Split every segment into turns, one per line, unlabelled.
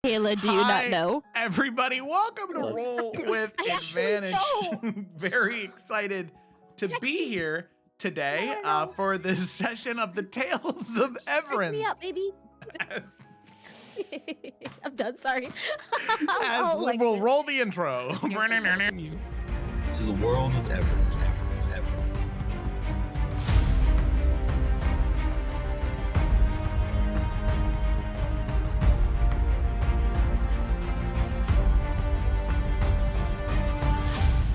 Kayla, do you not know?
Everybody, welcome to Roll with Advantage. Very excited to be here today for this session of the Tales of Evrand.
Me up, baby. I'm done. Sorry.
We'll roll the intro.
To the world of Evrand.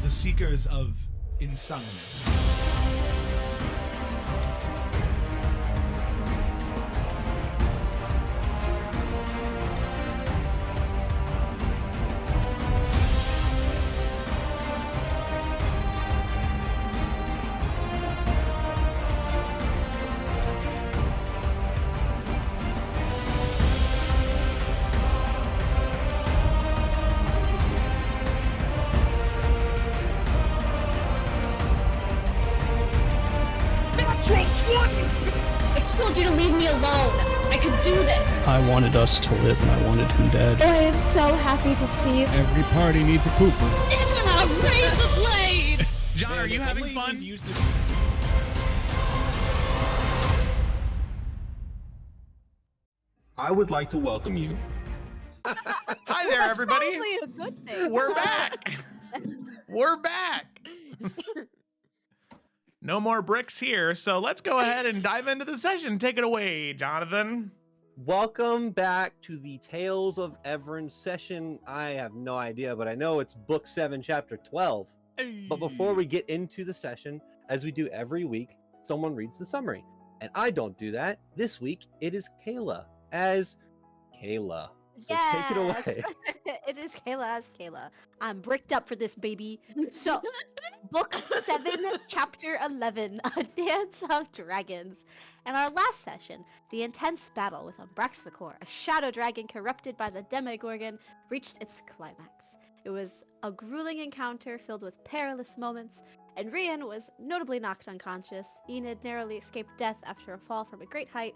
The Seekers of Insomnia.
I told you to leave me alone. I could do this.
I wanted us to live and I wanted him dead.
I am so happy to see you.
Every party needs a pooper.
Raise the blade!
John, are you having fun?
I would like to welcome you.
Hi there, everybody.
Probably a good thing.
We're back. We're back. No more bricks here, so let's go ahead and dive into the session. Take it away, Jonathan.
Welcome back to the Tales of Evrand session. I have no idea, but I know it's book 7, chapter 12. But before we get into the session, as we do every week, someone reads the summary. And I don't do that. This week, it is Kayla as Kayla. So take it away.
It is Kayla as Kayla. I'm bricked up for this, baby. So, book 7, chapter 11, A Dance of Dragons. In our last session, the intense battle with Umbraxicor, a shadow dragon corrupted by the Demogorgon, reached its climax. It was a grueling encounter filled with perilous moments, and Rian was notably knocked unconscious. Enid narrowly escaped death after a fall from a great height,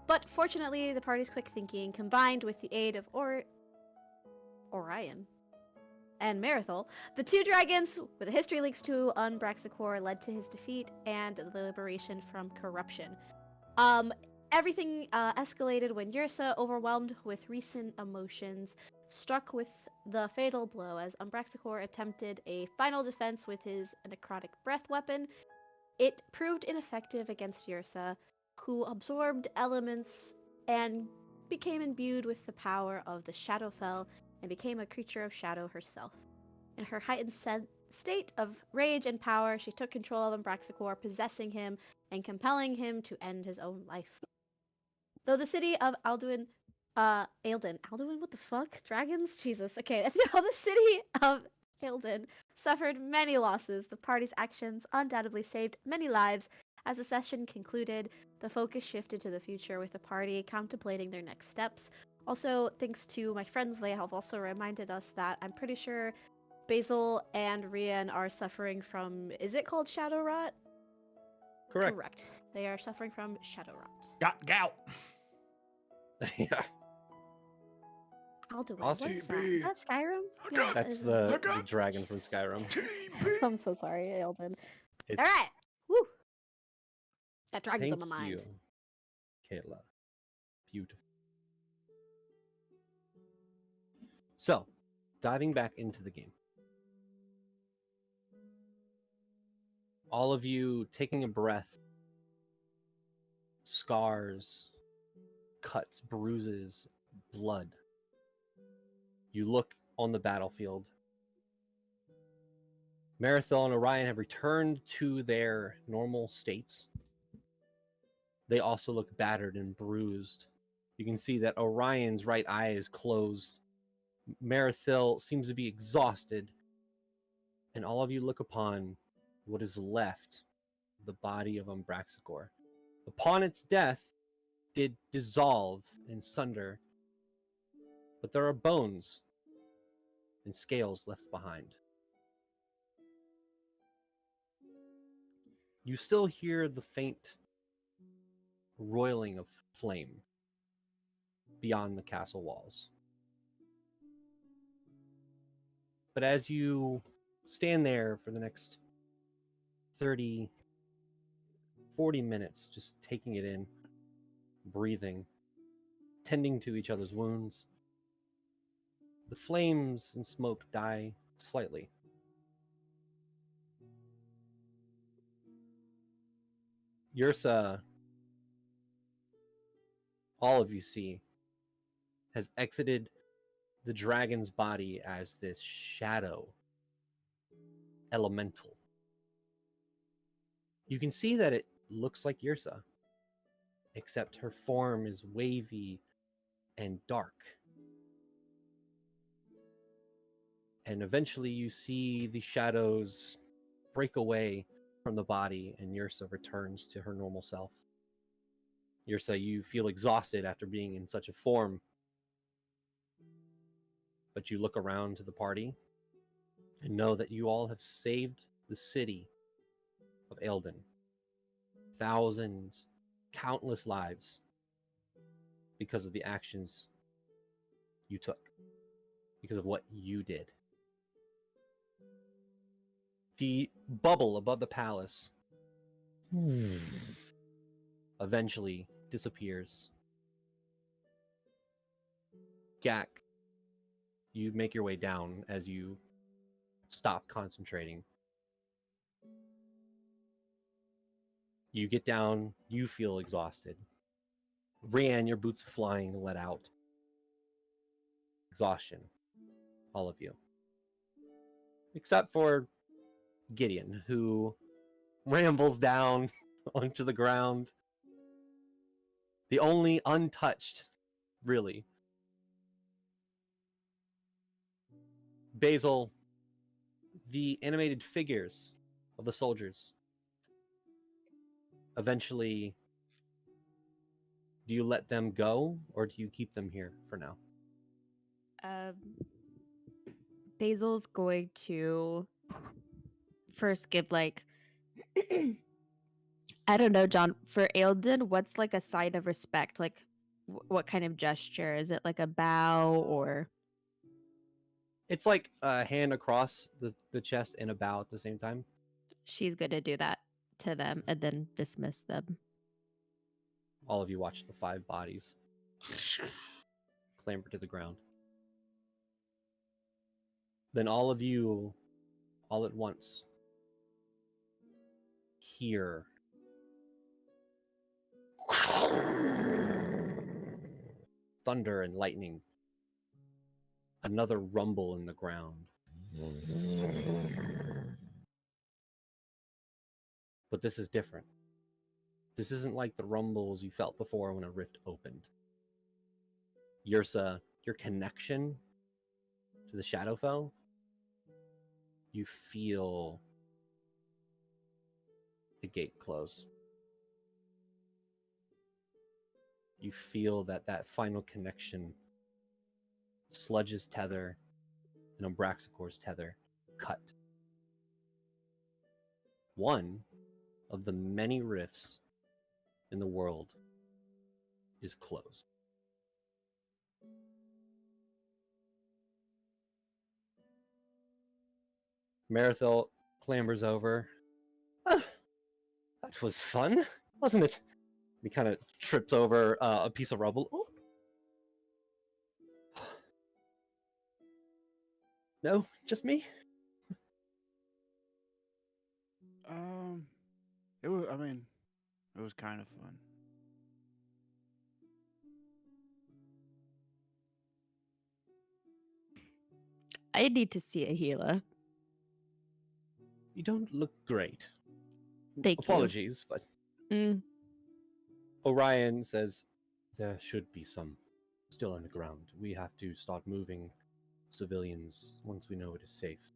but fortunately, the party's quick thinking, combined with the aid of Orion and Marithol, the two dragons, with a history links to Umbraxicor, led to his defeat and the liberation from corruption. Everything escalated when Yrsa, overwhelmed with recent emotions, struck with the fatal blow as Umbraxicor attempted a final defense with his necrotic breath weapon. It proved ineffective against Yrsa, who absorbed elements and became imbued with the power of the Shadowfell and became a creature of shadow herself. In her heightened state of rage and power, she took control of Umbraxicor, possessing him and compelling him to end his own life. Though the city of Alduin, what the fuck? Dragons? Jesus. Okay, though the city of Aeldon suffered many losses, the party's actions undoubtedly saved many lives. As the session concluded, the focus shifted to the future, with the party contemplating their next steps. Also, thanks to my friends, they have also reminded us that I'm pretty sure Basil and Rian are suffering from, is it called shadow rot?
Correct.
Correct. They are suffering from shadow rot.
Got gout.
Yeah.
Alduin, what is that? Is that Skyrim? Yeah,
That's the dragon from Skyrim.
I'm so sorry, Aeldon.
It's-
All right. Woo. That dragon's
Thank
on my mind.
you, Kayla. Beautiful. So, diving back into the game. All of you taking a breath. Scars, cuts, bruises, blood. You look on the battlefield. Marithol and Orion have returned to their normal states. They also look battered and bruised. You can see that Orion's right eye is closed. Marithol seems to be exhausted. And all of you look upon what is left, the body of Umbraxicor. Upon its death, did dissolve and sunder, but there are bones and scales left behind. You still hear the faint roiling of flame beyond the castle walls. But as you stand there for the next 30, 40 minutes, just taking it in, breathing, tending to each other's wounds, the flames and smoke die slightly. Yursa, all of you see, has exited the dragon's body as this shadow elemental. You can see that it looks like Yursa, except her form is wavy and dark. And eventually you see the shadows break away from the body and Yursa returns to her normal self. Yursa, you feel exhausted after being in such a form, but you look around to the party and know that you all have saved the city of Eldon. Thousands, countless lives because of the actions you took, because of what you did. The bubble above the palace eventually disappears. Gak, you make your way down as you stop concentrating. You get down, you feel exhausted. Rianne, your boots flying, let out. Exhaustion, all of you. Except for Gideon, who rambles down onto the ground. The only untouched, really. Basil, the animated figures of the soldiers. Eventually, do you let them go or do you keep them here for now?
Basil's going to first give like I don't know, John, for Aelden, what's like a sign of respect? Like what kind of gesture? Is it like a bow or
It's like a hand across the chest and a bow at the same time.
she's going to do that to them and then dismiss them?
All of you watch the 5 bodies clamber to the ground. Then all of you, all at once, hear thunder and lightning. Another rumble in the ground. But this is different. This isn't like the rumbles you felt before when a rift opened. Yursa, your connection to the Shadowfell, you feel the gate close. You feel that final connection, Sludge's tether and Umbraxicor's tether, cut. One of the many rifts in the world is closed. Marithil clambers over. Ah, that was fun, wasn't it? He kind of trips over a piece of rubble. Oh. No, just me?
It was. I mean, it was kind of fun.
I need to see a healer.
You don't look great.
Thank you.
Apologies, but
Mm.
Orion says there should be some still underground. We have to start moving civilians once we know it is safe.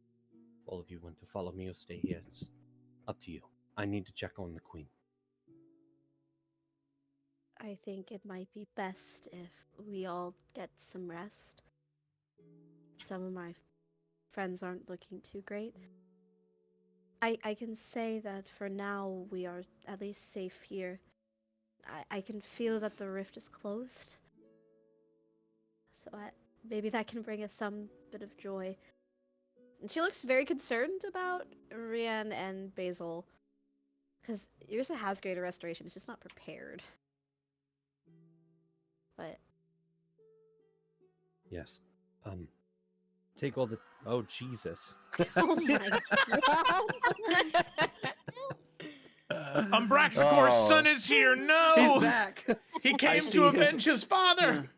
If all of you want to follow me or stay here, it's up to you. I need to check on the queen.
I think it might be best if we all get some rest. Some of my friends aren't looking too great. I can say that for now we are at least safe here. I can feel that the rift is closed. So maybe that can bring us some bit of joy. And she looks very concerned about Rian and Basil. Because Yrsa has greater restoration, it's just not prepared. But
Yes. Take all the. Oh Jesus.
oh my god.
Umbraxicor's son is here. No,
He's back.
He came
see
to
his-
avenge his father.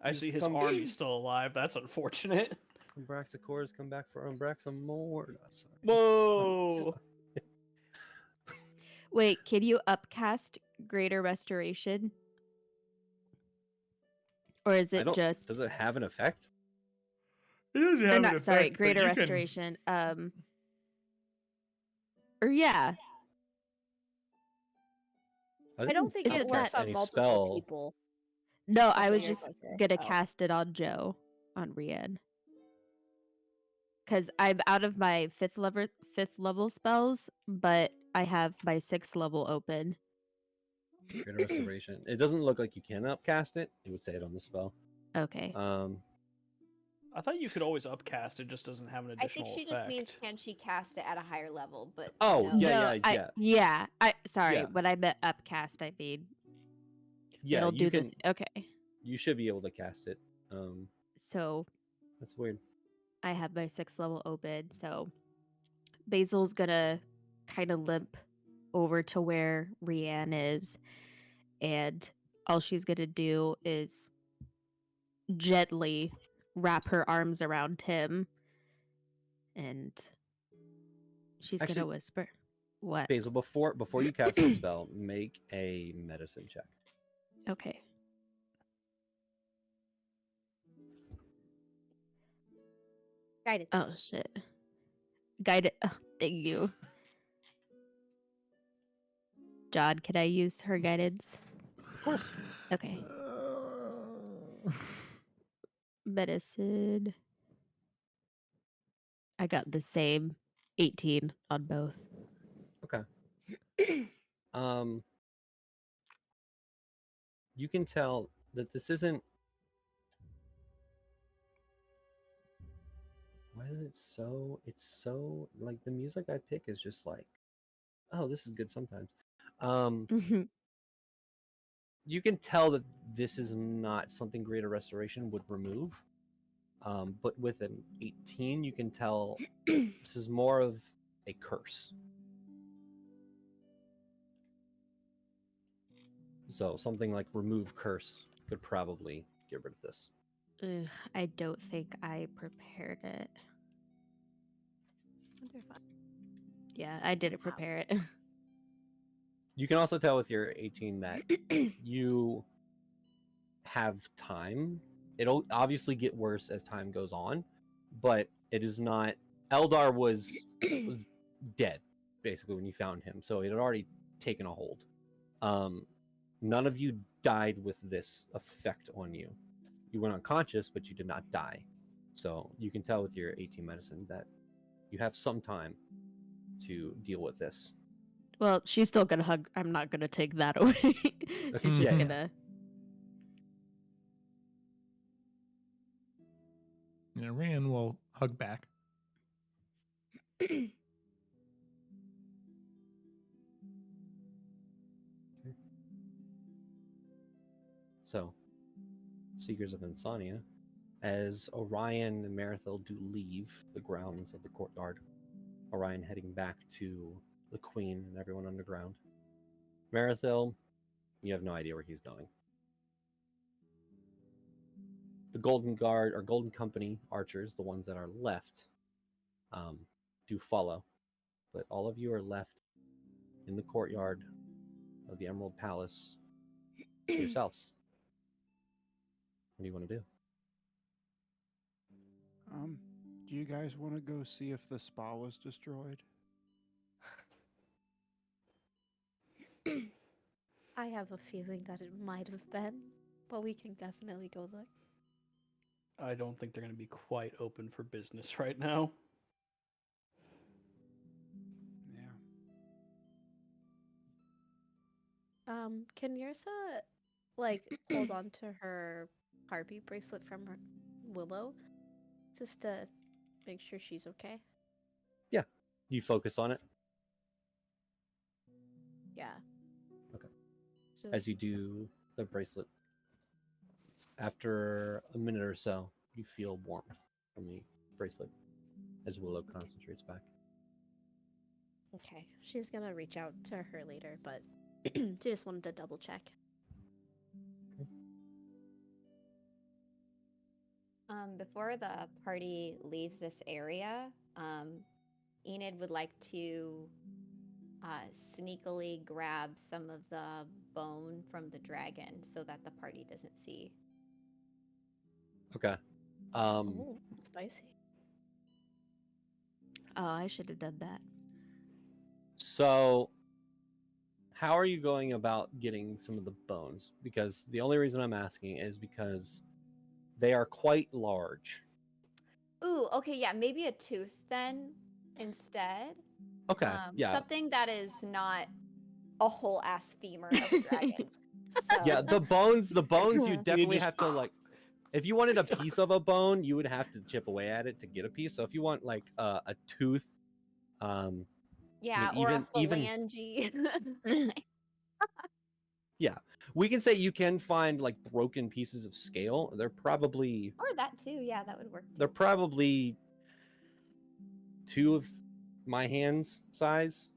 I see his
come-
army's still alive. That's unfortunate.
Umbraxicors come back for Umbraxamore. No, sorry.
Whoa.
Wait, can you upcast Greater Restoration? Or is
I
it
don't-
just
Does it have an effect?
It doesn't
or
have an
not,
effect,
sorry,
but
Greater
you can-
Restoration. Or yeah.
I don't think
Is
it
it
works
that-
on
any
multiple
spell.
people.
No,
That's
I
what
was
you're
just
saying.
gonna
Oh.
cast it on Joe, on Rian. Because I'm out of my fifth level spells, but I have my 6th level open.
Greater Restoration. It doesn't look like you can upcast it. It would say it on the spell.
Okay.
I thought you could always upcast. It just doesn't have an
I
additional
think she
effect.
just means can she cast it at a higher level, but
Oh,
no.
yeah,
No,
yeah.
yeah. Sorry,
Yeah.
when I meant upcast, I mean
Yeah,
it'll
you
do
can.
okay.
You should be able to cast it.
So
That's weird.
I have my 6th level open, so Basil's gonna kind of limp over to where Rianne is, and all she's gonna do is gently wrap her arms around him, and she's
Actually-
gonna whisper, "What?"
Basil, before you cast the spell, make a medicine check.
Okay.
Guidance.
Oh shit. Guided. Oh, thank you. John, can I use her guidance?
Of course.
Okay. Medicine. I got the same 18 on both.
Okay. You can tell that this isn't. Why is it so? It's so like the music I pick is just like, oh, this is good sometimes. You can tell that this is not something Greater Restoration would remove. But with an 18, you can tell this is more of a curse. So something like remove curse could probably get rid of this.
Ugh, I don't think I prepared it. Wonder if I... Yeah, I didn't prepare it.
You can also tell with your 18 that you have time. It'll obviously get worse as time goes on, but it is not. Eldar was dead basically when you found him, so it had already taken a hold. None of you died with this effect on you. You went unconscious, but you did not die. So you can tell with your 18 medicine that you have some time to deal with this.
Well, she's still gonna hug. I'm not gonna take that away.
Okay,
She's just
yeah, yeah.
gonna.
Yeah, Ryan will hug back.
So, Seekers of Insomnia, as Orion and Marathil do leave the grounds of the courtyard, Orion heading back to the Queen and everyone underground. Marathil, you have no idea where he's going. The Golden Guard or Golden Company archers, the ones that are left, do follow, but all of you are left in the courtyard of the Emerald Palace to yourselves. What do you want to do?
Do you guys want to go see if the spa was destroyed?
I have a feeling that it might have been, but we can definitely go look.
I don't think they're going to be quite open for business right now.
Yeah.
Can Yrsa, like, hold on to her Harpy bracelet from her Willow? Just to make sure she's okay?
You focus on it
Yeah.
Okay.
Just-
as you do the bracelet. After a minute or so, you feel warmth from the bracelet as Willow concentrates back.
Okay, she's gonna reach out to her later, but she just wanted to double check.
Before the party leaves this area, Enid would like to sneakily grab some of the bone from the dragon so that the party doesn't see.
Okay.
Oh, spicy.
Oh, I should have done that.
So, how are you going about getting some of the bones? Because the only reason I'm asking is because they are quite large.
Ooh, okay, yeah, maybe a tooth then instead.
Okay. Yeah.
Something that is not a whole ass femur of a dragon. So
Yeah. The bones you definitely
just-
have to like. If you wanted a piece of a bone, you would have to chip away at it to get a piece. So if you want like a tooth,
yeah,
I mean,
or a
even
phalange.
yeah, we can say you can find like broken pieces of scale. They're probably
Or that too, yeah, that would work too.
they're probably 2 of my hands size.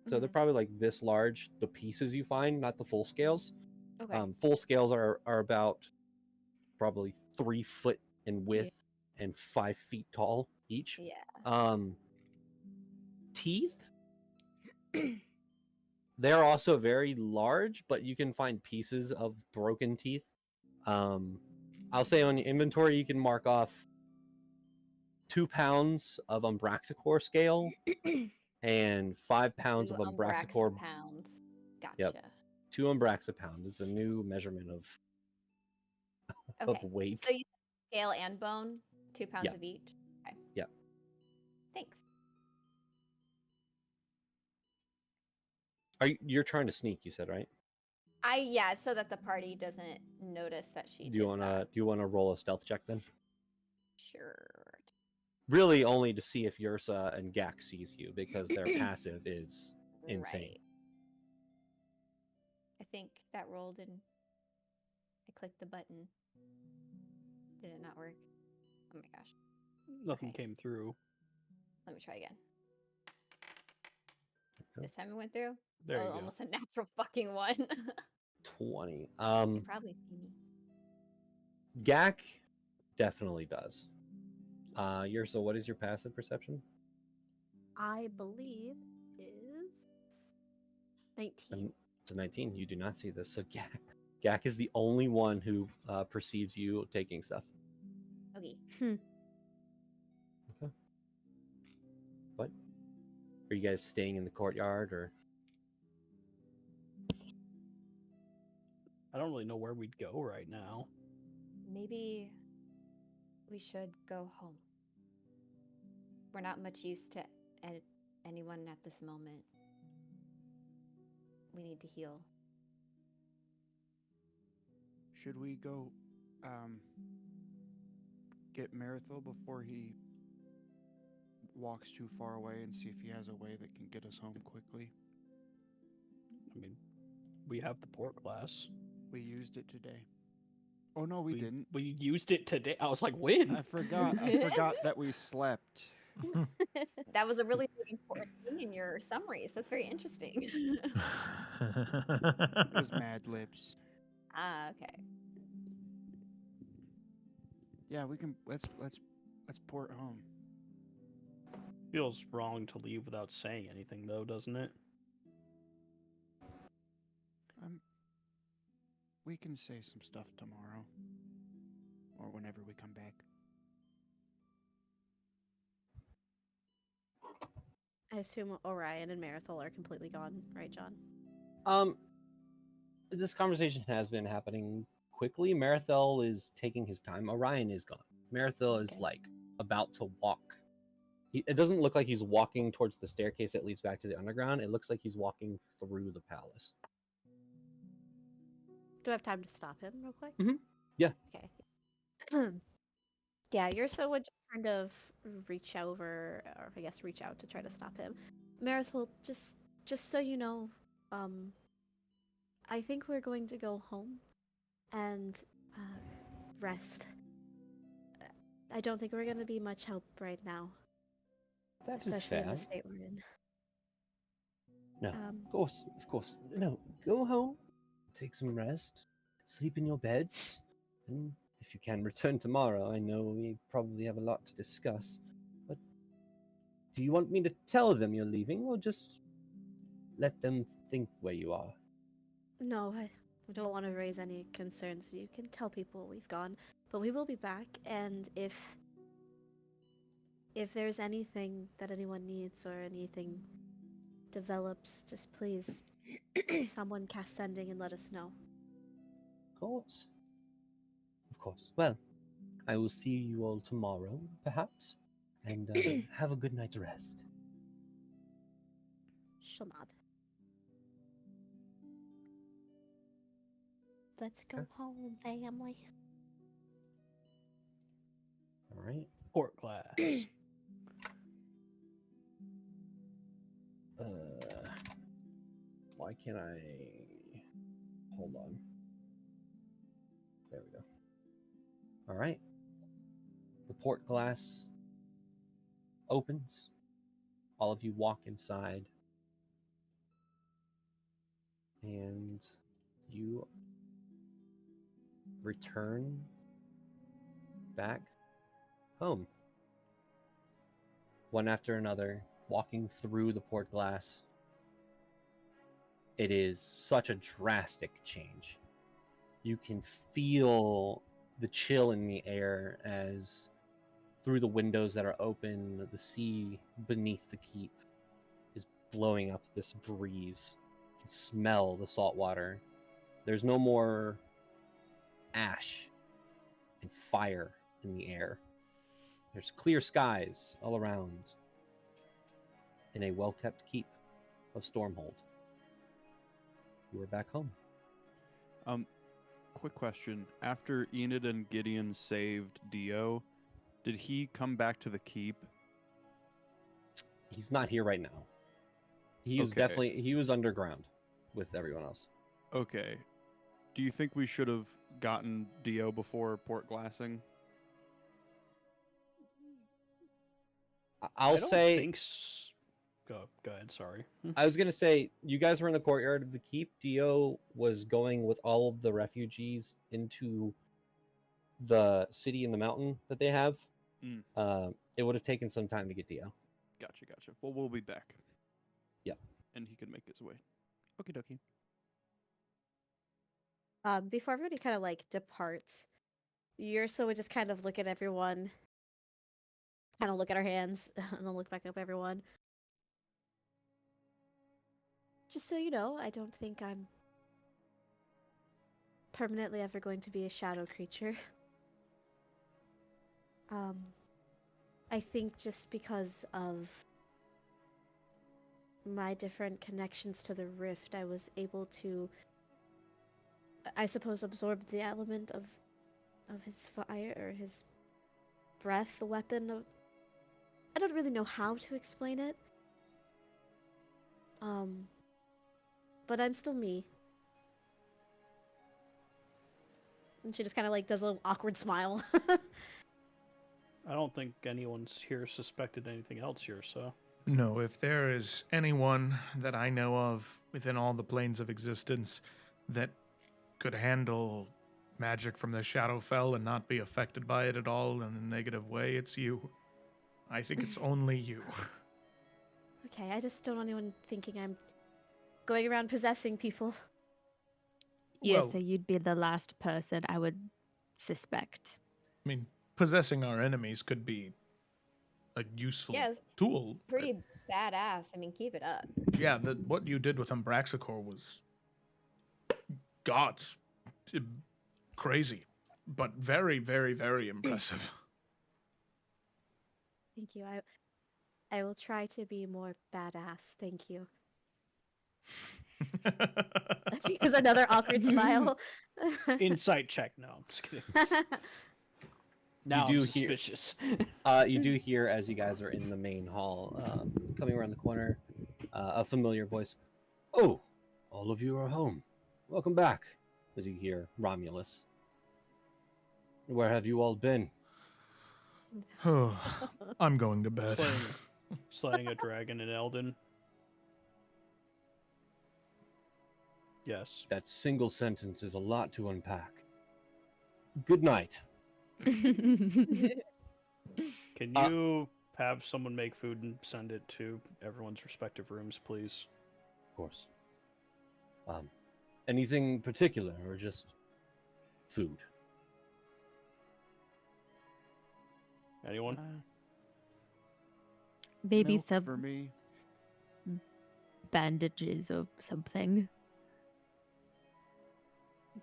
So they're probably like this large. The pieces you find, not the full scales.
Okay.
Full scales are about probably 3 foot in width and 5 feet tall each.
Yeah.
Teeth. They're also very large, but you can find pieces of broken teeth. I'll say on your inventory, you can mark off 2 pounds of Umbraxicor scale and 5 pounds of Umbraxicor.
Pounds. Gotcha.
Yep. 2 Umbraxipounds is a new measurement of
Okay.
weight.
So you scale and bone, 2 pounds
Yeah.
of each. Okay.
Yeah.
Thanks.
You're trying to sneak, you said, right?
Yeah, so that the party doesn't notice that she
Do you
did that.
wanna roll a stealth check then?
Sure.
Really only to see if Yursa and Gak sees you, because their passive is insane.
Right. I think that rolled and I clicked the button. Did it not work? Oh my gosh.
Nothing
Okay.
came through.
Let me try again.
Okay.
This time it went through.
There you go.
Almost a natural fucking one.
20.
They probably see me.
Gak definitely does. Yursa, what is your passive perception?
I believe is 19.
It's a 19. You do not see this. So Gak is the only one who perceives you taking stuff.
Okay.
Okay. What? Are you guys staying in the courtyard or?
I don't really know where we'd go right now.
Maybe we should go home. We're not much use to anyone at this moment. We need to heal.
Should we go get Marithil before he walks too far away and see if he has a way that can get us home quickly?
I mean, we have the port glass.
We used it today. Oh no, we didn't.
We used it today. I was like, when?
I forgot. I forgot that we slept.
That was a really, really important thing in your summaries. That's very interesting.
It was Mad Libs.
Ah, okay.
Yeah, we can. Let's port home.
Feels wrong to leave without saying anything, though, doesn't it?
We can say some stuff tomorrow, or whenever we come back.
I assume Orion and Marithol are completely gone, right, John?
This conversation has been happening quickly. Marithel is taking his time. Orion is gone. Marithel is like about to walk. It doesn't look like he's walking towards the staircase that leads back to the underground. It looks like he's walking through the palace.
Do I have time to stop him real quick?
Yeah.
Okay. Yeah, Ursa would just kind of reach over, or I guess reach out to try to stop him. Marithel, just so you know, um, I think we're going to go home and rest. I don't think we're going to be much help right now,
That is
especially in
fair.
the state we're in.
No, of course. No, go home, take some rest, sleep in your beds, and if you can, return tomorrow. I know we probably have a lot to discuss, but do you want me to tell them you're leaving, or just let them think where you are?
No, I don't want to raise any concerns. You can tell people we've gone, but we will be back, and if there's anything that anyone needs or anything develops, just please someone cast sending and let us know.
Of course. Of course. Well, I will see you all tomorrow, perhaps, and have a good night's rest.
She'll nod. Let's go
Okay.
home, family.
All right.
Port glass.
Why can't I? Hold on. There we go. All right. The port glass opens. All of you walk inside. And you return back home. One after another, walking through the port glass. It is such a drastic change. You can feel the chill in the air as through the windows that are open, the sea beneath the keep is blowing up this breeze. You can smell the salt water. There's no more ash and fire in the air. There's clear skies all around in a well-kept keep of Stormhold. You are back home.
Quick question. After Enid and Gideon saved Dio, did he come back to the keep?
He's not here right now. He was he was underground with everyone else.
Okay. Do you think we should have gotten Dio before port glassing?
I'll say.
Think Go ahead. Sorry.
I was gonna say you guys were in the courtyard of the keep. Dio was going with all of the refugees into the city in the mountain that they have. It would have taken some time to get Dio.
Gotcha. Well, we'll be back.
Yep.
And he can make his way. Okie dokie.
Before everybody kind of like departs, Ursa would just kind of look at everyone, kind of look at our hands, and then look back up at everyone. Just so you know, I don't think I'm permanently ever going to be a shadow creature. I think just because of my different connections to the rift, I was able to, I suppose, absorb the element of his fire, or his breath, the weapon of... I don't really know how to explain it. But I'm still me. And she just kind of like does a little awkward smile.
I don't think anyone's here suspected anything else here, so.
No, if there is anyone that I know of within all the planes of existence that could handle magic from the Shadowfell and not be affected by it at all in a negative way, it's you. I think it's only you.
Okay, I just don't want anyone thinking I'm going around possessing people.
Yeah,
Well-
so you'd be the last person I would suspect.
I mean, possessing our enemies could be a useful
Yeah, it's
tool.
pretty badass. I mean, keep it up.
Yeah, what you did with Umbraxicor was gods. Crazy, but very, very, very impressive.
Thank you. I will try to be more badass. Thank you. She gives another awkward smile.
Insight check. No, I'm just kidding. Now
do
I'm
hear-
suspicious.
You do hear as you guys are in the main hall, coming around the corner, a familiar voice. Oh, all of you are home. Welcome back. As you hear Romulus. Where have you all been?
I'm going to bed.
Slaying a dragon in Elden. Yes.
That single sentence is a lot to unpack. Good night.
Can
Uh,
you have someone make food and send it to everyone's respective rooms, please?
Of course. Anything particular or just food?
Anyone?
Maybe
Milk
some
for me.
bandages of something.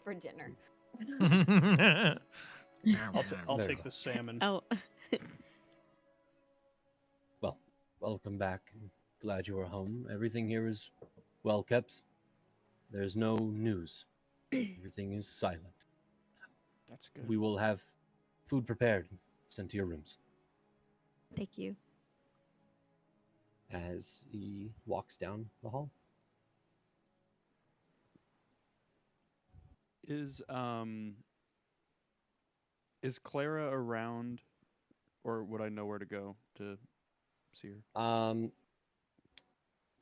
For dinner.
I'll
Very
take
well.
the salmon.
Oh.
Well, welcome back. Glad you are home. Everything here is well kept. There's no news. Everything is silent.
That's good.
We will have food prepared, sent to your rooms.
Thank you.
As he walks down the hall.
Is Clara around, or would I know where to go to see her?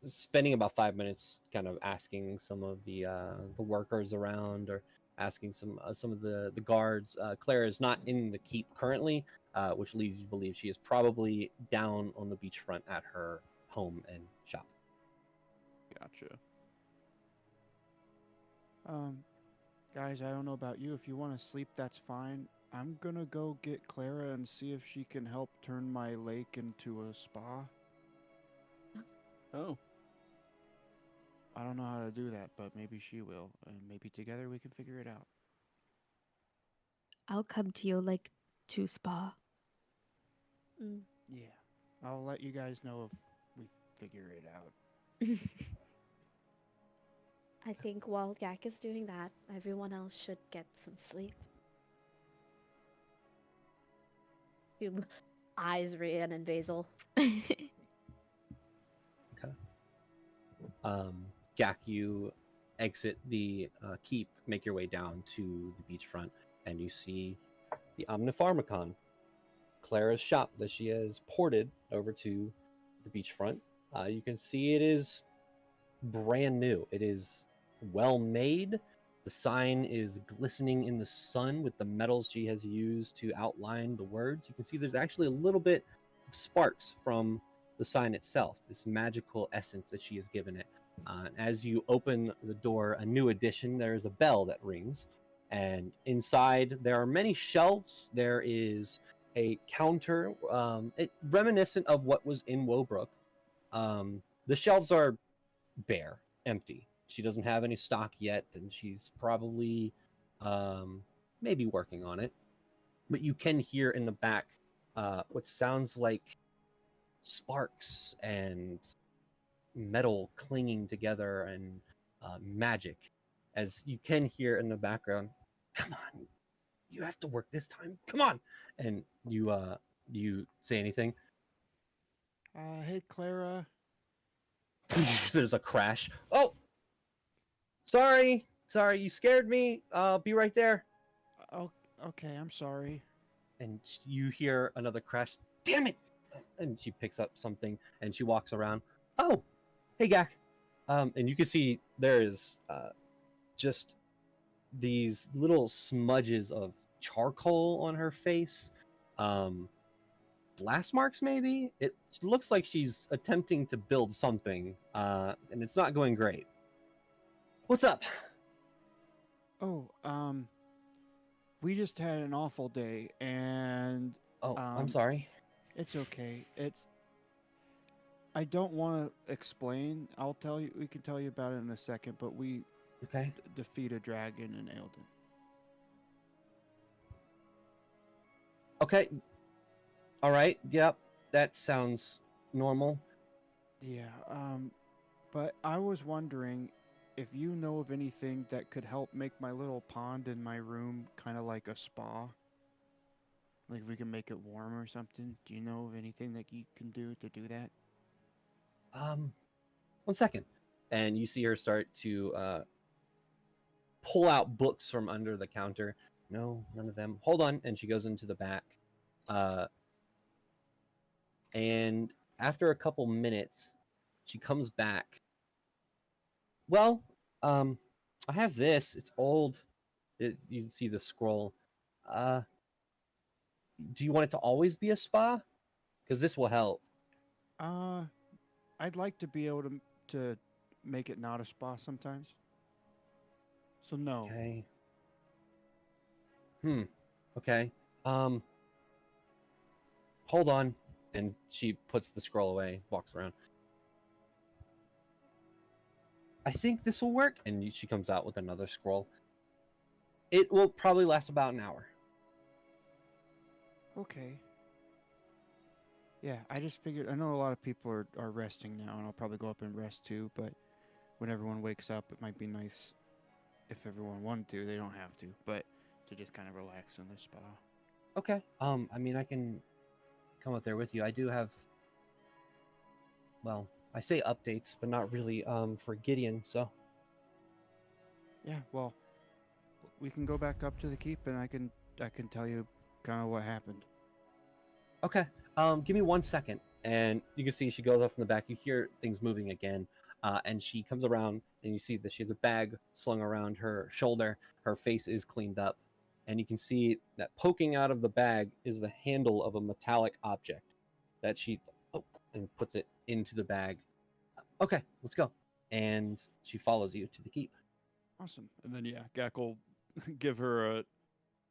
Spending about 5 minutes kind of asking some of the workers around, or asking some of the guards. Clara is not in the keep currently, which leads you to believe she is probably down on the beachfront at her home and shop.
Gotcha. Guys, I don't know about you. If you want to sleep, that's fine. I'm gonna go get Clara and see if she can help turn my lake into a spa.
Oh.
I don't know how to do that, but maybe she will, and maybe together we can figure it out.
I'll come to your lake to spa.
Yeah. I'll let you guys know if we figure it out.
I think while Yak is doing that, everyone else should get some sleep. You eyes Rian and Basil.
Gak, you exit the keep, make your way down to the beachfront, and you see the Omnipharmacon, Clara's shop that she has ported over to the beachfront. You can see it is brand new. It is well made. The sign is glistening in the sun with the metals she has used to outline the words. You can see there's actually a little bit of sparks from the sign itself, this magical essence that she has given it. As you open the door, a new addition, there is a bell that rings, and inside there are many shelves. There is a counter, reminiscent of what was in Woebrook. The shelves are bare, empty. She doesn't have any stock yet, and she's probably maybe working on it. But you can hear in the back what sounds like sparks and metal clinging together and magic, as you can hear in the background, come on, you have to work this time, come on. And you say anything?
Hey, Clara.
There's a crash. Oh, sorry, you scared me. I'll be right there.
Oh, okay, I'm sorry.
And you hear another crash. Damn it. And she picks up something and she walks around. Oh, hey, Gak. And you can see there is just these little smudges of charcoal on her face. Blast marks, maybe? It looks like she's attempting to build something, and it's not going great. What's up?
Oh, we just had an awful day, and
Oh, I'm sorry.
it's okay. I don't want to explain. I'll tell you. We can tell you about it in a second. But we
Okay.
defeat a dragon in Aelden.
Okay. All right. Yep. That sounds normal.
Yeah. But I was wondering if you know of anything that could help make my little pond in my room kind of like a spa. Like if we can make it warm or something. Do you know of anything that you can do to do that?
1 second. And you see her start to pull out books from under the counter. No, none of them. Hold on. And she goes into the back. And after a couple minutes, she comes back. Well, I have this. It's old. You can see the scroll. Do you want it to always be a spa? Because this will help.
I'd like to be able to make it not a spa sometimes. So no.
Okay. Okay. Hold on. And she puts the scroll away, walks around. I think this will work. And she comes out with another scroll. It will probably last about an hour.
Okay. Yeah, I just figured. I know a lot of people are resting now, and I'll probably go up and rest too. But when everyone wakes up, it might be nice if everyone wanted to. They don't have to, but to just kind of relax in the spa.
Okay. I mean, I can come up there with you. I do have. Well, I say updates, but not really. For Gideon, so.
Yeah. Well, we can go back up to the keep, and I can tell you kind of what happened.
Okay. Give me 1 second, and you can see she goes off in the back. You hear things moving again, and she comes around, and you see that she has a bag slung around her shoulder. Her face is cleaned up, and you can see that poking out of the bag is the handle of a metallic object that she and puts it into the bag. Okay, let's go. And she follows you to the keep.
Awesome. And then yeah, Gak will give her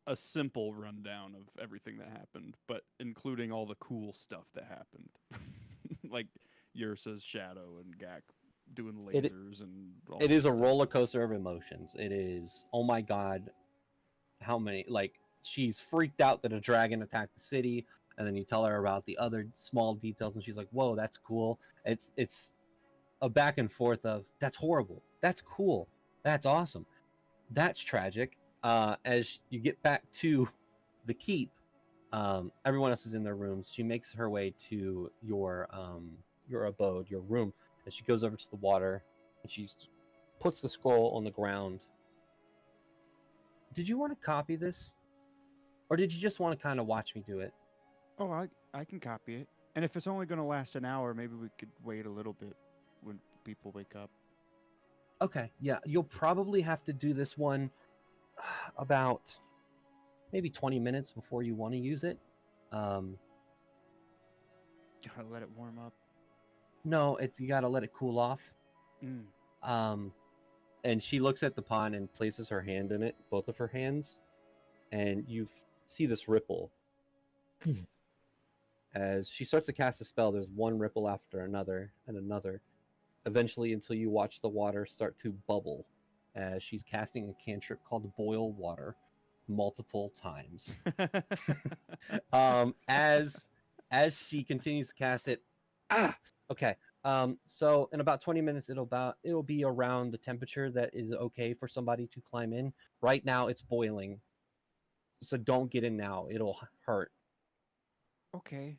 a simple rundown of everything that happened, but including all the cool stuff that happened. Like Yursa's shadow and Gak doing lasers and all
It
that
is a
stuff.
roller coaster of emotions. It is, oh my god, how many, like, she's freaked out that a dragon attacked the city, and then you tell her about the other small details, and she's like, whoa, that's cool. It's a back and forth of, that's horrible, that's cool, that's awesome, that's tragic. As you get back to the keep, everyone else is in their rooms. She makes her way to your abode, your room, and she goes over to the water, and she puts the scroll on the ground. Did you want to copy this, or did you just want to kind of watch me do it?
Oh, I can copy it. And if it's only going to last an hour, maybe we could wait a little bit when people wake up.
Okay, yeah, you'll probably have to do this one about maybe 20 minutes before you want to use it.
Gotta let it warm up.
No, you gotta let it cool off. And she looks at the pond and places her hand in it, both of her hands, and you see this ripple. As she starts to cast a spell, there's one ripple after another and another, eventually until you watch the water start to bubble as she's casting a cantrip called Boil Water multiple times. As she continues to cast it, okay. So in about 20 minutes, it'll be around the temperature that is okay for somebody to climb in. Right now, it's boiling, so don't get in now. It'll hurt.
Okay.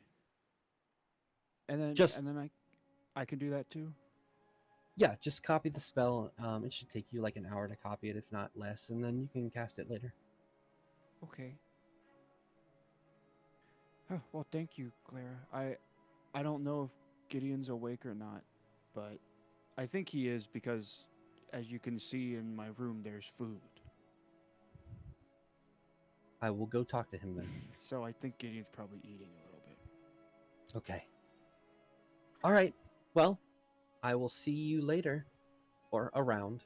And then
Just
I can do that too.
Yeah, just copy the spell. It should take you like an hour to copy it, if not less, and then you can cast it later.
Okay. Oh, well, thank you, Clara. I don't know if Gideon's awake or not, but I think he is because, as you can see in my room, there's food.
I will go talk to him then.
So I think Gideon's probably eating a little bit.
Okay. All right. Well, I will see you later, or around.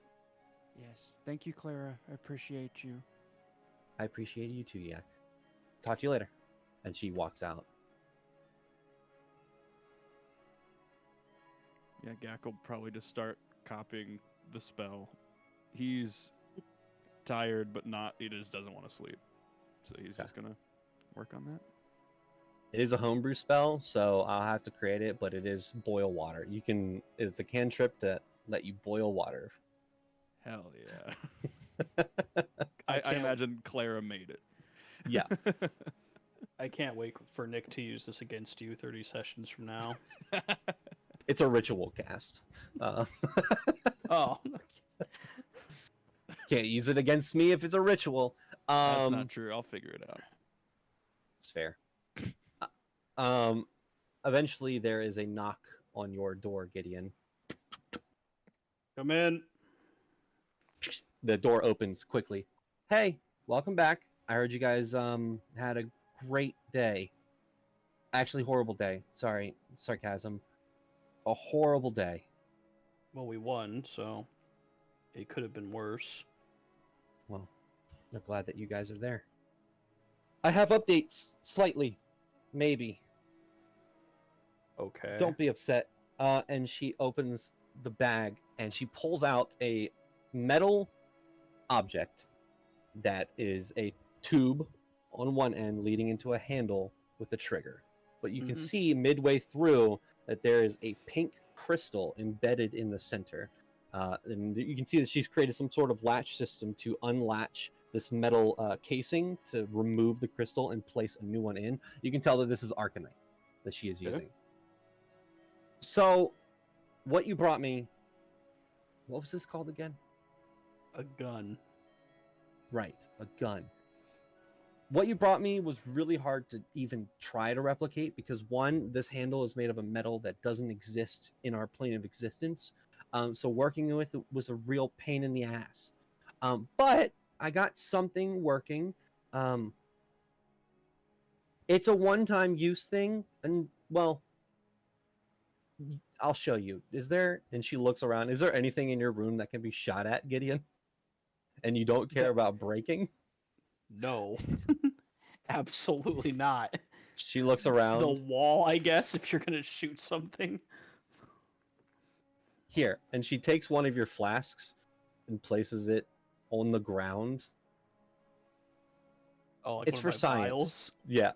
Yes. Thank you, Clara. I appreciate you.
I appreciate you too, Yak. Talk to you later. And she walks out.
Yeah, Gak will probably just start copying the spell. He's tired, but he just doesn't want to sleep. So he's just going to work on that.
It is a homebrew spell, so I'll have to create it, but it is boil water. It's a cantrip to let you boil water.
Hell yeah. I imagine Clara made it.
Yeah.
I
can't wait for Nick to use this against you 30 sessions from now.
It's a ritual cast.
Oh,
Can't use it against me if it's a ritual.
That's not true. I'll figure it out.
It's fair. Eventually, there is a knock on your door, Gideon.
come in.
The door opens quickly. Hey, welcome back. I heard you guys had a great day. Actually, horrible day. Sorry, sarcasm. A horrible day.
Well, we won, so it could have been worse.
Well, I'm glad that you guys are there. I have updates, slightly. Maybe.
Okay.
Don't be upset. And she opens the bag and she pulls out a metal object that is a tube on one end leading into a handle with a trigger. But you can see midway through that there is a pink crystal embedded in the center. And you can see that she's created some sort of latch system to unlatch this metal casing to remove the crystal and place a new one in. You can tell that this is Arcanite that she is using. So, what you brought me, what was this called again?
A gun.
Right, a gun. What you brought me was really hard to even try to replicate because one, this handle is made of a metal that doesn't exist in our plane of existence. So working with it was a real pain in the ass. But I got something working. It's a one-time use thing, and well, I'll show you. Is there? And she looks around. Is there anything in your room that can be shot at, Gideon? And you don't care about breaking?
No. Absolutely not.
She looks around.
The wall, I guess, if you're going to shoot something.
Here. And she takes one of your flasks and places it on the ground.
Oh, like
it's
one
for
of my
science.
vials?
Yeah.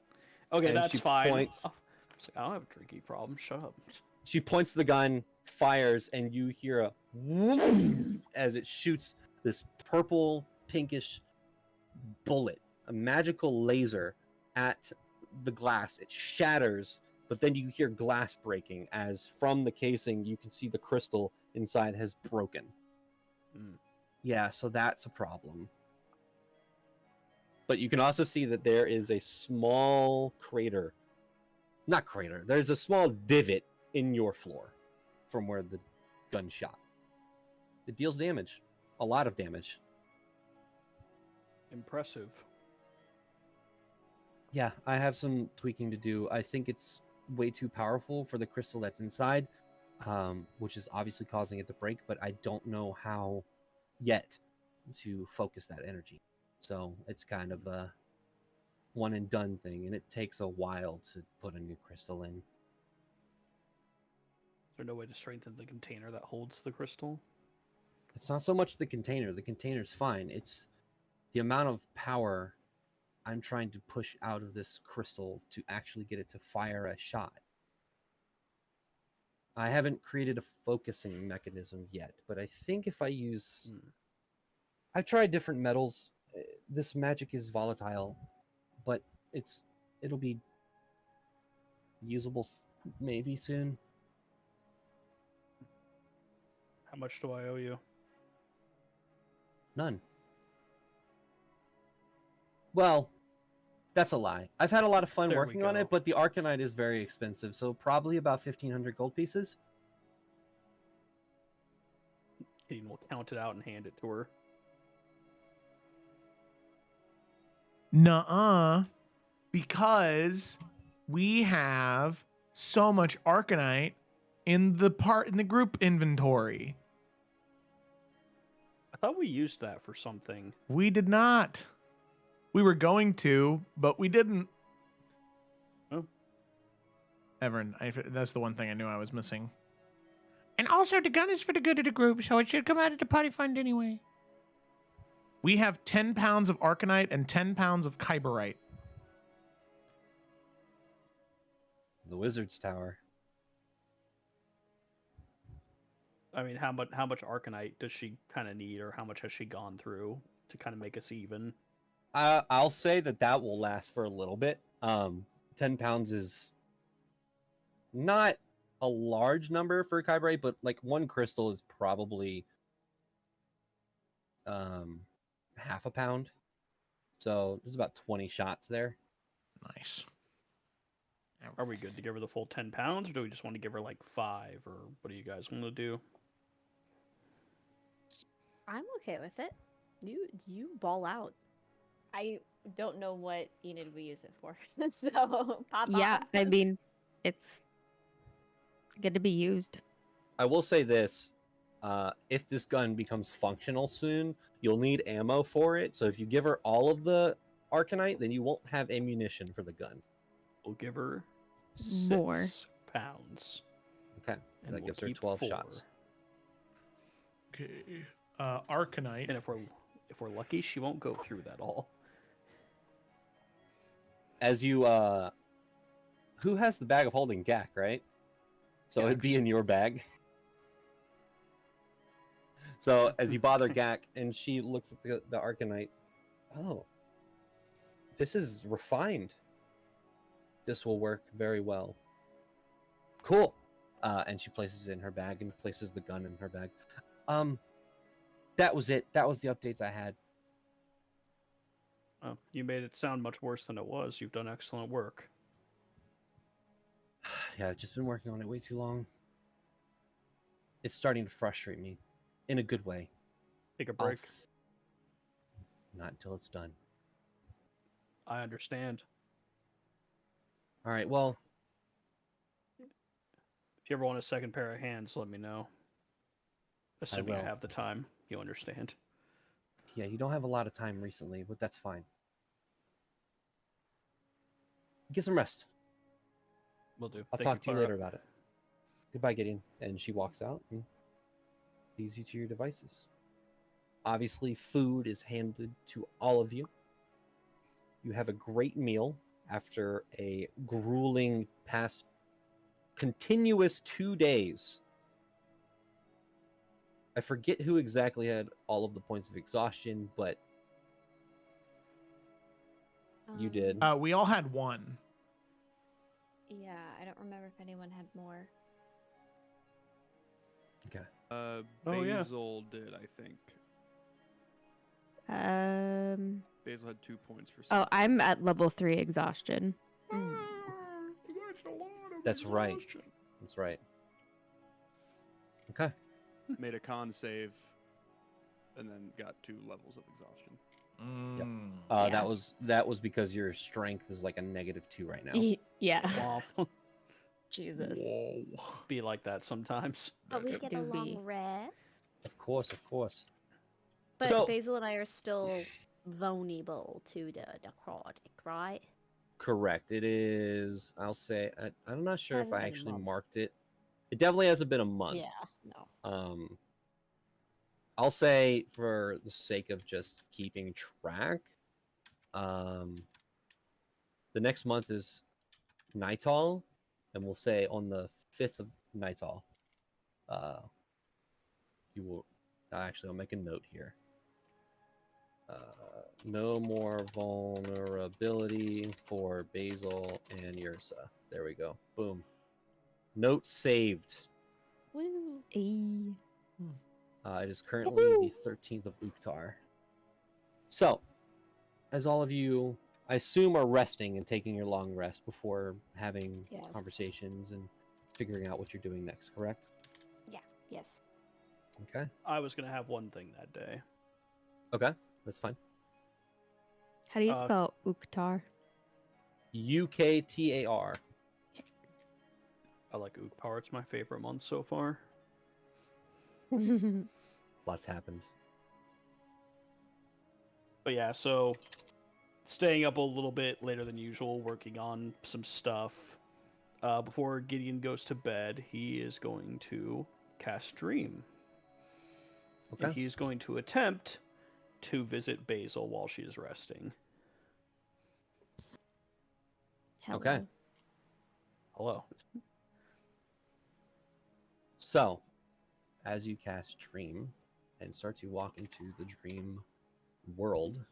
Okay,
And
that's
she
fine.
points-
Oh, I was like, I don't have a drinking problem. Shut up.
She points the gun, fires, and you hear a whoop as it shoots this purple, pinkish bullet, a magical laser at the glass. It shatters, but then you hear glass breaking as from the casing you can see the crystal inside has broken. Yeah, so that's a problem. But you can also see that there is a small crater. Not crater. There's a small divot in your floor from where the gun shot. It deals damage. A lot of damage.
Impressive.
Yeah, I have some tweaking to do. I think it's way too powerful for the crystal that's inside, which is obviously causing it to break, but I don't know how yet to focus that energy. So it's kind of a one and done thing, and it takes a while to put a new crystal in.
Is there no way to strengthen the container that holds the crystal?
It's not so much the container. The container's fine. It's the amount of power I'm trying to push out of this crystal to actually get it to fire a shot. I haven't created a focusing mechanism yet, but I think if I use... I've tried different metals. This magic is volatile, but it'll be usable maybe soon.
How much do I owe you?
None. Well, that's a lie. I've had a lot of fun
There we
working on
go.
it, but the Arcanite is very expensive, so probably about 1,500 gold pieces.
Gideon will count it out and hand it to her.
Nuh-uh, because we have so much Arcanite in the group inventory.
I thought we used that for something.
We did not. We were going to, but we didn't.
Oh.
Evrand, that's the one thing I knew I was missing. And also, the gun is for the good of the group, so it should come out of the party fund anyway. We have 10 pounds of Arcanite and 10 pounds of Kyberite.
The Wizard's Tower.
I mean, how much Arcanite does she kind of need, or how much has she gone through to kind of make us even?
I'll say that will last for a little bit. 10 pounds is not a large number for Kyber, but like one crystal is probably half a pound. So there's about 20 shots there.
Nice.
Are we good to give her the full 10 pounds, or do we just want to give her like 5, or what do you guys want to do?
I'm okay with it. You ball out.
I don't know what Enid we use it for, so pop
Yeah,
off.
I mean, it's good to be used.
I will say this. If this gun becomes functional soon, you'll need ammo for it. So if you give her all of the Arcanite, then you won't have ammunition for the gun.
We'll give her
More.
6 pounds.
Okay, so
And
that
we'll
gives her
keep
12
4.
shots.
Okay. Arcanite.
And if we're lucky, she won't go through that all.
As you, who has the bag of holding? Gak, right? So it'd be in your bag. So as you bother Gak, and she looks at the Arcanite, oh, this is refined. This will work very well. Cool. And she places it in her bag and places the gun in her bag. That was it. That was the updates I had.
Oh, you made it sound much worse than it was. You've done excellent work.
Yeah, I've just been working on it way too long. It's starting to frustrate me. In a good way.
Take a break.
Not until it's done.
I understand.
All right, well,
If you ever want a second pair of hands, let me know. Assuming I
will.
have the time, you understand.
yeah, you don't have a lot of time recently, but that's fine. Get some rest.
Will do.
I'll
Thank
talk to you
Clara.
later about it. Goodbye, Gideon. And she walks out and leads you to your devices. Obviously, food is handed to all of you. You have a great meal after a grueling past continuous 2 days. I forget who exactly had all of the points of exhaustion, but you did.
We all had one.
Yeah, I don't remember if anyone had more.
Okay.
Uh,
Oh, yeah.
Basil did, I think. Basil had 2 points for.
Oh, I'm at level 3 exhaustion.
That's right. That's right. Okay.
Made a con save, and then got 2 levels of exhaustion.
Yep.
Yeah.
That was because your strength is like a -2 right now.
Yeah.
Womp.
Jesus.
Whoa.
Be like that sometimes.
But we
That-
get a
do
long
be.
rest.
Of course, of course.
But
So-
Basil and I are still vulnerable to the necrotic, right?
Correct. It is. I'll say. I'm not sure if
Hasn't
I
been a
actually
month.
marked it. It definitely hasn't been a month.
Yeah, no.
I'll say for the sake of just keeping track, the next month is Nightal, and we'll say on the 5th of Nightal, you will. Actually, I'll make a note here. No more vulnerability for Basil and Ursa. There we go. Boom. Note saved.
Woo.
Ayy.
It is currently the 13th of Uktar. So, as all of you, I assume, are resting and taking your long rest before having
Yes.
conversations and figuring out what you're doing next, correct?
Yes.
Okay.
I was going to have one thing that day.
Okay, that's fine.
How do you
Uh,
spell Uktar?
UKTAR.
I like Ook Power. It's my favorite month so far.
Lots happened.
But yeah, so staying up a little bit later than usual, working on some stuff. Before Gideon goes to bed, he is going to cast Dream.
Okay.
And he's going to attempt to visit Basil while she is resting.
Okay.
Hello.
So, as you cast Dream and start to walk into the dream world,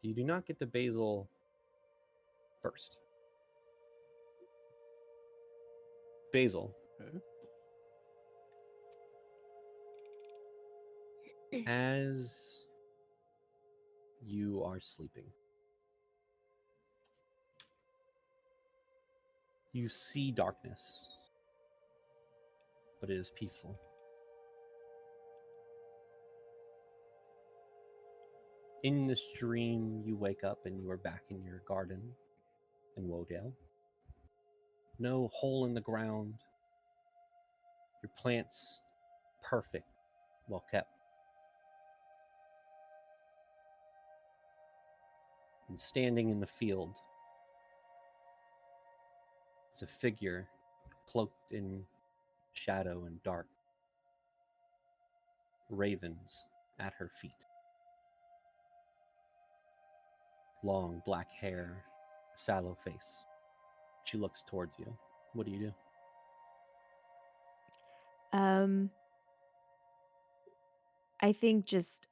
You do not get to Basil first. Basil, as you are sleeping, you see darkness, but it is peaceful. In this dream, you wake up and you are back in your garden in Wodale. No hole in the ground. Your plants perfect, well kept. And standing in the field is a figure cloaked in shadow and dark. Ravens at her feet. Long black hair, sallow face. She looks towards you. What do you do?
I think just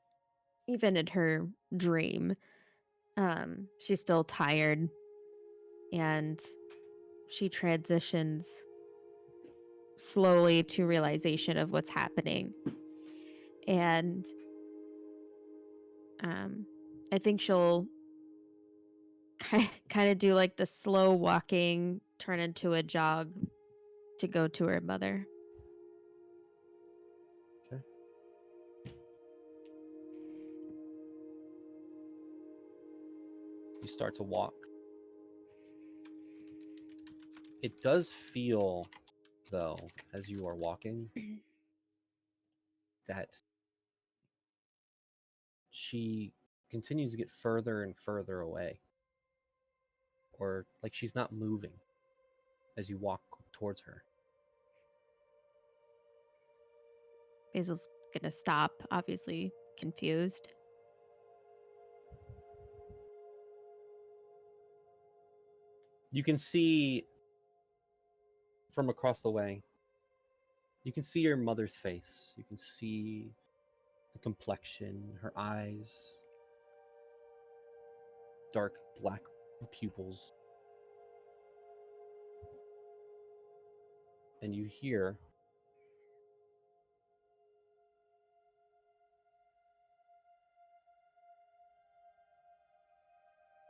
even in her dream, she's still tired and she transitions slowly to realization of what's happening. And I think she'll kind of do like the slow walking, turn into a jog to go to her mother.
Okay. You start to walk. It does feel, though, as you are walking, that she continues to get further and further away. Or like she's not moving as you walk towards her.
Basil's gonna stop, obviously confused.
You can see from across the way, you can see your mother's face. You can see the complexion, her eyes, dark black pupils. And you hear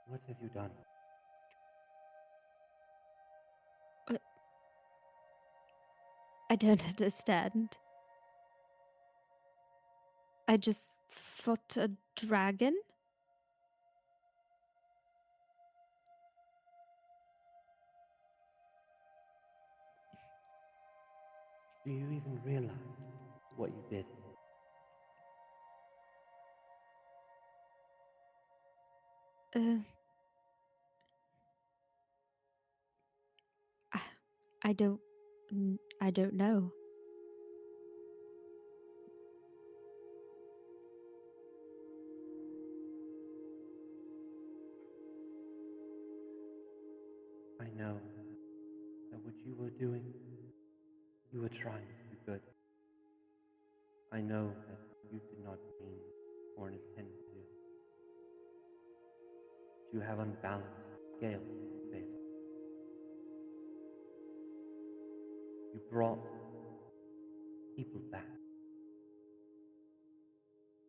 "What have you done?"
What? I don't understand. I just fought a dragon?
Do you even realize what you did?
Uh, I I don't I don't know.
I know that what you were doing, you were trying to do good. I know that you did not mean or intend to do. You have unbalanced scales, Basil. You brought people back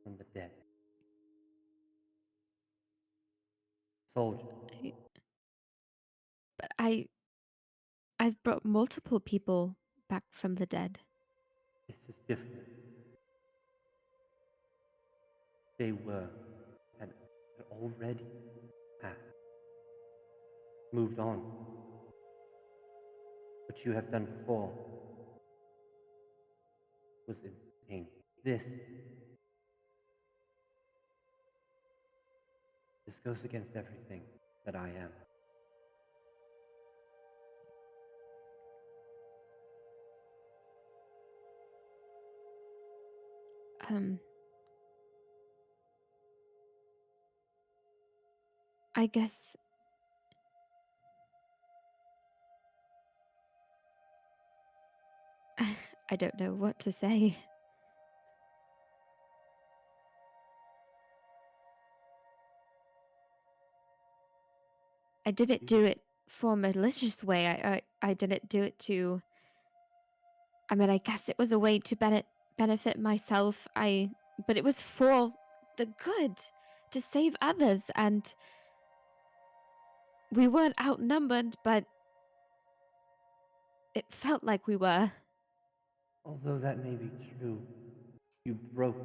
from the dead. Soldiers.
I, but I've brought multiple people back from the dead.
This is different. They had already passed, moved on. What you have done before was instantaneous. This goes against everything that I am.
I guess I don't know what to say. I didn't do it for a malicious way. I didn't do it to. I mean, I guess it was a way to benefit myself. But it was for the good, to save others, and we weren't outnumbered, but it felt like we were.
Although that may be true, you broke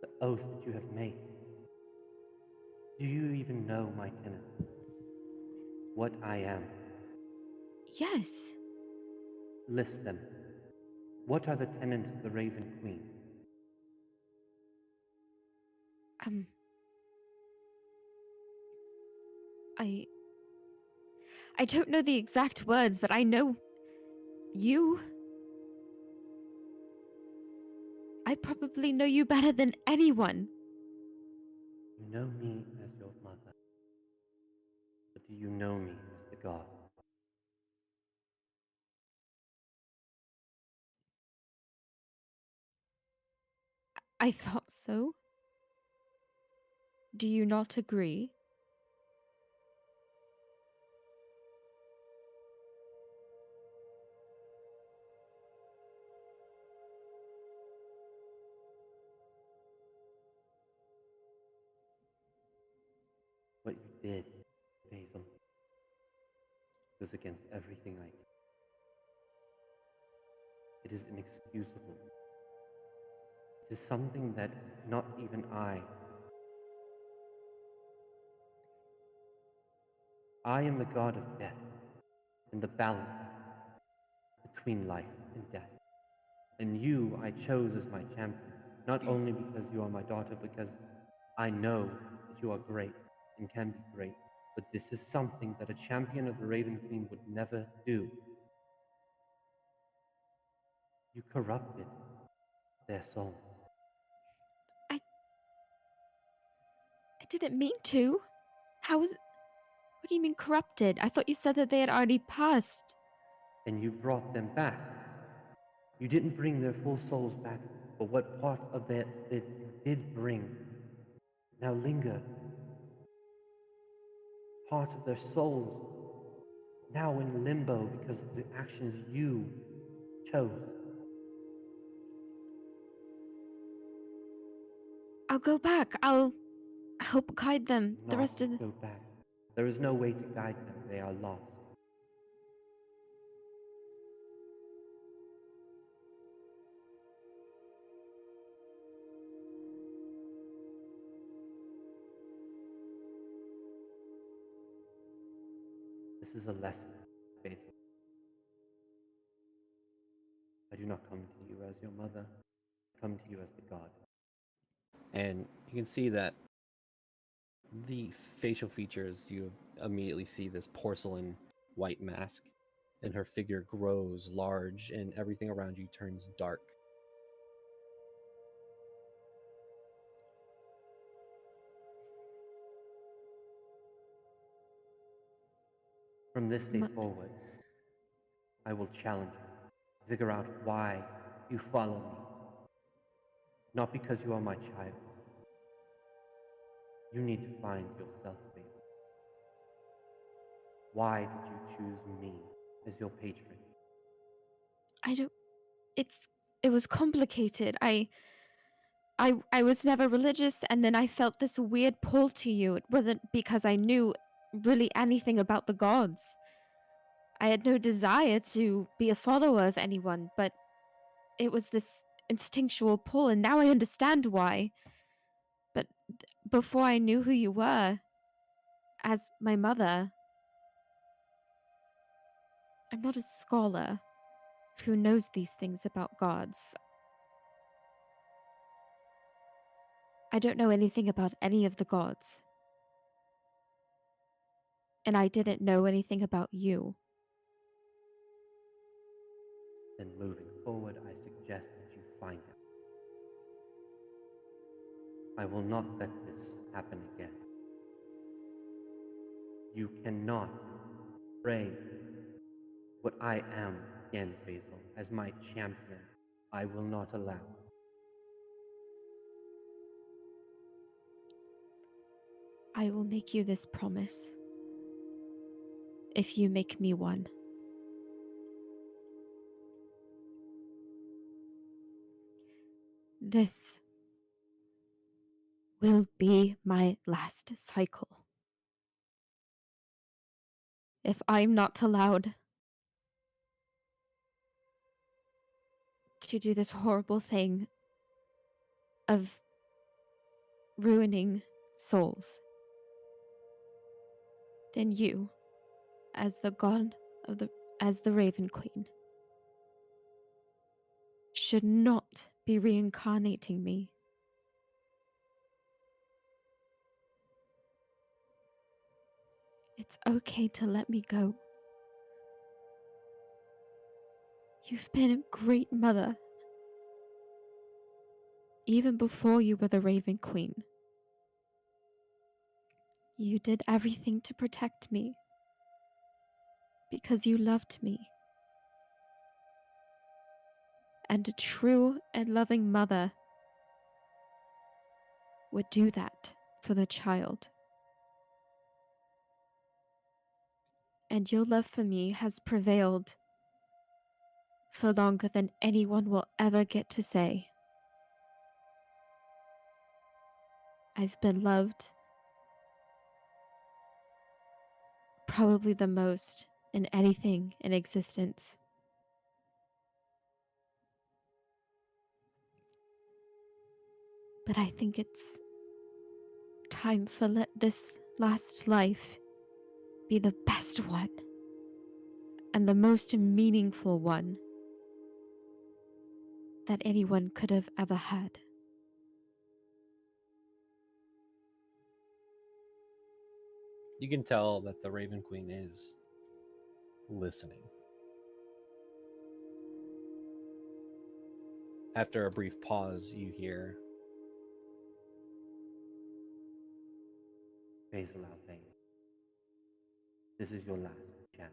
the oath that you have made. Do you even know my tenets? What I am?
Yes.
List them. What are the tenets of the Raven Queen?
I don't know the exact words, but I know you. I probably know you better than anyone.
You know me as your mother, but do you know me as the god?
I thought so. Do you not agree?
What you did, Basil, goes against everything I do. It is inexcusable. It is something that not even I am the god of death and the balance between life and death. And you I chose as my champion, not only because you are my daughter, because I know that you are great and can be great, but this is something that a champion of the Raven Queen would never do. You corrupted their souls.
I didn't mean to. How was. What do you mean corrupted? I thought you said that they had already passed.
And you brought them back. You didn't bring their full souls back, but what parts of that you did bring now linger. Parts of their souls now in limbo because of the actions you chose.
I'll go back. I'll help guide them. The rest of the.
Go back. There is no way to guide them. They are lost. This is a lesson, Basil. I do not come to you as your mother. I come to you as the god.
And you can see that the facial features, you immediately see this porcelain white mask, and her figure grows large, and everything around you turns dark.
From this day forward, I will challenge you to figure out why you follow me. Not because you are my child. You need to find yourself, Basil. Why did you choose me as your patron?
I don't. It was complicated. I was never religious, and then I felt this weird pull to you. It wasn't because I knew really anything about the gods. I had no desire to be a follower of anyone, but it was this instinctual pull, and now I understand why. But before I knew who you were, as my mother, I'm not a scholar who knows these things about gods. I don't know anything about any of the gods. And I didn't know anything about you.
Then moving forward, I suggest that you find out. I will not let this happen again. You cannot pray what I am again, Basil, as my champion. I will not allow.
I will make you this promise. If you make me one. This will be my last cycle. If I'm not allowed to do this horrible thing of ruining souls, then you, as the god of as the Raven Queen, should not be reincarnating me. It's okay to let me go. You've been a great mother. Even before you were the Raven Queen. You did everything to protect me. Because you loved me. And a true and loving mother would do that for the child. And your love for me has prevailed for longer than anyone will ever get to say. I've been loved probably the most in anything in existence. But I think it's time for let this last life be the best one and the most meaningful one that anyone could have ever had.
You can tell that the Raven Queen is listening. After a brief pause, you hear,
Basil Alvain, this is your last chance.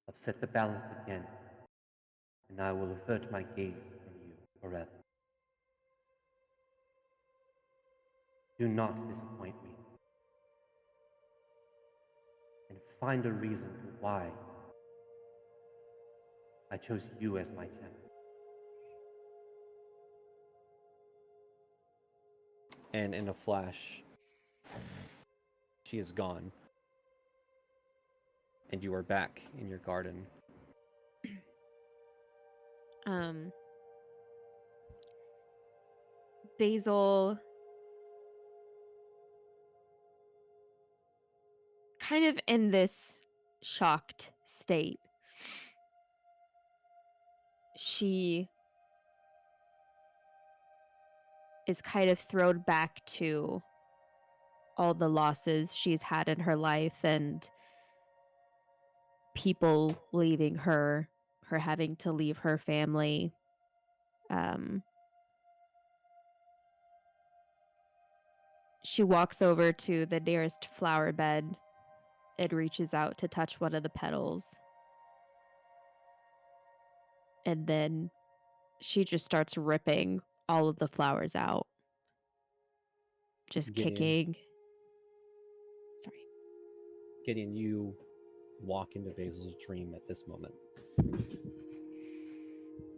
Upset the balance again, and I will avert my gaze from you forever. Do not disappoint me. And find a reason to why I chose you as my champion.
and in a flash, she is gone. And you are back in your garden.
Basil kind of in this shocked state. She is kind of thrown back to all the losses she's had in her life and people leaving her having to leave her family. She walks over to the nearest flower bed and reaches out to touch one of the petals. And then she just starts ripping all of the flowers out. Just
Gideon.
kicking. Sorry.
Gideon, you walk into Basil's dream at this moment.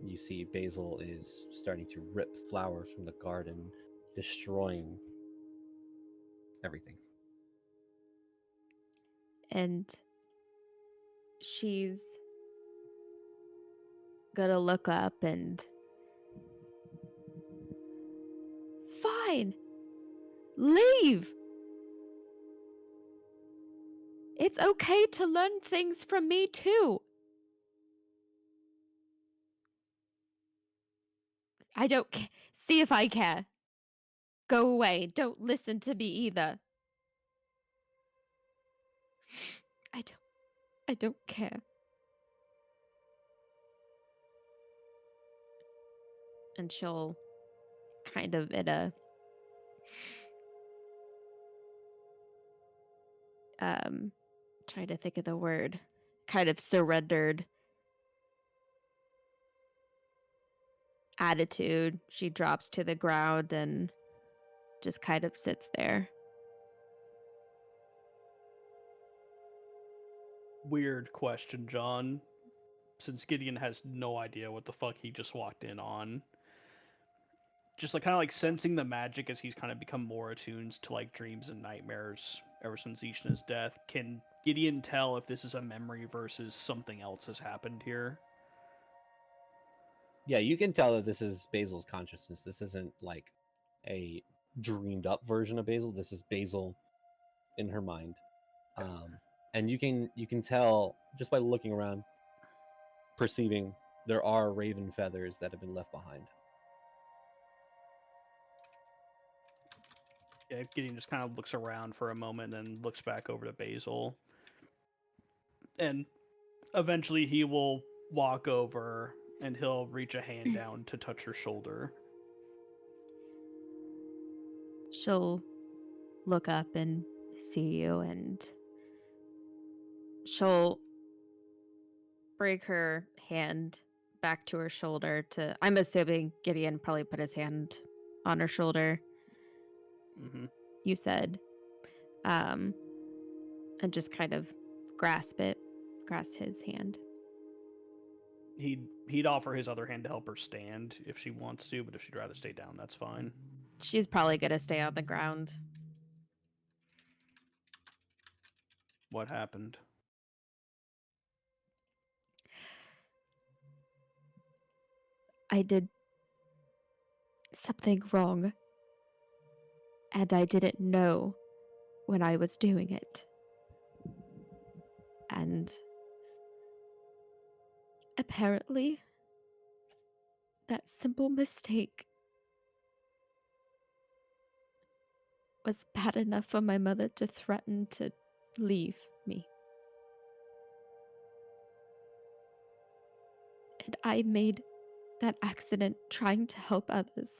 You see Basil is starting to rip flowers from the garden, destroying everything.
And she's gonna look up and... Fine! Leave! It's okay to learn things from me too! I don't see if I care. Go away. Don't listen to me either. I don't care. And she'll kind of in a trying to think of the word, kind of surrendered attitude, she drops to the ground and just kind of sits there.
Weird question, John. Since Gideon has no idea what the fuck he just walked in on. Just like kind of like sensing the magic as he's kind of become more attuned to like dreams and nightmares ever since Ishna's death. Can Gideon tell if this is a memory versus something else has happened here?
Yeah, you can tell that this is Basil's consciousness. This isn't like a dreamed up version of Basil. This is Basil in her mind. And you can tell just by looking around, perceiving there are raven feathers that have been left behind.
Yeah, Gideon just kind of looks around for a moment and then looks back over to Basil. And eventually he will walk over and he'll reach a hand down to touch her shoulder.
She'll look up and see you, and she'll break her hand back to her shoulder to, I'm assuming Gideon probably put his hand on her shoulder.
Mm-hmm.
You said. And just kind of grasp his hand.
He'd offer his other hand to help her stand if she wants to, but if she'd rather stay down, that's fine.
She's probably gonna stay on the ground.
What happened?
I did something wrong, and I didn't know when I was doing it. And apparently, that simple mistake was bad enough for my mother to threaten to leave me. And I made that accident trying to help others.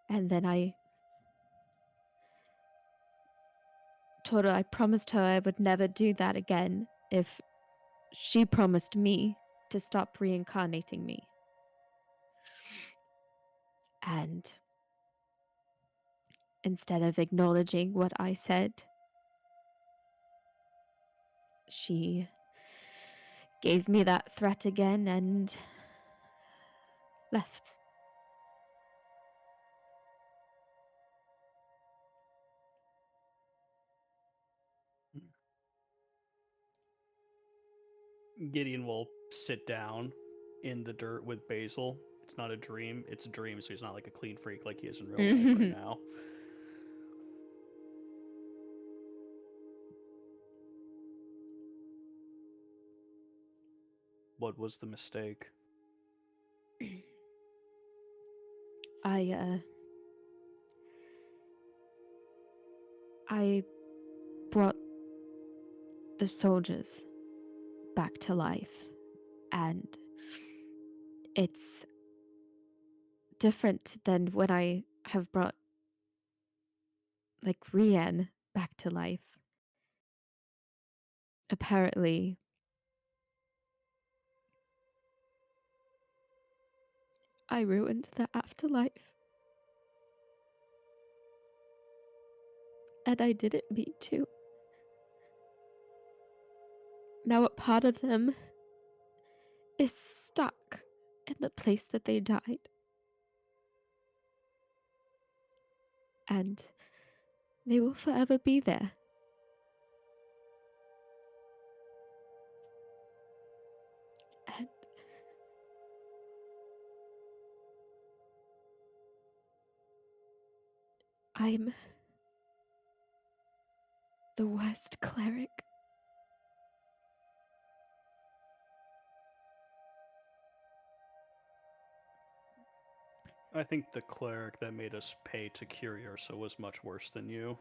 And then I told her I promised her I would never do that again if she promised me to stop reincarnating me. And instead of acknowledging what I said, she gave me that threat again and left.
Gideon will sit down in the dirt with Basil. It's not a dream. It's a dream, so he's not like a clean freak like he is in real life right now. What was the mistake?
I brought the soldiers back to life, and it's different than when I have brought like Rian back to life. Apparently, I ruined the afterlife. And I didn't mean to. Now a part of them is stuck in the place that they died. And they will forever be there. And I'm the worst cleric.
I think the cleric that made us pay to cure Ursa was much worse than you.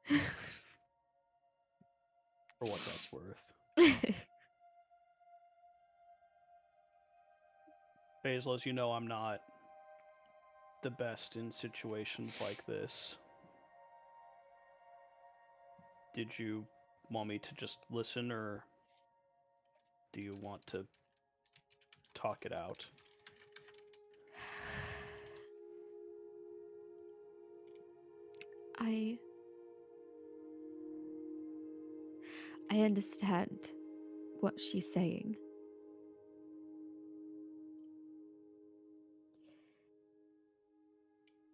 For what that's worth. Basil, as you know, I'm not the best in situations like this. Did you want me to just listen, or do you want to talk it out.
I understand what she's saying.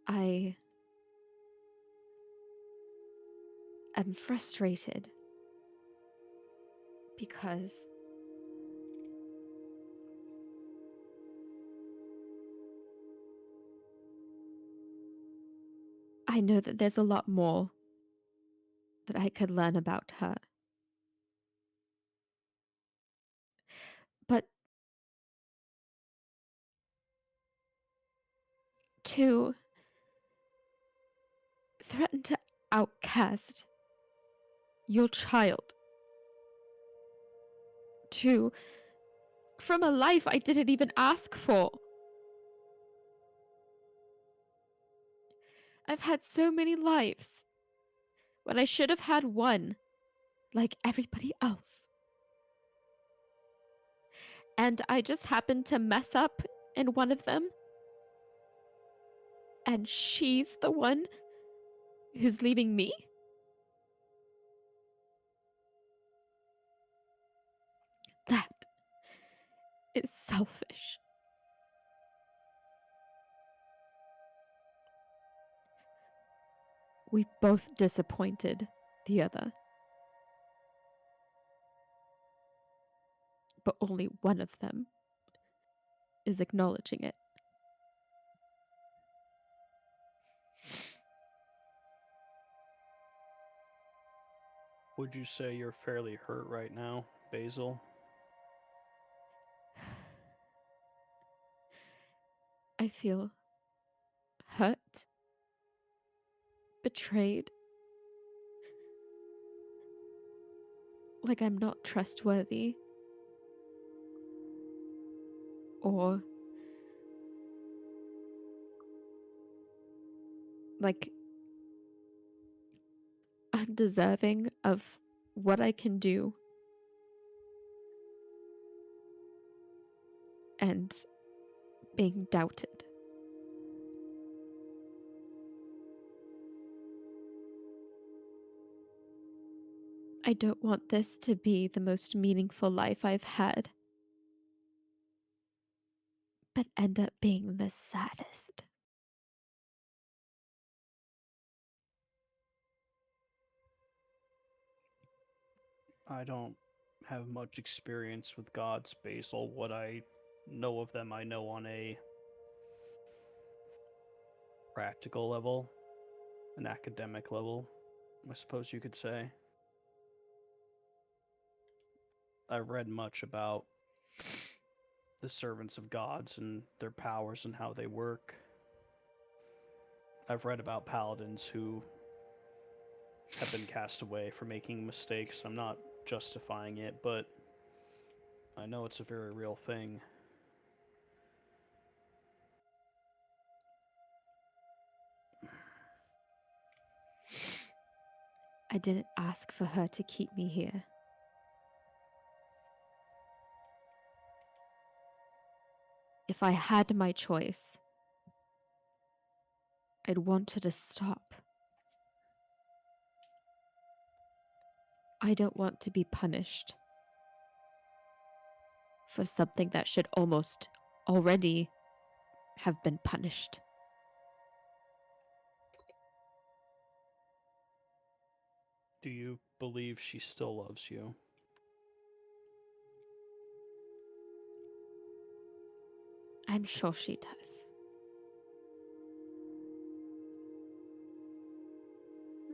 I am frustrated because I know that there's a lot more that I could learn about her. But to threaten to outcast your child from a life I didn't even ask for. I've had so many lives when I should have had one, like everybody else. And I just happened to mess up in one of them. And she's the one who's leaving me? That is selfish. We both disappointed the other. But only one of them is acknowledging it.
Would you say you're fairly hurt right now, Basil?
I feel hurt, betrayed, like I'm not trustworthy, or like undeserving of what I can do and being doubted. I don't want this to be the most meaningful life I've had, but end up being the saddest.
I don't have much experience with gods, Basil. What I know of them, I know on a practical level, an academic level, I suppose you could say. I've read much about the servants of gods and their powers and how they work. I've read about paladins who have been cast away for making mistakes. I'm not justifying it, but I know it's a very real thing.
I didn't ask for her to keep me here. If I had my choice, I'd want her to stop. I don't want to be punished for something that should almost already have been punished.
Do you believe she still loves you?
I'm sure she does.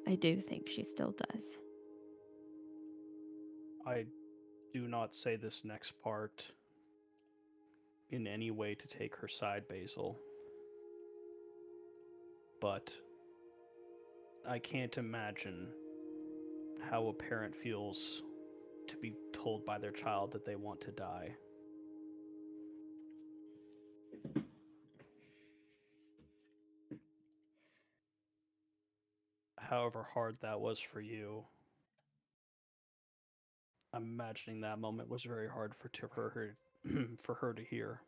I do think she still does.
I do not say this next part in any way to take her side, Basil. But I can't imagine how a parent feels to be told by their child that they want to die. However hard that was for you, I'm imagining that moment was very hard for her for her to hear.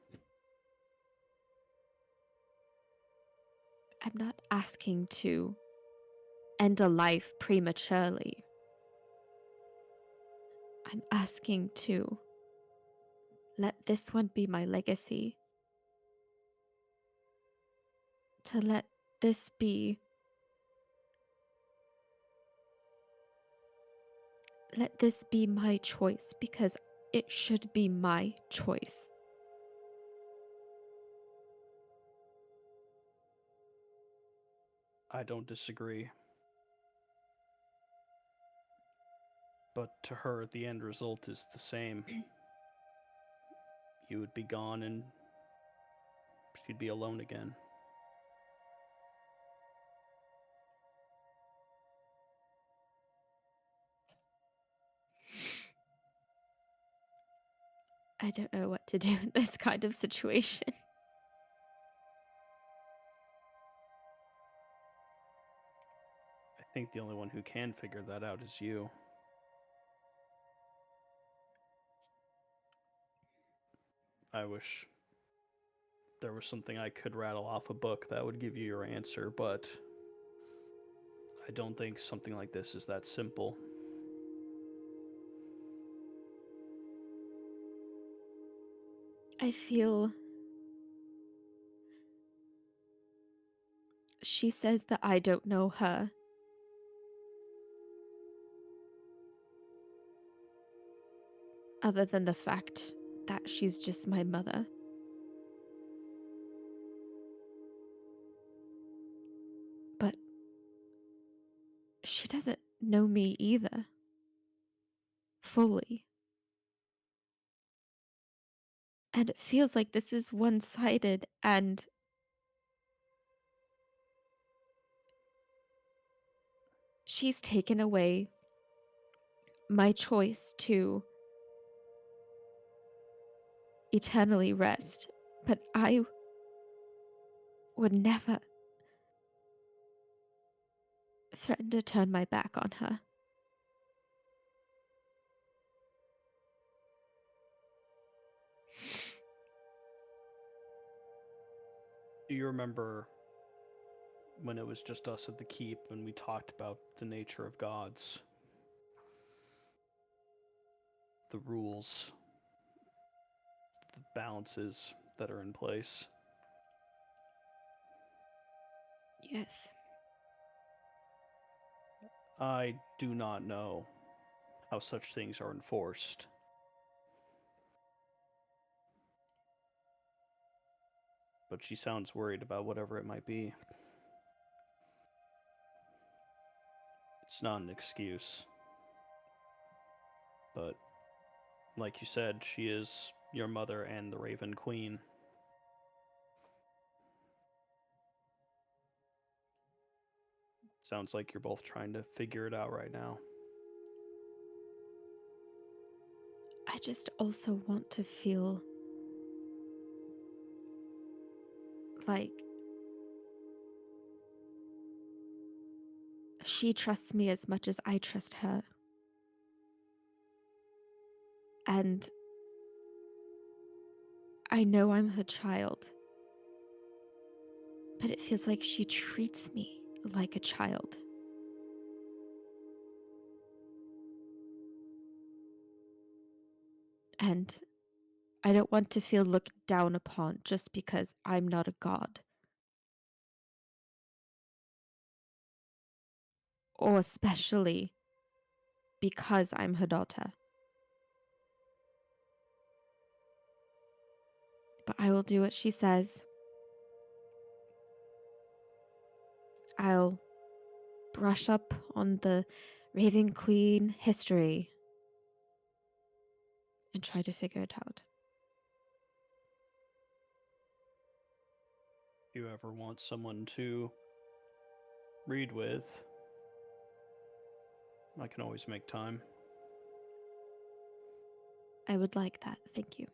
I'm not asking to end a life prematurely. I'm asking to let this one be my legacy. To let this be. Let this be my choice because it should be my choice.
I don't disagree. But to her, the end result is the same. You would be gone and she'd be alone again.
I don't know what to do in this kind of situation.
I think the only one who can figure that out is you. I wish there was something I could rattle off a book that would give you your answer, but I don't think something like this is that simple.
I feel she says that I don't know her. Other than the fact that she's just my mother. But she doesn't know me either. Fully. And it feels like this is one-sided and she's taken away my choice to eternally rest. But I would never threaten to turn my back on her.
Do you remember when it was just us at the keep and we talked about the nature of gods? The rules, the balances that are in place.
Yes.
I do not know how such things are enforced. But she sounds worried about whatever it might be. It's not an excuse. But, like you said, she is your mother and the Raven Queen. Sounds like you're both trying to figure it out right now.
I just also want to feel like she trusts me as much as I trust her. And I know I'm her child. But it feels like she treats me like a child. And I don't want to feel looked down upon just because I'm not a god. Or especially because I'm her daughter. But I will do what she says. I'll brush up on the Raven Queen history and try to figure it out.
If you ever want someone to read with, I can always make time.
I would like that. Thank you.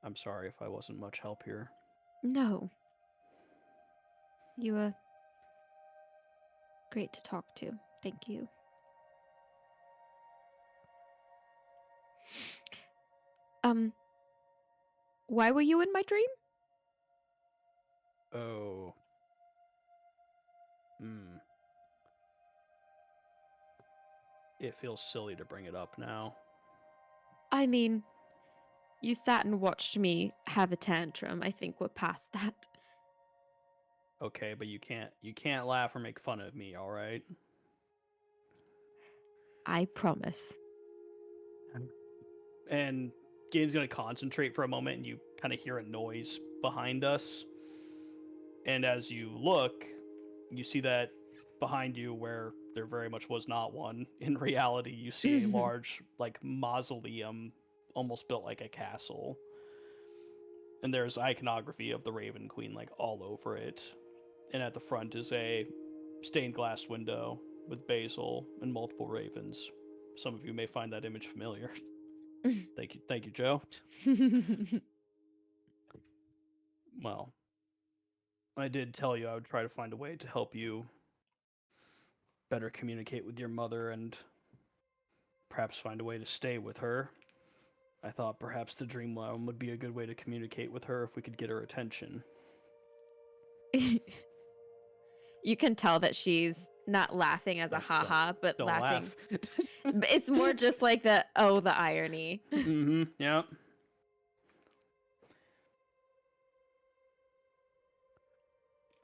I'm sorry if I wasn't much help here.
No. You were great to talk to. Thank you. Why were you in my dream?
Oh. Hmm. It feels silly to bring it up now.
I mean, you sat and watched me have a tantrum. I think we're past that.
Okay, but you can't laugh or make fun of me, all right?
I promise.
And Gideon's gonna concentrate for a moment, and you kind of hear a noise behind us. And as you look, you see that behind you, where there very much was not one, in reality, you see a large, like, mausoleum, almost built like a castle. And there's iconography of the Raven Queen, like, all over it. And at the front is a stained glass window with basil and multiple ravens. Some of you may find that image familiar. Thank you, Joe. Well, I did tell you I would try to find a way to help you better communicate with your mother and perhaps find a way to stay with her. I thought perhaps the dream realm would be a good way to communicate with her if we could get her attention.
You can tell that she's not laughing as a haha, but
Don't
laughing.
laugh.
It's more just like the irony.
Mm-hmm. Yeah.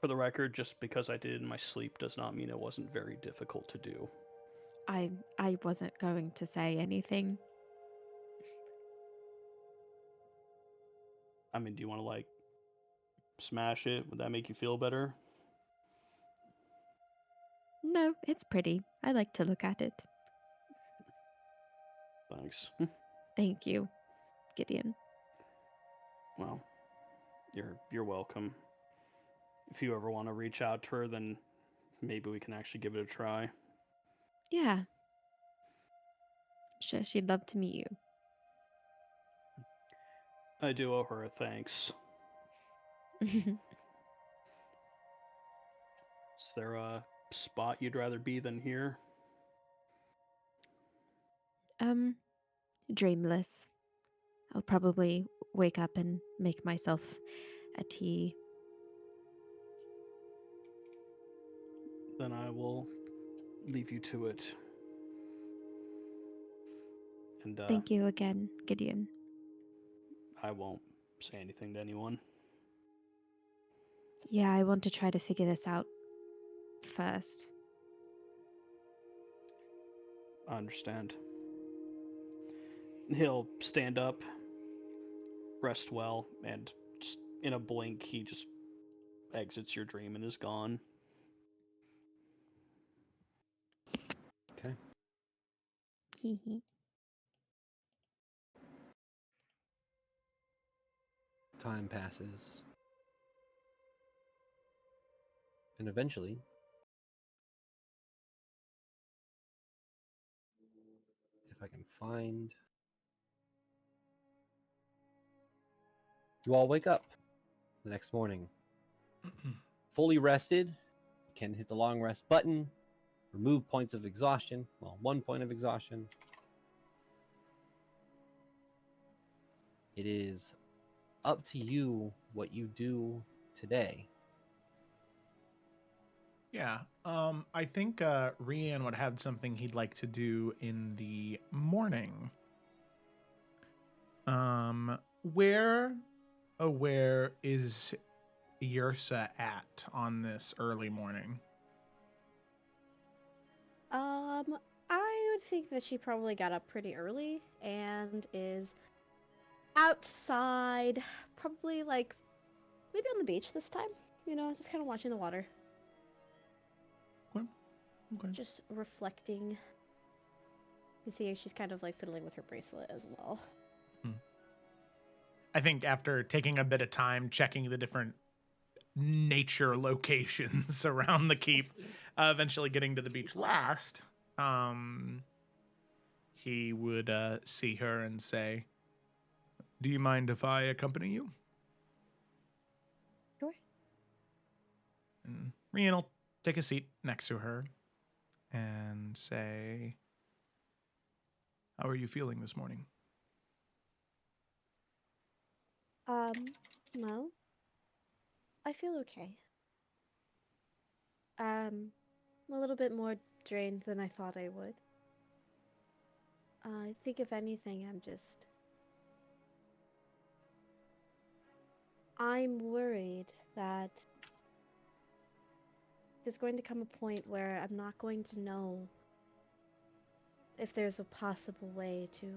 For the record, just because I did it in my sleep does not mean it wasn't very difficult to do.
I wasn't going to say anything.
I mean, do you want to, like, smash it? Would that make you feel better?
No, it's pretty. I like to look at it.
Thanks.
Thank you, Gideon.
Well, you're welcome. If you ever want to reach out to her, then maybe we can actually give it a try.
Yeah. Sure, she'd love to meet you.
I do owe her a thanks. Is there a spot you'd rather be than here?
Dreamless. I'll probably wake up and make myself a tea.
Then I will leave you to it. And
Thank you again, Gideon.
I won't say anything to anyone.
Yeah, I want to try to figure this out first.
I understand. He'll stand up, rest well, and just in a blink, he just exits your dream and is gone.
Okay. Time passes. And eventually, if I can find... You all wake up the next morning. Fully rested. You can hit the long rest button. Remove points of exhaustion. Well, 1 point of exhaustion. It is up to you what you do today.
Yeah, I think Rian would have something he'd like to do in the morning. Where is Yrsa at on this early morning?
I would think that she probably got up pretty early and is outside, probably like maybe on the beach this time. You know, just kind of watching the water.
Okay.
Just reflecting. You see, she's kind of like fiddling with her bracelet as well.
I think after taking a bit of time checking the different nature locations around the keep, eventually getting to the beach last, he would see her and say, "Do you mind if I accompany you?"
Sure.
And Rian will take a seat next to her and say, "How are you feeling this morning?"
Well, I feel okay. I'm a little bit more drained than I thought I would. I think if anything, I'm worried that there's going to come a point where I'm not going to know if there's a possible way to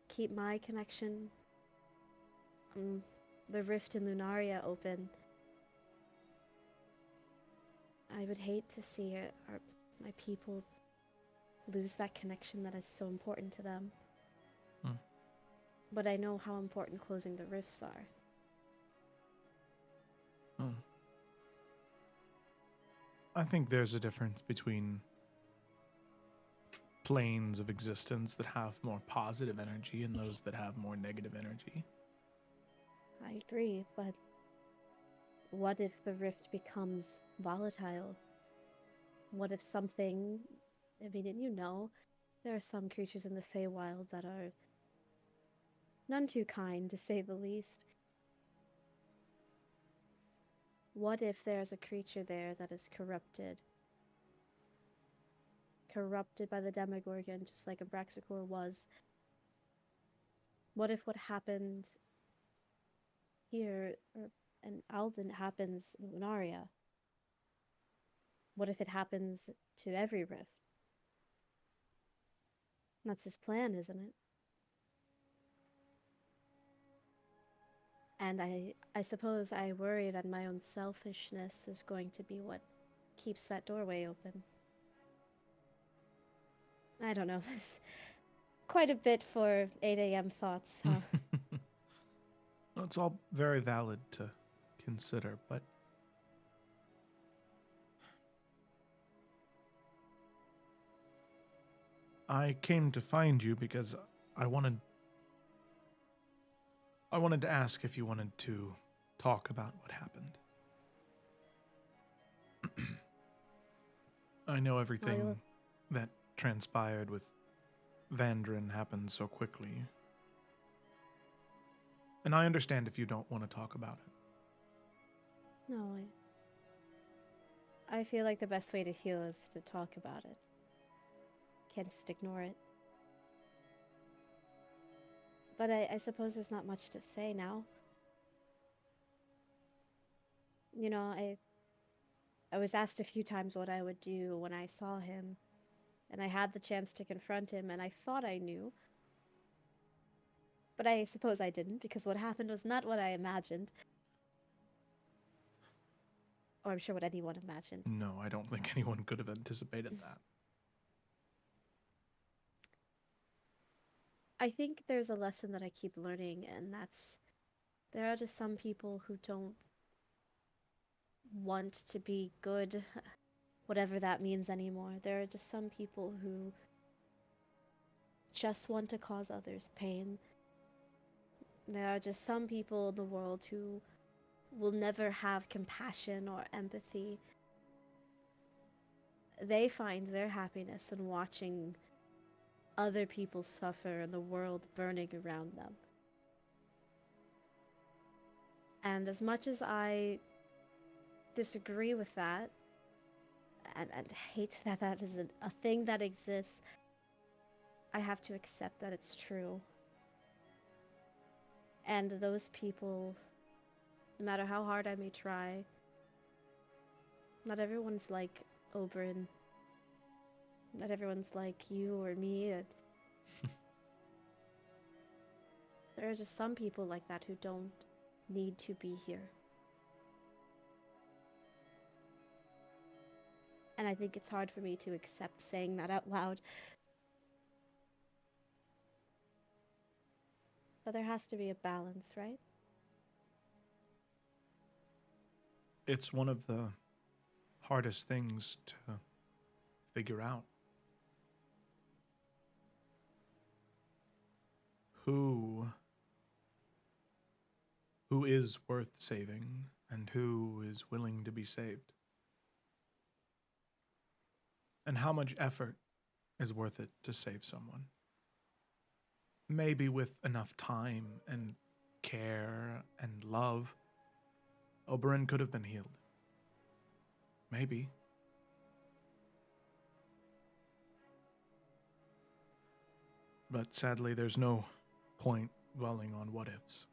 keep my connection, the rift in Lunaria, open. I would hate to see my people lose that connection that is so important to them. But I know how important closing the rifts are.
I think there's a difference between planes of existence that have more positive energy and those that have more negative energy.
I agree, but what if the rift becomes volatile? What if something... I mean, and you know, there are some creatures in the Feywild that are none too kind, to say the least. What if there's a creature there that is corrupted? Corrupted by the Demogorgon, just like Abraxacor was. What if what happened here in Alden happens in Lunaria? What if it happens to every rift? That's his plan, isn't it? And I suppose I worry that my own selfishness is going to be what keeps that doorway open. I don't know. Quite a bit for 8 a.m. thoughts, huh?
Well, it's all very valid to consider, but I came to find you because I wanted to ask if you wanted to talk about what happened. I know everything that transpired with Vandrin happened so quickly. And I understand if you don't want to talk about it.
No, I feel like the best way to heal is to talk about it. Can't just ignore it. But I suppose there's not much to say now. You know, I was asked a few times what I would do when I saw him, and I had the chance to confront him, and I thought I knew. But I suppose I didn't, because what happened was not what I imagined. Or I'm sure what anyone imagined.
No, I don't think anyone could have anticipated that.
I think there's a lesson that I keep learning, and that's there are just some people who don't want to be good, whatever that means anymore. There are just some people who just want to cause others pain. There are just some people in the world who will never have compassion or empathy. They find their happiness in watching other people suffer and the world burning around them. And as much as I disagree with that, and hate that that is a thing that exists, I have to accept that it's true. And those people, no matter how hard I may try, not everyone's like Oberyn. Not everyone's like you or me. There are just some people like that who don't need to be here. And I think it's hard for me to accept saying that out loud. But there has to be a balance, right?
It's one of the hardest things to figure out. Who is worth saving and who is willing to be saved? And how much effort is worth it to save someone? maybe with enough time and care and love, Oberyn could have been healed. Maybe. But sadly, there's no point dwelling on what ifs.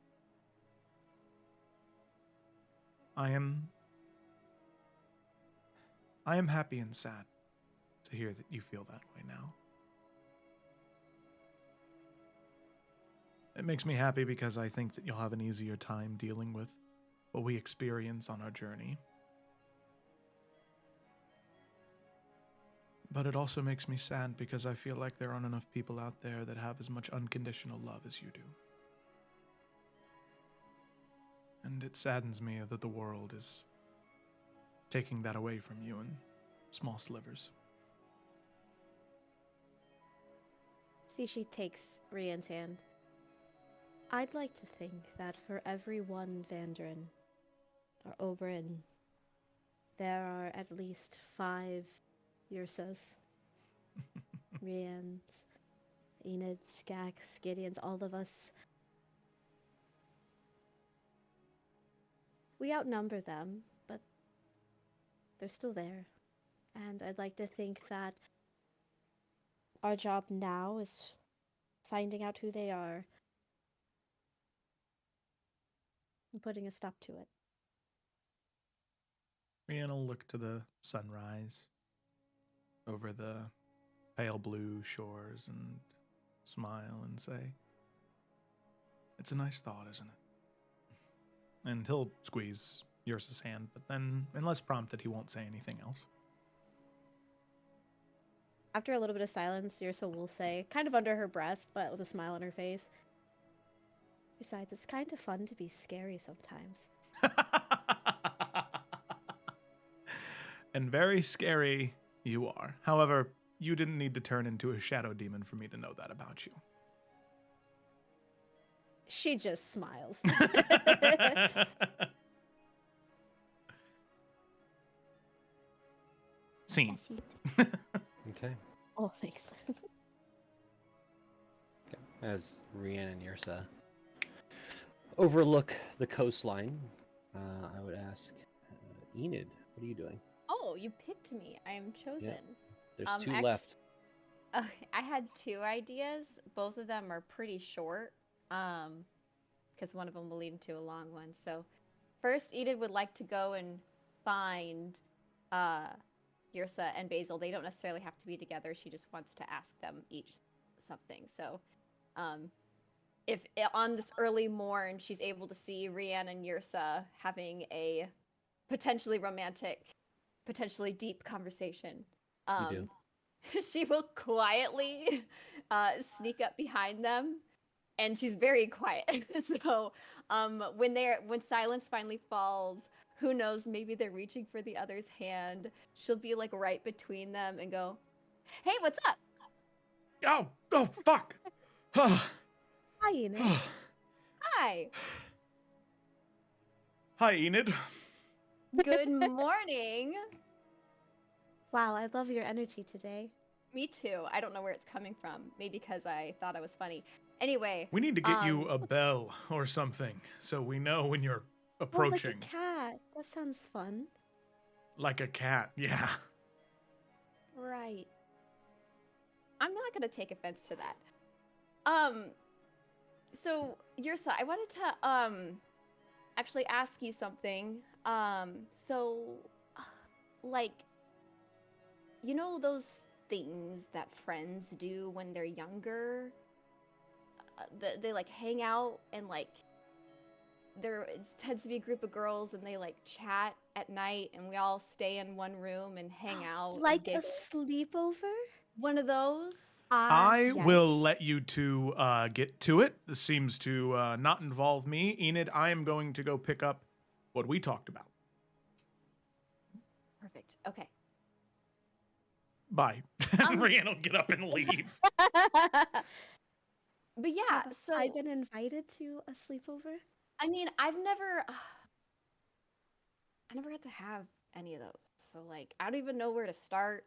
I am happy and sad to hear that you feel that way now. It makes me happy because I think that you'll have an easier time dealing with what we experience on our journey. But it also makes me sad because I feel like there aren't enough people out there that have as much unconditional love as you do. And it saddens me that the world is taking that away from you in small slivers.
See, she takes Rian's hand. I'd like to think that for every one Vandrin or Oberyn, there are at least 5 Yursas. Rian's, Enid's, Gax, Gideon's, all of us. We outnumber them, but they're still there. And I'd like to think that our job now is finding out who they are and putting a stop to it.
Rian will look to the sunrise over the pale blue shores and smile and say, "It's a nice thought, isn't it?" And he'll squeeze Yrsa's hand, but then, unless prompted, he won't say anything else.
After a little bit of silence, Yrsa will say, kind of under her breath, but with a smile on her face, "Besides, it's kind of fun to be scary sometimes."
And very scary you are. However, you didn't need to turn into a shadow demon for me to know that about you.
She just smiles.
Scene.
Okay.
Oh, thanks.
As Rian and Yrsa overlook the coastline, I would ask Enid, what are you doing?
Oh, you picked me. I am chosen.
There's 2 left.
I had 2 ideas. Both of them are pretty short. Because one of them will lead into a long one. So, first, Enid would like to go and find Yrsa and Basil. They don't necessarily have to be together. She just wants to ask them each something. So, if on this early morn she's able to see Rian and Yrsa having a potentially romantic, potentially deep conversation,
You
she will quietly sneak up behind them, and she's very quiet. So when silence finally falls, who knows, maybe they're reaching for the other's hand. She'll be like right between them and go, "Hey, what's up?"
Oh, fuck.
Hi, Enid.
"Hi.
Hi, Enid.
Good morning."
Wow, I love your energy today.
Me too. I don't know where it's coming from. Maybe because I thought I was funny. Anyway.
We need to get you a bell or something so we know when you're approaching.
Oh, like a cat. That sounds fun.
Like a cat, yeah.
Right. I'm not gonna take offense to that. So Yrsa, I wanted to actually ask you something. So like, you know those things that friends do when they're younger? They like hang out and like it tends to be a group of girls and they like chat at night and we all stay in one room and hang out.
Like a sleepover?
One of those?
I
Yes.
will let you 2 get to it. This seems to not involve me. Enid, I am going to go pick up what we talked about.
Perfect. Okay.
Bye. Rian will get up and leave.
But yeah, so
I've been invited to a sleepover.
I mean, I never got to have any of those. So like, I don't even know where to start.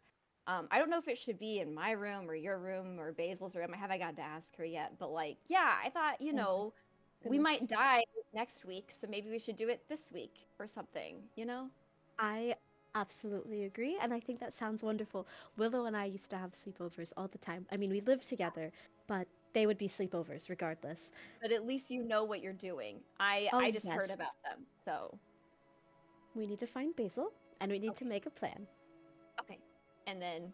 I don't know if it should be in my room or your room or Basil's room. I haven't got to ask her yet, but like, yeah, I thought, you know, we might
goodness.
die next week, so maybe we should do it this week or something, you know?
I absolutely agree, and I think that sounds wonderful. Willow and I used to have sleepovers all the time. I mean, we lived together, but they would be sleepovers regardless.
But at least you know what you're doing. I
Oh,
just heard
yes.
about them, so
We need to find Basil, and we need to make a plan.
okay. And then,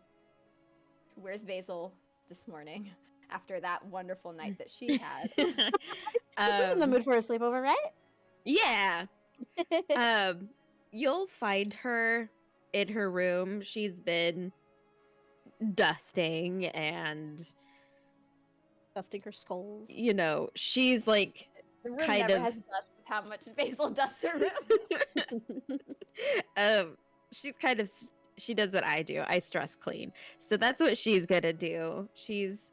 where's Basil this morning after that wonderful night that she had?
She's in the mood for a sleepover, right?
Yeah. You'll find her in her room. She's been dusting and,
Dusting her skulls.
you know, she's like
The room
kind
never
of
has dust with how much Basil dusts her room.
she's kind of she does what I do. I stress clean. So that's what she's gonna do. She's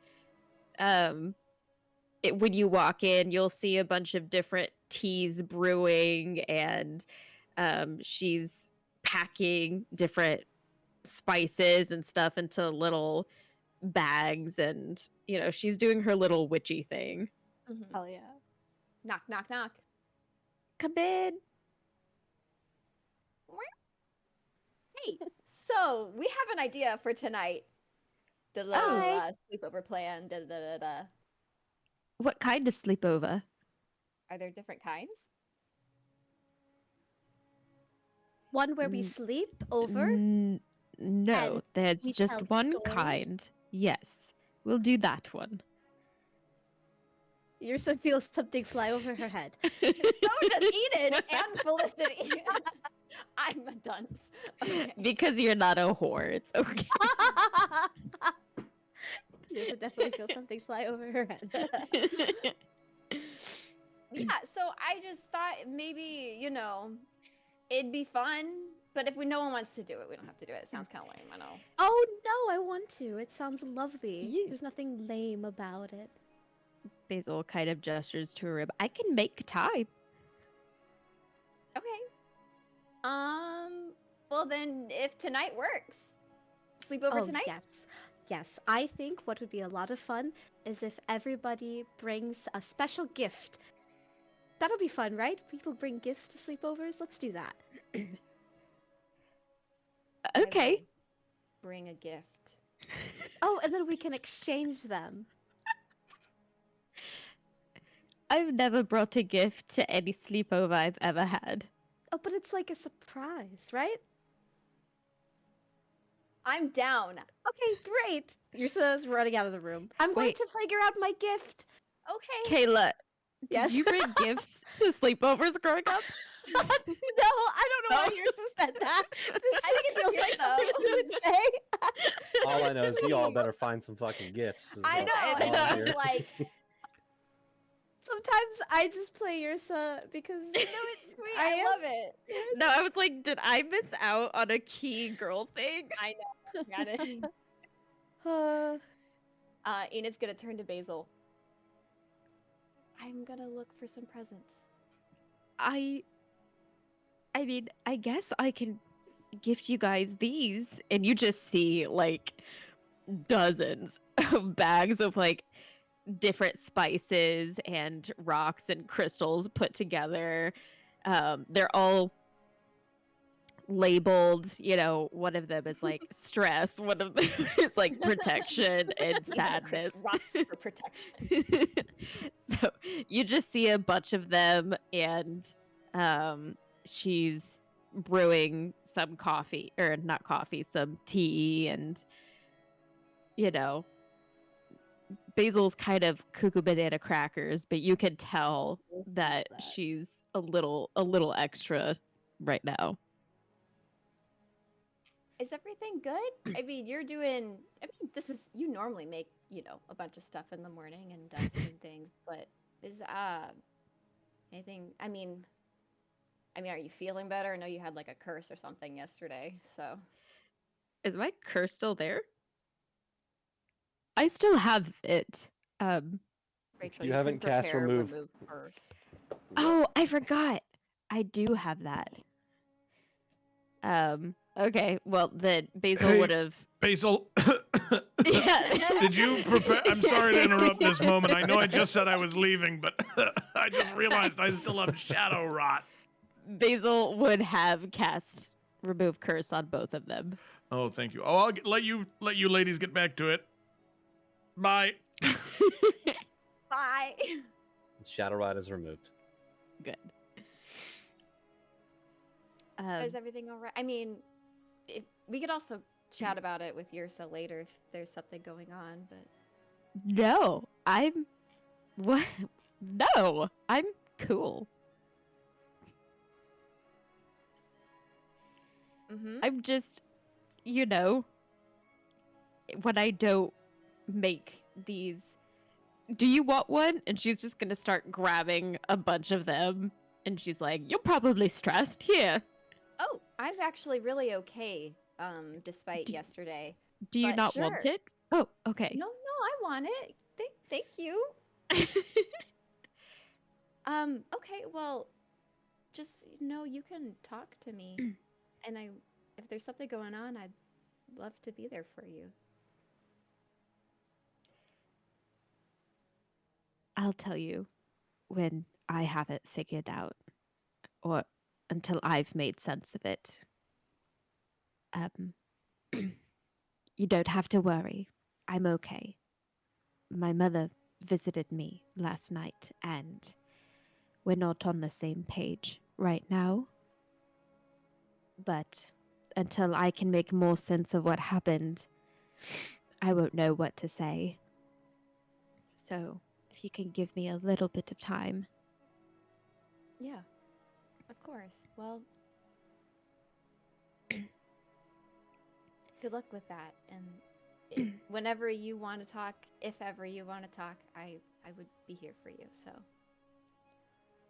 when you walk in, you'll see a bunch of different teas brewing, and she's packing different spices and stuff into little bags, and you know, she's doing her little witchy thing.
Hell yeah.
Knock, knock, knock.
Come in.
Hey, so we have an idea for tonight. The little sleepover plan. Da, da, da, da.
What kind of sleepover?
Are there different kinds?
One where we sleep over?
No,
And
there's
we
just
tell
one
stories?
kind. Yes, we'll do that one.
Yursa feels something fly over her head.
So does Enid and Felicity. I'm a dunce. Okay.
Because you're not a whore. It's okay.
Yursa definitely feels something fly over her head.
Yeah, so I just thought maybe, you know, it'd be fun, but if no one wants to do it, we don't have to do it. It sounds kind of lame, I know.
Oh no, I want to. It sounds lovely.
You-
There's nothing lame about it.
Basil kind of gestures to her rib. I can make time.
Okay. Well then, if tonight works, sleepover tonight?
Yes. Yes, I think what would be a lot of fun is if everybody brings a special gift. That'll be fun, right? People bring gifts to sleepovers. Let's do that.
I
Okay.
will bring a gift.
Oh, and then we can exchange them.
I've never brought a gift to any sleepover I've ever had.
Oh, but it's like a surprise, right?
I'm down.
Okay, great. Yursa's running out of the room. I'm going
Wait.
to figure out my gift.
Okay.
Kayla,
Yes.
did you bring gifts to sleepovers growing up?
No, I don't know why Yursa said that. This
I think
just
it's a
feels
gift,
like something
though.
she would say.
All I know is you all better find some fucking gifts. is
I
what
know.
I'm
I
here.
know. Like,
Sometimes I just play Yursa because
no, it's sweet.
I
I
am-
love it.
No, I was like, did I miss out on a key girl thing?
I know. Got it. Enid's gonna turn to Basil. I'm gonna look for some presents.
I mean, I guess I can gift you guys these, and you just see like dozens of bags of like different spices and rocks and crystals put together. They're all labeled, you know, one of them is like stress, one of them is like protection and
These are
sadness.
rocks for protection.
So you just see a bunch of them, and she's brewing some coffee, or not coffee, some tea, and you know, Basil's kind of cuckoo banana crackers, but you can tell that she's a little extra right now.
Is everything good? I mean, you're doing. I mean, this is you normally make, you know, a bunch of stuff in the morning and dust and things, but is anything? I mean, are you feeling better? I know you had like a curse or something yesterday, so.
Is my curse still there? I still have it.
Rachel,
you
can
haven't cast
prepare
remove.
curse.
Oh, I forgot. I do have that. Okay, well then Basil
Hey.
would have.
Basil,
Yeah.
did you prepare? I'm sorry to interrupt this moment. I know I just said I was leaving, but I just realized I still have shadow rot.
Basil would have cast remove curse on both of them.
Oh, thank you. Oh, let you ladies get back to it. Bye.
Bye.
Shadow Rod is removed.
Good.
Is everything all right? I mean, if, we could also chat about it with Yursa later if there's something going on, but
No, I'm. What? No, I'm cool. I'm just, when I don't make these. Do you want one? And she's just gonna start grabbing a bunch of them, and she's like, "You're probably stressed. Here."
oh, I'm actually really okay. Despite yesterday.
Do you
But
not want
sure.
it? Oh, okay.
No, I want it. Thank you. Okay, well, just know you can talk to me, and if there's something going on, I'd love to be there for you.
I'll tell you when I have it figured out, or until I've made sense of it. You don't have to worry. I'm okay. My mother visited me last night, and we're not on the same page right now. But until I can make more sense of what happened, I won't know what to say. So, if you can give me a little bit of time.
Yeah, of course. Well, good luck with that. And whenever you want to talk, if ever you want to talk, I would be here for you. So,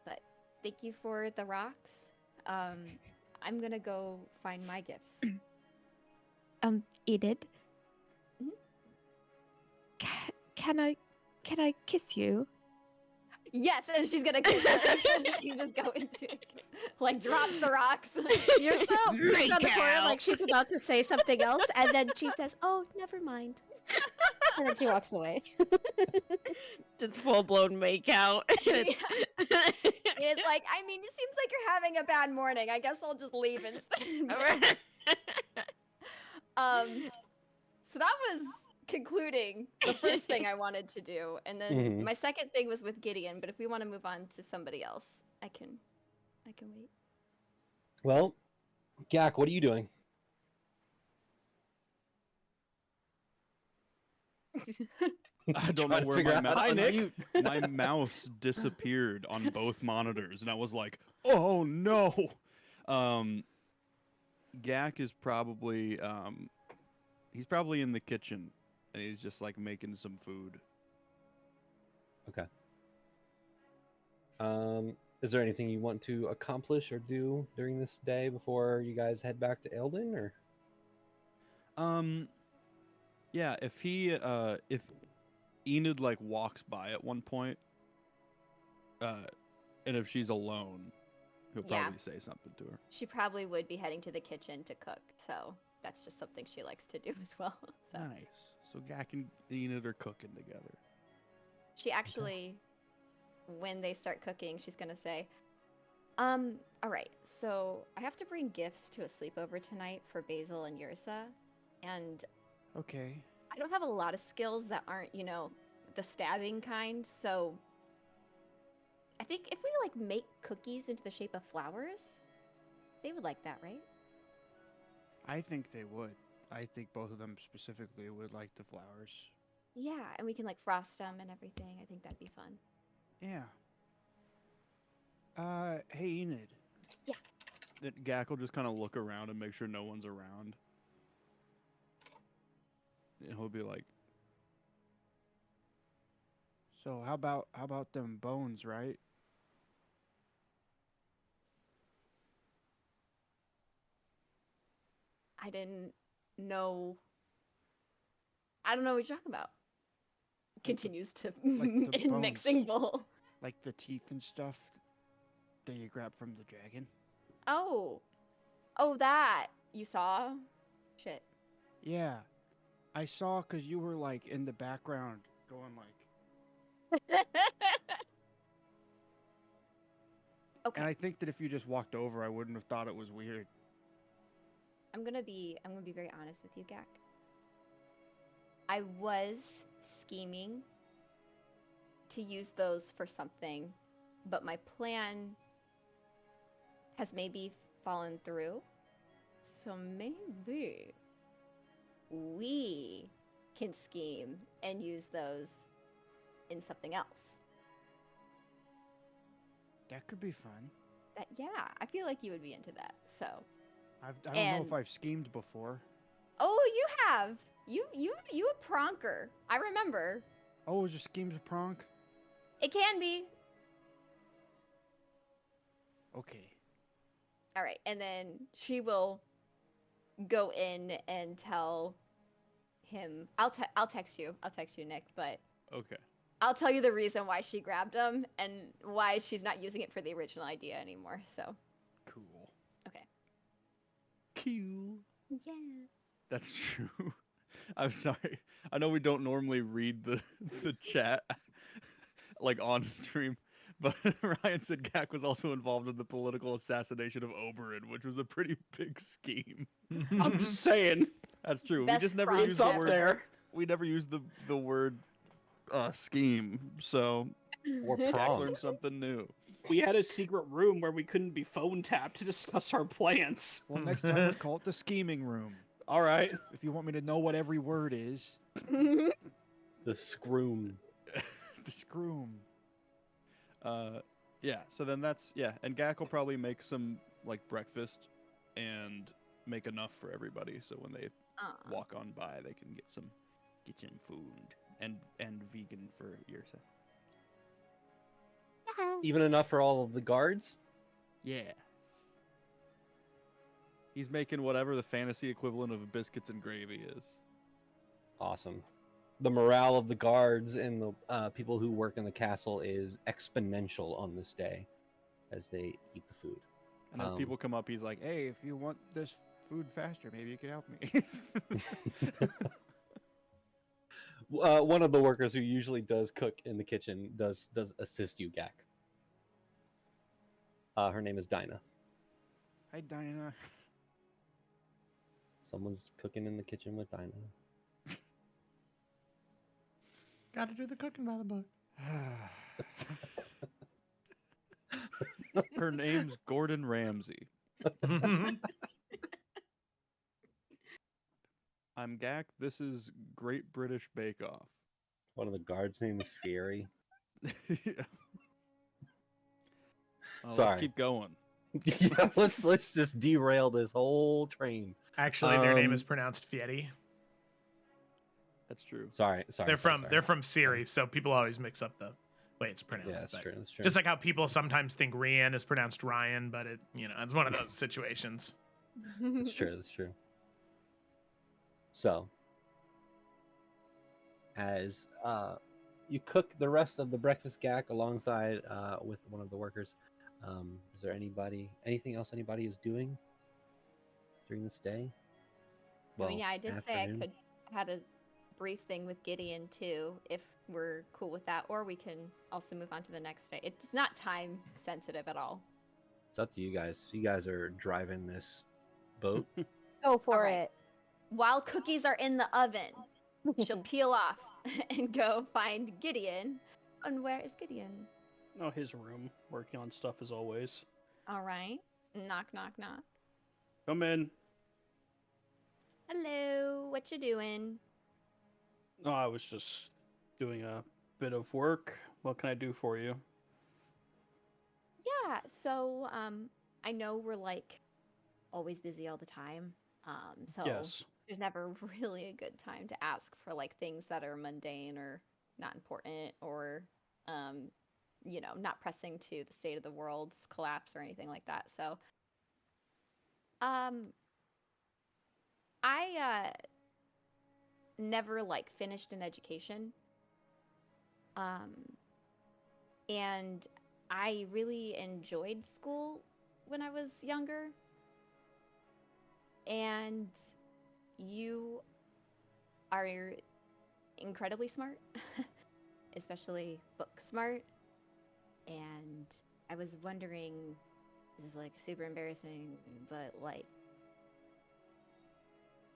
but thank you for the rocks. I'm gonna go find my gifts.
Enid? Can I kiss you?
Yes, and she's gonna kiss her. You just go into like drops the rocks.
You're so freaked on the corner like she's about to say something else, and then she says, "Oh, never mind," and then she walks away.
Just full blown make out.
It's like, I mean, it seems like you're having a bad morning. I guess I'll just leave instead. So that was concluding the first thing I wanted to do, and then my second thing was with Gideon. But if we want to move on to somebody else, I can wait.
Well, Gak, what are you doing?
I don't know
Trying to
where
figure
my
out how to unmute.
my mouse disappeared on both monitors, and I was like, "Oh no!" Gak is probably he's probably in the kitchen, and he's just like making some food.
Okay. Is there anything you want to accomplish or do during this day before you guys head back to Eldon, or?
Yeah, if Enid like walks by at one point, and if she's alone, he'll probably say something to her.
She probably would be heading to the kitchen to cook, so that's just something she likes to do as well. So.
Nice. So Gak and Enid are cooking together.
She actually, when they start cooking, she's gonna say, all right, so I have to bring gifts to a sleepover tonight for Basil and Yursa, and
Okay.
I don't have a lot of skills that aren't, the stabbing kind, so I think if we like make cookies into the shape of flowers, they would like that, right?
I think they would. I think both of them specifically would like the flowers.
Yeah, and we can like frost them and everything. I think that'd be fun.
Yeah. Hey Enid.
Yeah.
Then Gak will just kind of look around and make sure no one's around. And he'll be like,
So how about them bones, right?
I didn't know. I don't know what you're talking about. Continues to
the
in mixing
bones.
bowl.
Like the teeth and stuff that you grab from the dragon.
Oh, that. You saw? Shit.
Yeah, I saw because you were like in the background going like.
Okay.
And I think that if you just walked over, I wouldn't have thought it was weird.
I'm gonna be very honest with you, Gak. I was scheming to use those for something, but my plan has maybe fallen through. So maybe we can scheme and use those in something else.
That could be fun.
Yeah, I feel like you would be into that. So.
I don't know if I've schemed before.
Oh, you have. You a pronker. I remember.
Oh, is your schemes a pronk?
It can be.
Okay.
All right, and then she will go in and tell him. I'll text you. I'll text you, Nick. But
Okay.
I'll tell you the reason why she grabbed him and why she's not using it for the original idea anymore. So.
Cool.
Okay.
Cool.
Yeah.
That's true. I'm sorry. I know we don't normally read the chat like on stream, but Ryan said Gak was also involved in the political assassination of Oberyn, which was a pretty big scheme.
I'm just saying.
That's true.
Best
we just never
prank
used the
up
word.
there.
We never used the word scheme. So
Or
Gak
prom.
learned something new.
We had a secret room where we couldn't be phone tapped to discuss our plans.
Well, next time let's call it the scheming room.
All right.
If you want me to know what every word is.
The scroom.
The scroom.
Yeah. So then and Gak will probably make some like breakfast and make enough for everybody. So when they walk on by, they can get some food and vegan for yourself.
Even enough for all of the guards?
Yeah. He's making whatever the fantasy equivalent of biscuits and gravy is.
Awesome. The morale of the guards and the people who work in the castle is exponential on this day as they eat the food.
And as people come up, he's like,
Hey, if you want this food faster, maybe you could help me.
One of the workers who usually does cook in the kitchen does assist you, Gak. Her name is Dinah.
Hi, Dinah.
Someone's cooking in the kitchen with Dinah.
Got to do the cooking by the book.
her name's Gordon Ramsay. I'm Gak. This is Great British Bake Off.
One of the guards' name is Fury.
Yeah.
Sorry.
Let's keep going.
Yeah, let's just derail this whole train.
Actually, their name is pronounced Fieri.
That's true.
Sorry.
They're from Siri, so people always mix up the way it's pronounced.
Yeah, that's
but
true. That's true.
Just like how people sometimes think Rian is pronounced Ryan, but it's one of those situations.
That's true. That's true. So, as you cook the rest of the breakfast, Gak, alongside with one of the workers, is there anything else anybody is doing during this day?
I mean, yeah, I did say
afternoon?
I had a brief thing with Gideon too, if we're cool with that, or we can also move on to the next day. It's not time sensitive at all.
It's up to you guys. You guys are driving this boat.
Go for
Alright.
it.
While cookies are in the oven, she'll peel off and go find Gideon. And where is Gideon?
Oh, his room, working on stuff as always.
All right. Knock, knock, knock.
Come in.
Hello. What you doing?
Oh, I was just doing a bit of work. What can I do for you?
Yeah. So, I know we're like always busy all the time. So
Yes.
there's never really a good time to ask for like things that are mundane or not important or not pressing to the state of the world's collapse or anything like that. So I never like finished an education. And I really enjoyed school when I was younger. and you are incredibly smart, especially book smart. And I was wondering, this is like super embarrassing, but like,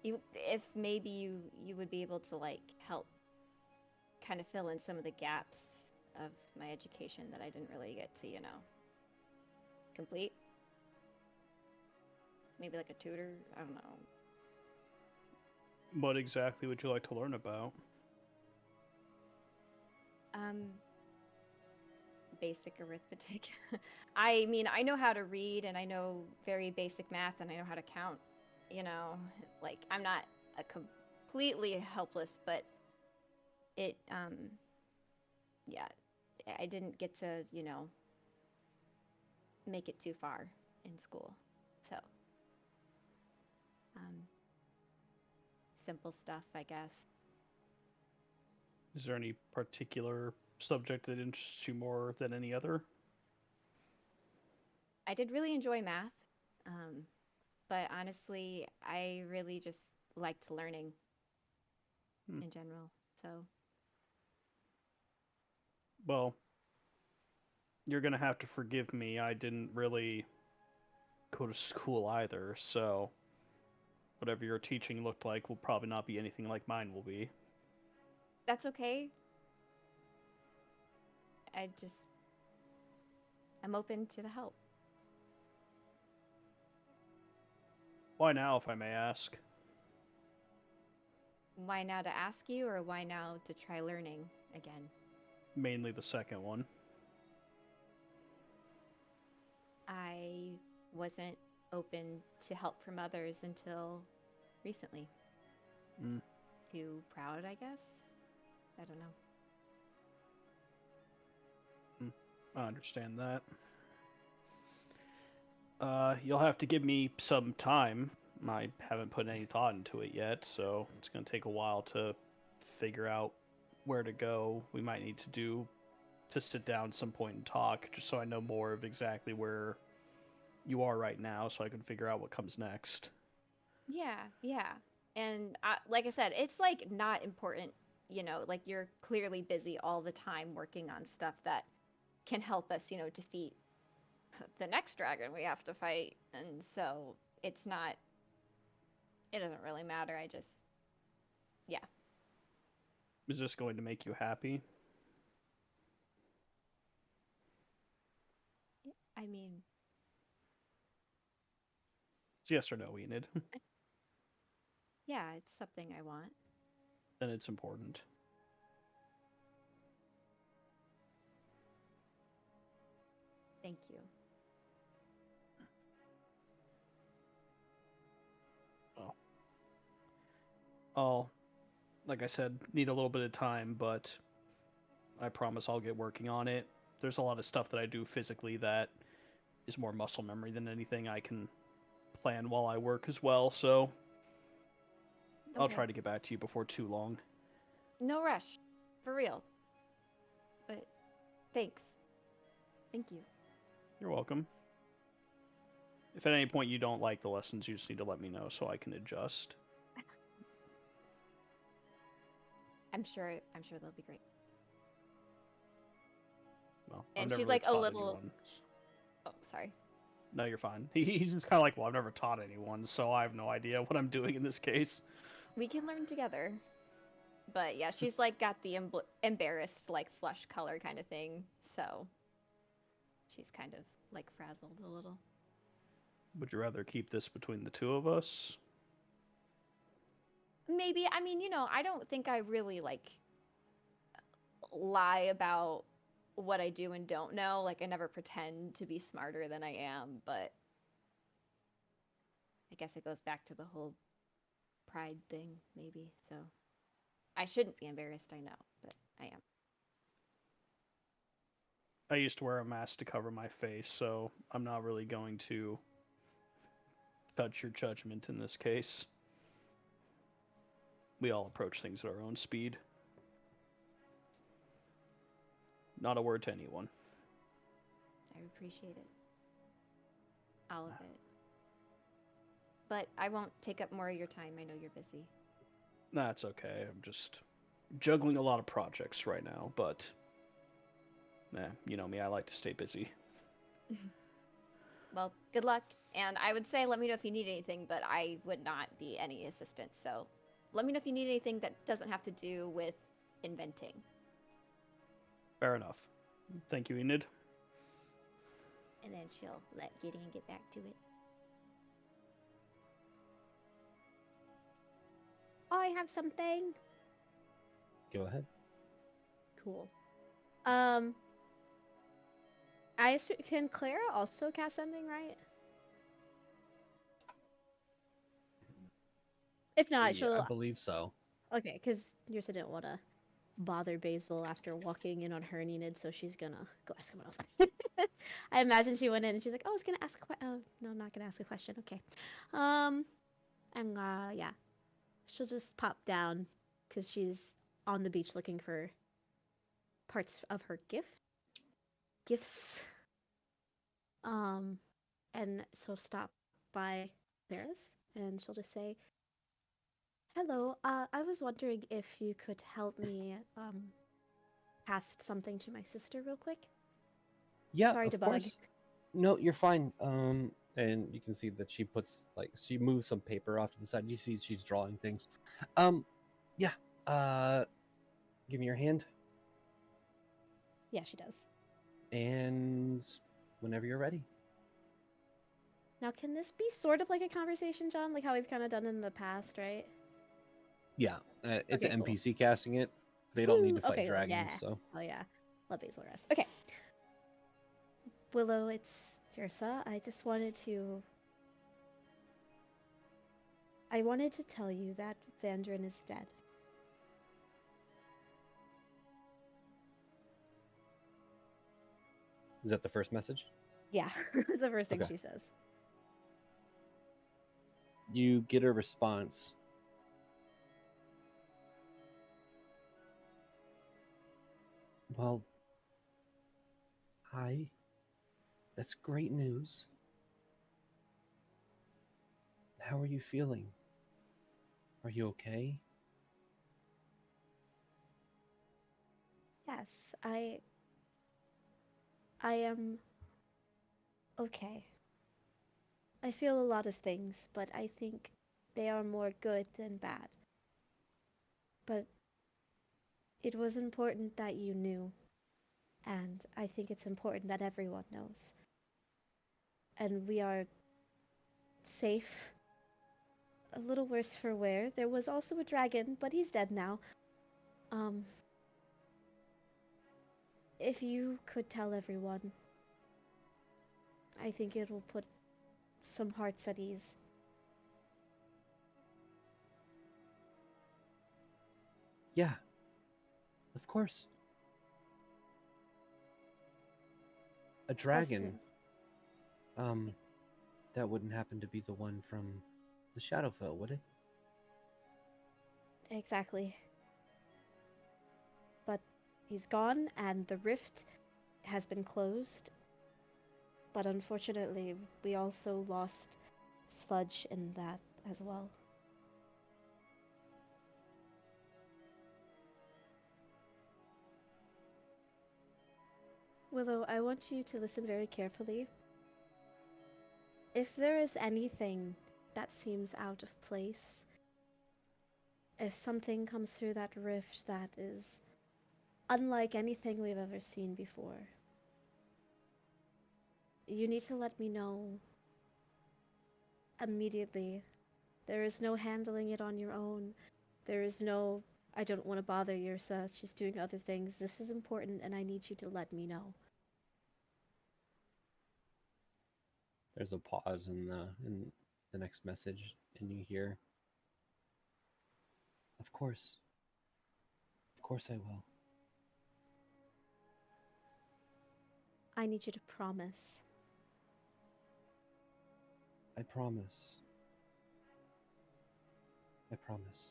if maybe you would be able to like help kind of fill in some of the gaps of my education that I didn't really get to, complete. Maybe like a tutor, I don't know.
What exactly would you like to learn about?
Basic arithmetic. I mean, I know how to read and I know very basic math and I know how to count, like I'm not a completely helpless, but it yeah, I didn't get to, make it too far in school. So, simple stuff, I guess.
Is there any particular subject that interests you more than any other?
I did really enjoy math, but honestly, I really just liked learning in general. So,
Well, you're going to have to forgive me. I didn't really go to school either, so whatever your teaching looked like will probably not be anything like mine will be.
that's okay. I'm open to the help.
Why now, if I may ask?
Why now to ask you, or why now to try learning again?
Mainly the second one.
I wasn't open to help from others until recently. Too proud, I guess? I don't know.
I understand that. You'll have to give me some time. I haven't put any thought into it yet, so it's going to take a while to figure out where to go. We might need to sit down some point and talk, just so I know more of exactly where you are right now, so I can figure out what comes next.
Yeah. And like I said, it's like not important, like you're clearly busy all the time working on stuff that can help us, defeat the next dragon we have to fight. And so it doesn't really matter. Yeah.
Is this going to make you happy?
I mean,
It's yes or no, Enid.
yeah, it's something I want.
Then it's important.
Thank you.
I'll, like I said, need a little bit of time, but I promise I'll get working on it. There's a lot of stuff that I do physically that is more muscle memory than anything I can plan while I work as well, so I'll
Okay.
try to get back to you before too long.
No rush. For real. But thanks. Thank you.
You're welcome. If at any point you don't like the lessons, you just need to let me know so I can adjust.
I'm sure they'll be great.
Well,
And
I've
she's
never
like a
taught
little
anyone.
Oh, sorry.
No, you're fine. He's just kind of like, well, I've never taught anyone, so I have no idea what I'm doing in this case.
We can learn together. But yeah, she's like got the embarrassed, like flush color kind of thing. So she's kind of like frazzled a little.
Would you rather keep this between the two of us?
Maybe. I mean, I don't think I really like lie about what I do and don't know. Like I never pretend to be smarter than I am, but I guess it goes back to the whole pride thing, maybe. So I shouldn't be embarrassed, I know, but I am.
I used to wear a mask to cover my face, so I'm not really going to touch your judgment in this case. We all approach things at our own speed. Not a word to anyone.
I appreciate it. All of it. but I won't take up more of your time. I know you're busy.
That's okay. I'm just juggling a lot of projects right now, but you know me, I like to stay busy.
Well, good luck. And I would say let me know if you need anything, but I would not be any assistance. So let me know if you need anything that doesn't have to do with inventing.
Fair enough. Thank you, Enid.
And then she'll let Gideon get back to it.
I have something.
Go ahead.
Cool. Can Clara also cast sending, right? If not,
Yeah, I
she'll.
believe so.
Okay, because Yursa didn't want to bother Basil after walking in on her and Enid, so she's gonna go ask someone else. I imagine she went in and she's like, "Oh, I was gonna ask a question. Oh, no, not gonna ask a question. Okay." And yeah, she'll just pop down because she's on the beach looking for parts of her gifts. And she'll stop by Clara's and she'll just say, "Hello, I was wondering if you could help me cast something to my sister real quick."
Yeah,
Sorry to
of
bug.
course. No, you're fine. And you can see that she puts she moves some paper off to the side. You see she's drawing things. Yeah. Give me your hand,
Yeah, she does.
and whenever you're ready.
Now, can this be sort of like a conversation, John? Like how we've kind of done in the past, right?
Yeah, it's
Okay,
an
cool.
NPC casting it. They don't need to fight
Okay,
dragons,
yeah.
so.
Oh, yeah. Love Basil Rest. Okay. Willow, it's Yursa. I wanted to tell you that Vandrin is dead.
Is that the first message?
Yeah, it's the first thing
Okay.
she says.
You get a response. Well, hi. That's great news. How are you feeling? Are you okay?
Yes, I am okay. I feel a lot of things, but I think they are more good than bad. But it was important that you knew, and I think it's important that everyone knows. And we are safe. A little worse for wear. There was also a dragon, but he's dead now. If you could tell everyone, I think it will put some hearts at ease.
Yeah. Of course. A dragon. That wouldn't happen to be the one from the Shadowfell, would it?
Exactly. But he's gone, and the rift has been closed. But unfortunately, we also lost Sludge in that as well. Willow, I want you to listen very carefully. If there is anything that seems out of place, if something comes through that rift that is unlike anything we've ever seen before, you need to let me know immediately. There is no handling it on your own. There is no, "I don't want to bother Yursa, she's doing other things. This is important and I need you to let me know."
There's a pause in the next message, and you hear, "Of course. Of course I will."
I need you to promise.
I promise. I promise.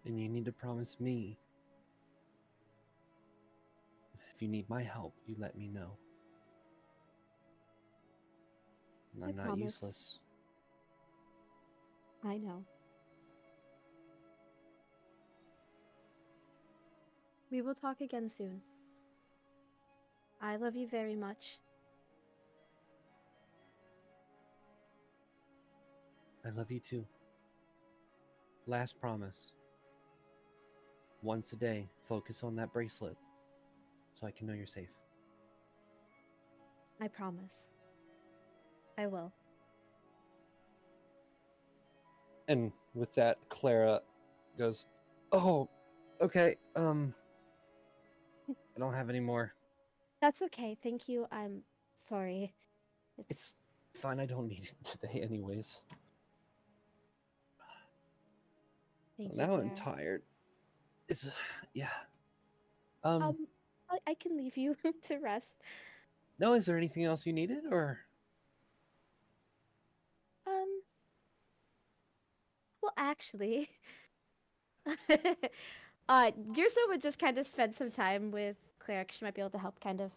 And you need to promise me. If you need my help, you let me know. And
I
I'm not
promise.
useless.
I know. We will talk again soon. I love you very much.
I love you too. Last promise. Once a day, focus on that bracelet so I can know you're safe.
I promise. I will.
And with that, Clara goes, "Oh, okay. I don't have any more.
That's okay. Thank you. I'm sorry.
It's fine. I don't need it today, anyways.
Thank you,
Now I'm
Clara.
tired. It's yeah.
I can leave you to rest.
No, is there anything else you needed, or?
Well, actually, Girsa would just kind of spend some time with Claire 'cause she might be able to help kind of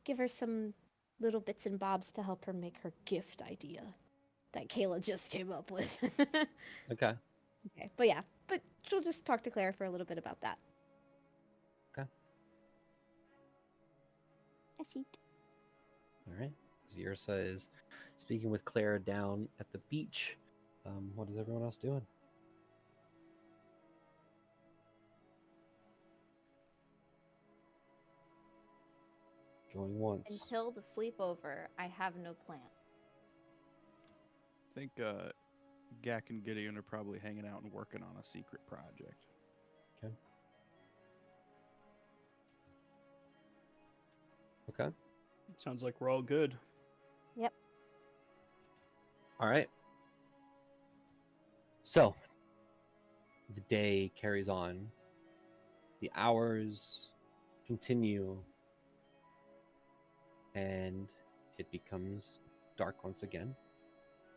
give her some little bits and bobs to help her make her gift idea that Kayla just came up with.
Okay.
Okay, but yeah, but she'll just talk to Claire for a little bit about that.
Okay.
That's it.
All right. Zirsa is speaking with Clara down at the beach. What is everyone else doing? Going once.
Until the sleepover, I have no plan.
I think Gak and Gideon are probably hanging out and working on a secret project.
Okay. Okay.
Sounds like we're all good.
Yep.
All right. So, the day carries on. The hours continue. And it becomes dark once again,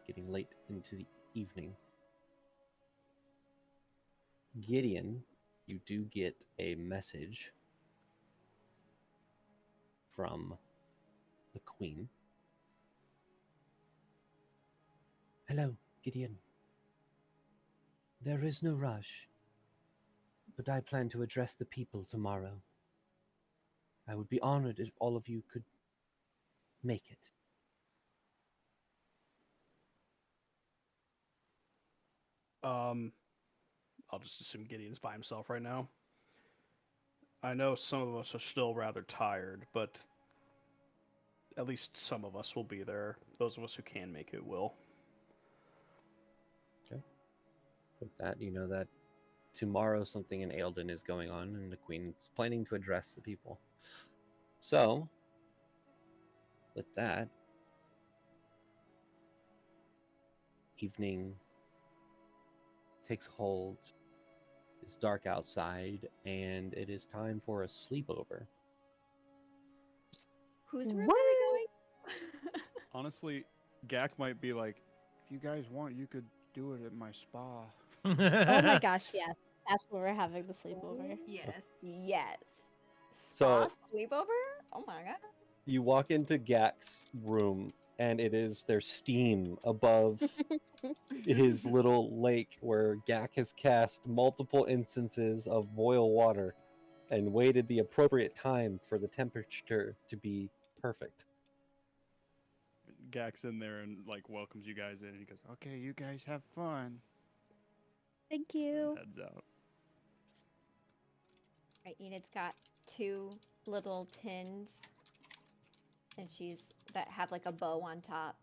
getting late into the evening. Gideon, you do get a message from the Queen. Hello, Gideon. There is no rush, but I plan to address the people tomorrow. I would be honored if all of you could make it.
I'll just assume Gideon's by himself right now. I know some of us are still rather tired, but at least some of us will be there. Those of us who can make it will.
Okay. With that, you know that tomorrow something in Aelden is going on, and the Queen is planning to address the people. So, with that, evening takes hold. It's dark outside, and it is time for a sleepover.
Whose room
What?
are we going?
Honestly, Gak might be like,
If you guys want, you could do it at my spa.
Oh my gosh, yes. That's where we're having the sleepover.
Yes. Yes.
So-
Spa sleepover? Oh my god.
You walk into Gak's room, and there's steam above his little lake where Gak has cast multiple instances of boil water and waited the appropriate time for the temperature to be perfect.
Gak's in there and like welcomes you guys in, and he goes,
Okay, you guys have fun.
Thank
and
you.
heads out.
Right, Enid's got 2 little tins, and that have like a bow on top.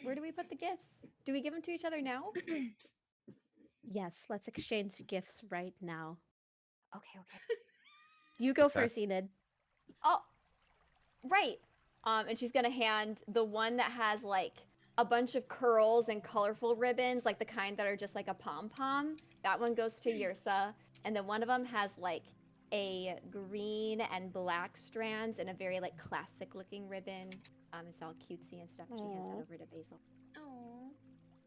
Where do we put the gifts? Do we give them to each other now?
Yes, let's exchange gifts right now.
Okay.
You go
Okay.
first, Enid.
Oh, right. And she's gonna hand the one that has like a bunch of curls and colorful ribbons, like the kind that are just like a pom-pom. That one goes to Yrsa. And then one of them has like a green and black strands and a very like classic looking ribbon. It's all cutesy and stuff. She hands that over to Basil.
Oh.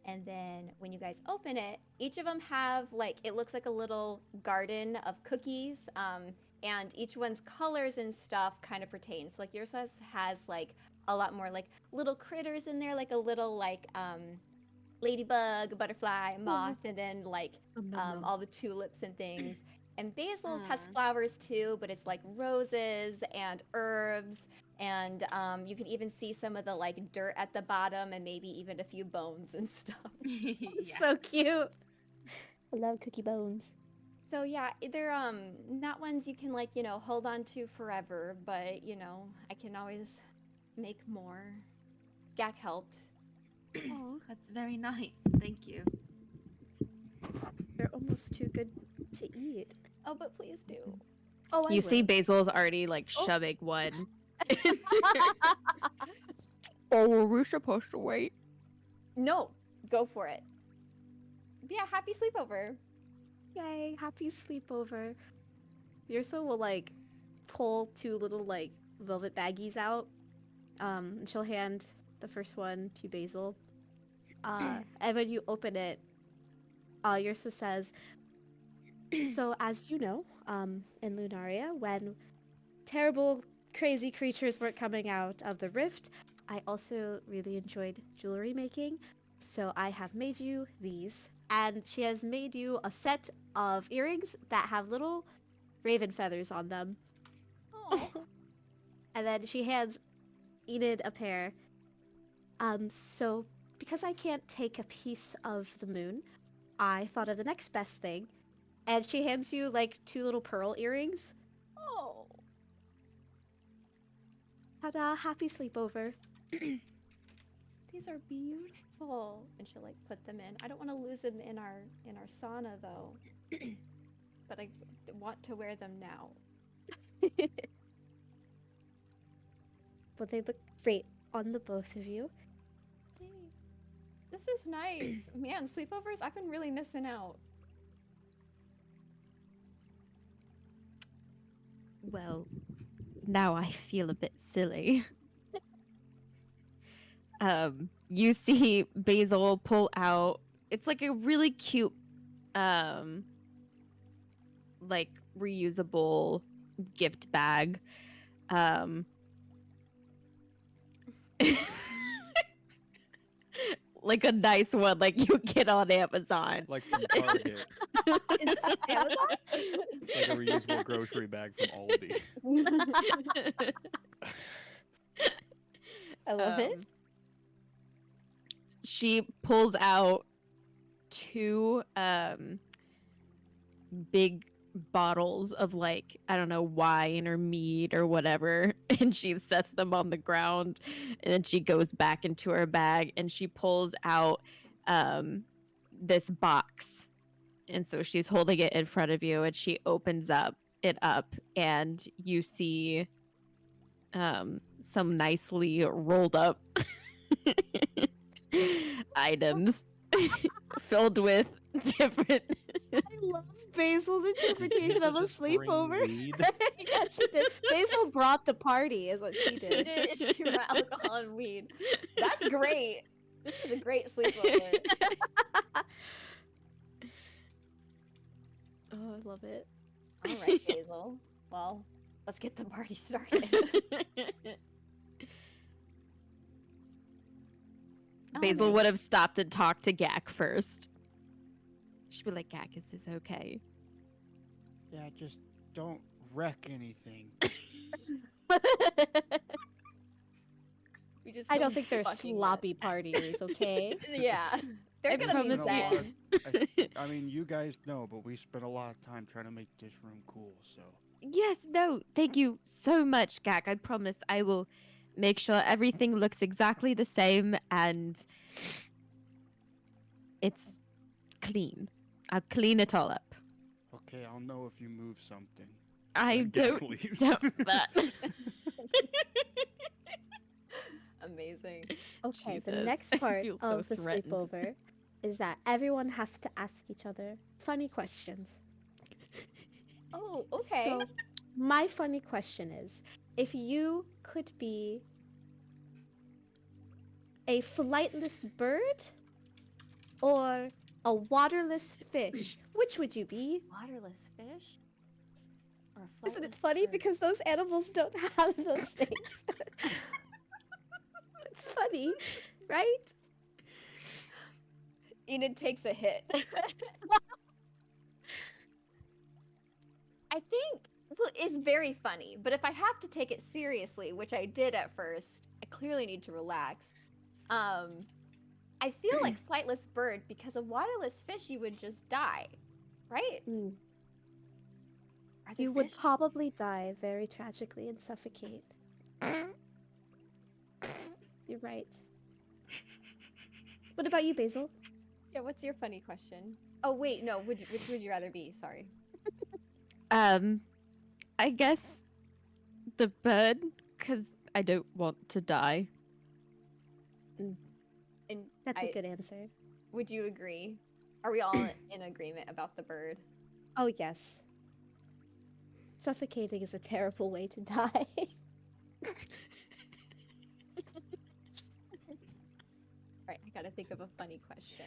And then when you guys open it, each of them have like, it looks like a little garden of cookies. And each one's colors and stuff kind of pertains. So like yours has like a lot more like little critters in there, like a little like ladybug, a butterfly, a moth, and then like
Nom, nom, nom.
all the tulips and things. And Basil's has
Aw.
flowers too, but it's like roses and herbs, and you can even see some of the like dirt at the bottom, and maybe even a few bones and stuff.
So cute. I love cookie bones.
So yeah, they're not ones you can like, hold on to forever, but I can always make more. Gak helped.
Oh, that's very nice. Thank you.
They're almost too good to eat.
Oh, but please do.
Oh, I
You see
will.
Basil's already like shoving one. Oh, were we supposed to wait?
No, go for it. Yeah, happy sleepover.
Yay, happy sleepover. Yursa will like pull two little like velvet baggies out. And she'll hand the first one to Basil. And when you open it, Yursa says, so as you know, in Lunaria, when terrible, crazy creatures were coming out of the rift, I also really enjoyed jewelry making. So I have made you these. And she has made you a set of earrings that have little raven feathers on them.
Oh.
And then she hands Enid a pair. So because I can't take a piece of the moon, I thought of the next best thing. And she hands you like two little pearl earrings.
Oh.
Ta-da, happy sleepover.
These are beautiful. And she'll like put them in. I don't want to lose them in our sauna though. But I want to wear them now.
But they look great on the both of you.
This is nice. Man, sleepovers, I've been really missing out.
Well, now I feel a bit silly. You see Basil pull out. It's like a really cute, like reusable gift bag. Like a nice one, like you get on Amazon.
Like from Target.
Is this on Amazon?
Like a reusable grocery bag from Aldi.
I love it.
She pulls out two big bottles of like, I don't know, wine or mead or whatever, and she sets them on the ground, and then she goes back into her bag and she pulls out this box, and so she's holding it in front of you, and she opens it up and you see some nicely rolled up items filled with different
I love Basil's interpretation of a sleepover. Yeah, she did. Basil brought the party, is what she
She
did.
did. She brought alcohol and weed. That's great. This is a great sleepover.
Oh, I love it.
All right, Basil. Well, let's get the party started.
Basil would have stopped and talked to Gak first. She'd be like, Gak, is this okay?
Yeah, just don't wreck anything.
We just
I don't think they're
fucking
sloppy partiers, okay?
Yeah. They're
I
gonna be
promise
zen.
I mean, you guys know, but we spent a lot of time trying to make this room cool, so.
Yes, no, thank you so much, Gak. I promise I will make sure everything looks exactly the same and it's clean. I'll clean it all up.
Okay, I'll know if you move something.
I
And Gak
don't
leaves.
doubt that.
Amazing.
Okay, the
Jesus,
next
I
part
feel so
of the
threatened.
sleepover is that everyone has to ask each other funny questions.
Oh, okay.
So, my funny question is, if you could be a flightless bird or a waterless fish, which would you be?
Waterless fish? Or a
Isn't it
flightless
funny
bird?
because those animals don't have those things? It's funny, right?
Enid takes a hit. I think it's very funny, but if I have to take it seriously, which I did at first, I clearly need to relax. I feel like flightless bird because a waterless fish, you would just die, right?
Mm.
Are there
You would
fish?
probably die very tragically and suffocate. You're right. What about you, Basil?
Yeah, what's your funny question? Oh wait, no. Which would you rather be? Sorry.
I guess the bird, because I don't want to die.
And
That's a good answer.
Would you agree? Are we all in agreement about the bird?
Oh, yes. Suffocating is a terrible way to die.
Right, I gotta think of a funny question.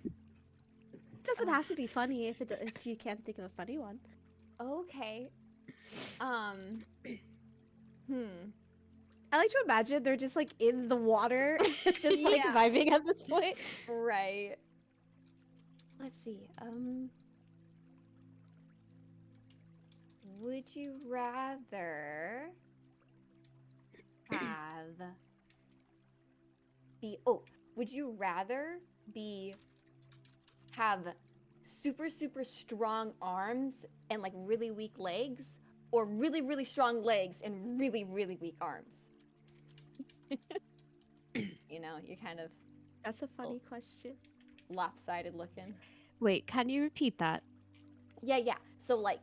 It doesn't have to be funny if you can't think of a funny one.
Okay.
I like to imagine they're just like in the water, just like
Yeah.
vibing at this point.
Right. Let's see. Would you rather would you rather have super super strong arms and like really weak legs, or really really strong legs and really really weak arms? You know, you're kind of
That's a funny question.
lopsided looking.
Wait, can you repeat that?
Yeah. So like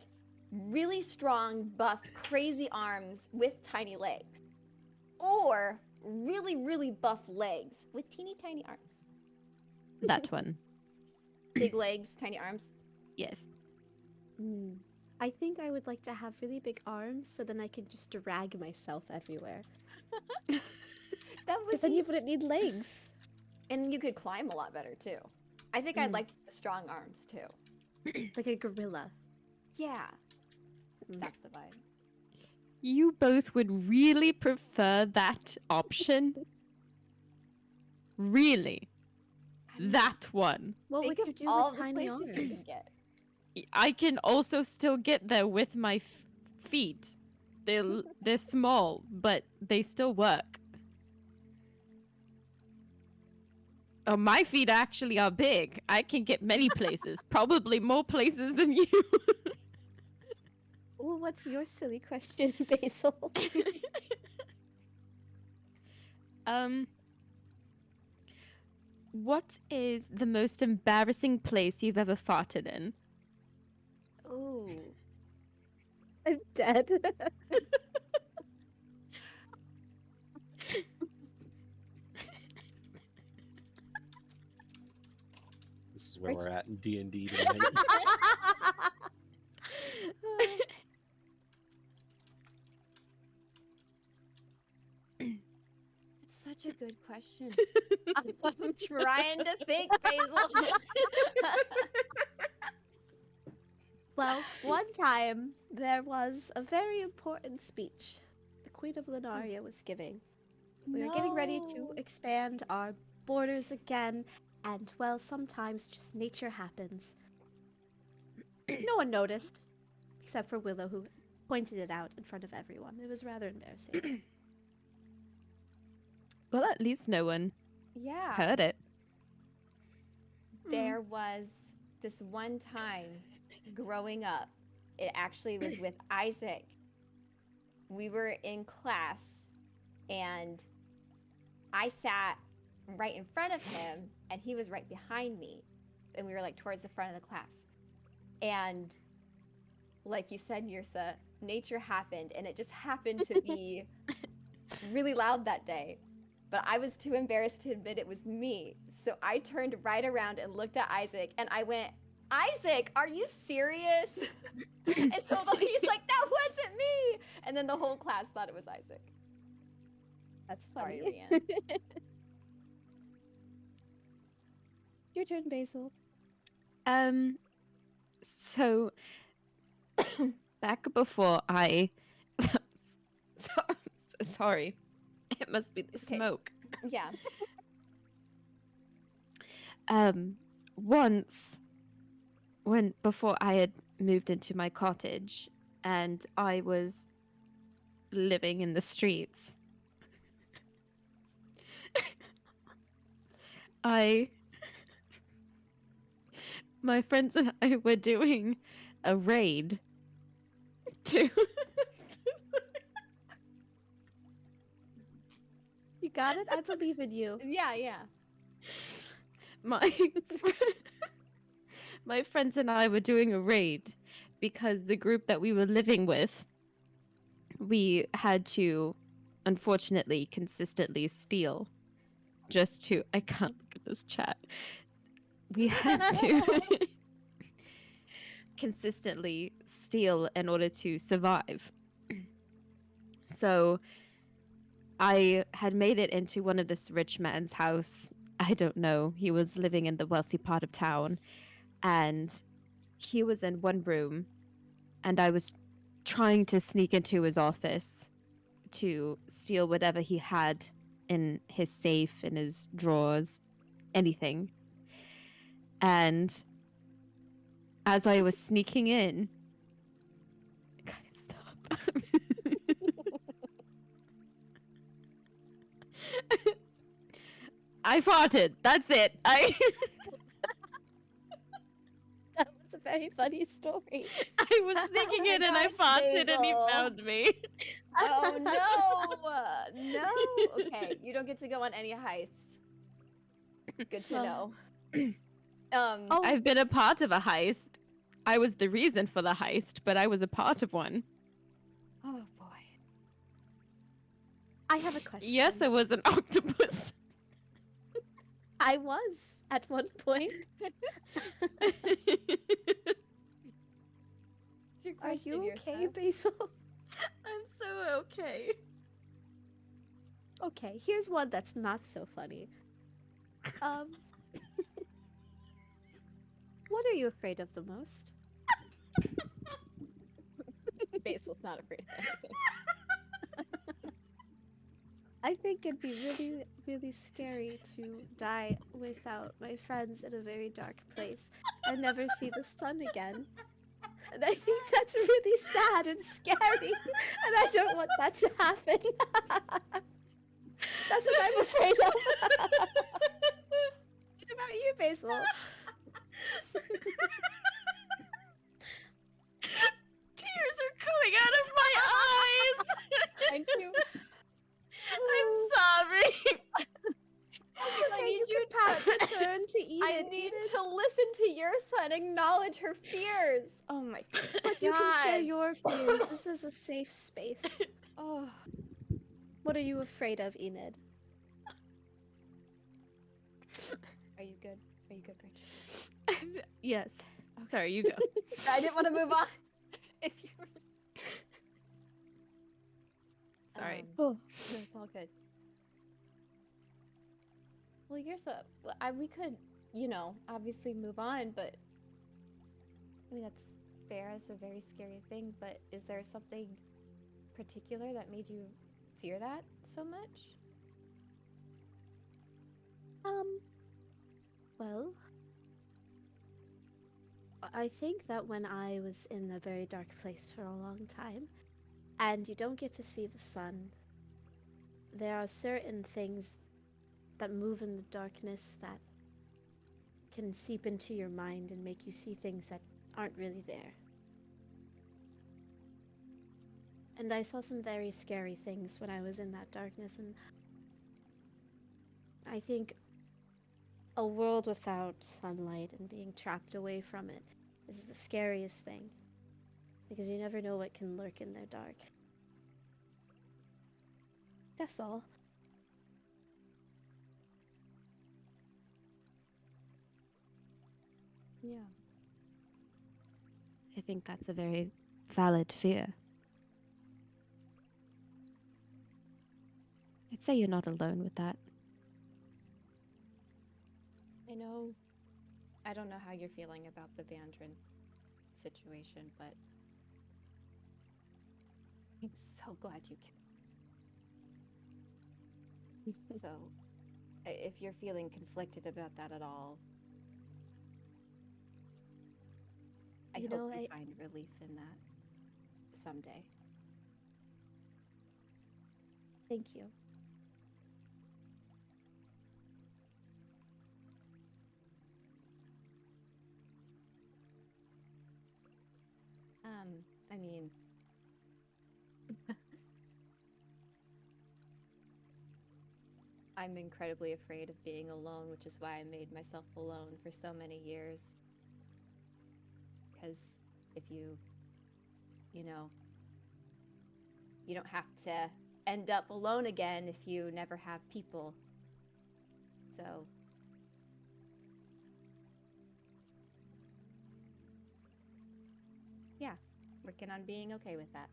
really strong, buff, crazy arms with tiny legs. Or really, really buff legs with teeny tiny arms.
That one.
Big legs, tiny arms.
Yes.
I think I would like to have really big arms so then I can just drag myself everywhere.
That was
Because then you wouldn't need legs.
And you could climb a lot better too. I think I'd like the strong arms too.
Like a gorilla.
Yeah. That's the vibe.
You both would really prefer that option? Really? That one?
What would you do
all
with
the
tiny
places you
arms?
can get.
I can also still get there with my feet. They're small, but they still work. Oh, my feet actually are big. I can get many places, probably more places than you.
Well, what's your silly question, Basil?
What is the most embarrassing place you've ever farted in?
Ooh. I'm dead.
This is where we're at in D&D tonight.
It's such a good question. I'm trying to think, Basil.
Well, one time there was a very important speech the Queen of Lunaria was giving. We were getting ready to expand our borders again, and well, sometimes just nature happens. No one noticed, except for Willow, who pointed it out in front of everyone. It was rather embarrassing.
Well, at least no one
Yeah.
heard it.
There was this one time growing up, it actually was with Isaac. We were in class and I sat right in front of him and he was right behind me. And we were like towards the front of the class. And like you said, Yursa, nature happened and it just happened to be really loud that day. But I was too embarrassed to admit it was me. So I turned right around and looked at Isaac and I went, Isaac, are you serious? And so he's like, that wasn't me. And then the whole class thought it was Isaac.
That's
Sorry,
funny.
Rianne.
Your turn, Basil.
So back before I sorry. It must be the
Okay.
smoke.
Yeah.
once, when before I had moved into my cottage and I was living in the streets, my friends and I were doing a raid to
You got it? I believe in you.
Yeah, yeah.
my my friends and I were doing a raid because the group that we were living with, we had to unfortunately consistently steal just to I can't look at this chat. We had to consistently steal in order to survive. So I had made it into one of this rich man's house. I don't know. He was living in the wealthy part of town, and he was in one room, and I was trying to sneak into his office to steal whatever he had in his safe, in his drawers, anything. And as I was sneaking in, guys, stop. I farted. That's it.
That was a very funny story.
I was sneaking in and I farted and he
Basil.
found me.
Oh no! No. Okay, you don't get to go on any heists. Good to know.
Oh,
I've been a part of a heist. I was the reason for the heist, but I was a part of one.
Oh boy.
I have a question.
Yes, I was an octopus.
I was at one point.
What's your
Are
question,
you
Yrsa?
okay, Basil?
I'm so okay.
Okay, here's one that's not so funny. What are you afraid of the most?
Basil's not afraid of anything.
I think it'd be really, really scary to die without my friends in a very dark place and never see the sun again. And I think that's really sad and scary, and I don't want that to happen. That's what I'm afraid of. What about you, Basil?
Tears are coming out of my eyes.
Thank you.
I'm sobbing.
It's
I
okay,
need
you
you
can pass
to-
the turn to Enid.
I need to listen to Yrsa and acknowledge her fears. Oh my god.
But you can share your fears. This is a safe space.
Oh.
What are you afraid of, Enid?
Are you good? Are you good, Rachel?
Yes. Sorry, you go.
I didn't want to move on. If you were...
Sorry.
No, it's all good. Well, Yrsa, we could, obviously move on, but I mean, that's fair. It's a very scary thing, but is there something particular that made you fear that so much?
Well, I think that when I was in a very dark place for a long time, and you don't get to see the sun, there are certain things that move in the darkness that can seep into your mind and make you see things that aren't really there. And I saw some very scary things when I was in that darkness, and I think a world without sunlight and being trapped away from it is the scariest thing, because you never know what can lurk in their dark. That's all.
Yeah.
I think that's a very valid fear. I'd say you're not alone with that.
I don't know how you're feeling about the Bandrin situation, but I'm so glad you came. So, if you're feeling conflicted about that at all, I
You
hope
know,
you
I
find relief in that someday.
thank you.
I mean, I'm incredibly afraid of being alone, which is why I made myself alone for so many years. Because if you know, you don't have to end up alone again if you never have people. So, yeah, working on being okay with that.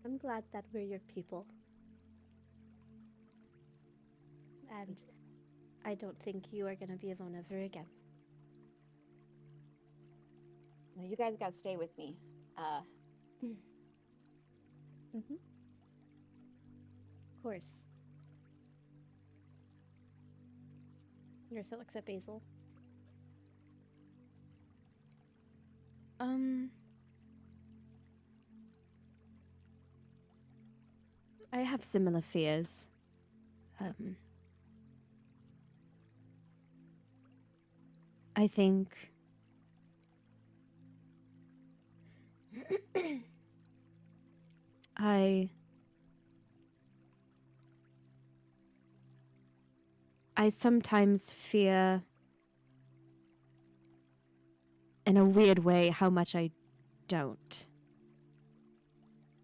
I'm glad that we're your people. And I don't think you are gonna be alone ever again.
Well, you guys got to stay with me.
Mm-hmm. Of course. Ursa looks at Basil.
I have similar fears. I think I sometimes fear in a weird way how much I don't.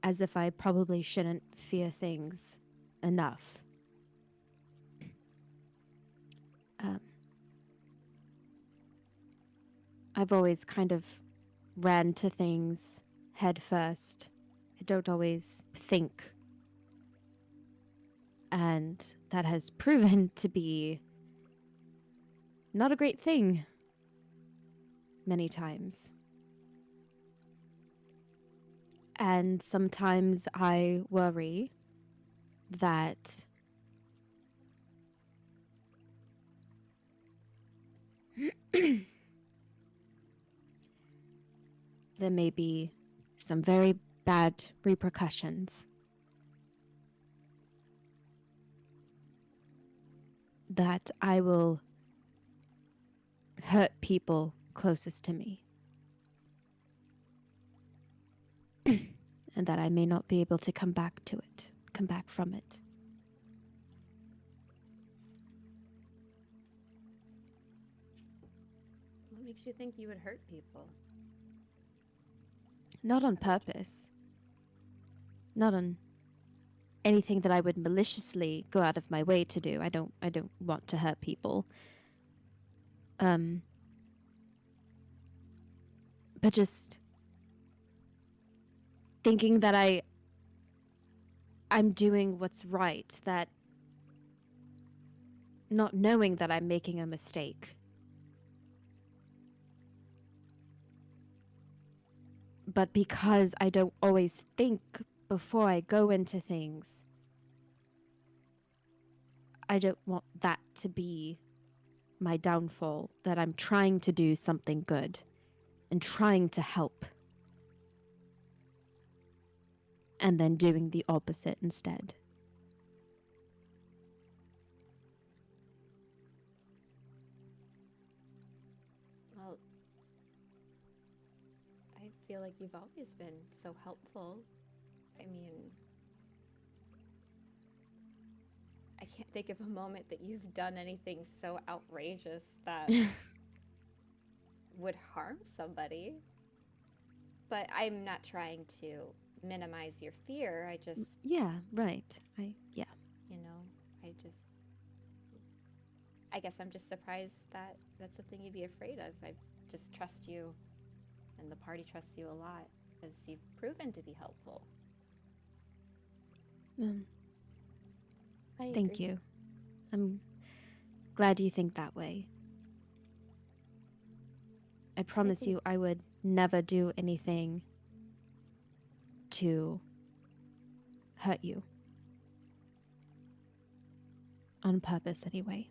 As if I probably shouldn't fear things enough. I've always kind of ran to things head first. I don't always think. And that has proven to be not a great thing many times. And sometimes I worry that there may be some very bad repercussions. That I will hurt people closest to me. And that I may not be able to come back from it.
What makes you think you would hurt people?
Not on purpose. Not on anything that I would maliciously go out of my way to do. I don't want to hurt people. But just thinking that I'm doing what's right, that not knowing that I'm making a mistake. But because I don't always think before I go into things, I don't want that to be my downfall, that I'm trying to do something good and trying to help. And then doing the opposite instead.
Well, I feel like you've always been so helpful. I mean, I can't think of a moment that you've done anything so outrageous that would harm somebody. But I'm not trying to minimize your fear. I just,
Yeah, right. Yeah.
you know, I guess I'm just surprised that that's something you'd be afraid of. I just trust you, and the party trusts you a lot because you've proven to be helpful.
Thank you. I'm glad you think that way. I promise you I would never do anything to hurt you. On purpose, anyway.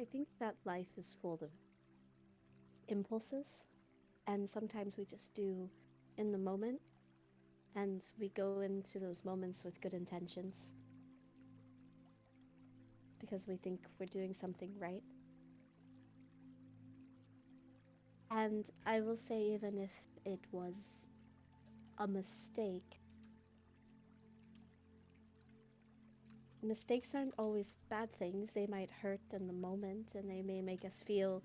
I think that life is full of impulses, and sometimes we just do in the moment, and we go into those moments with good intentions because we think we're doing something right. And I will say, even if it was a mistake, mistakes aren't always bad things. They might hurt in the moment and they may make us feel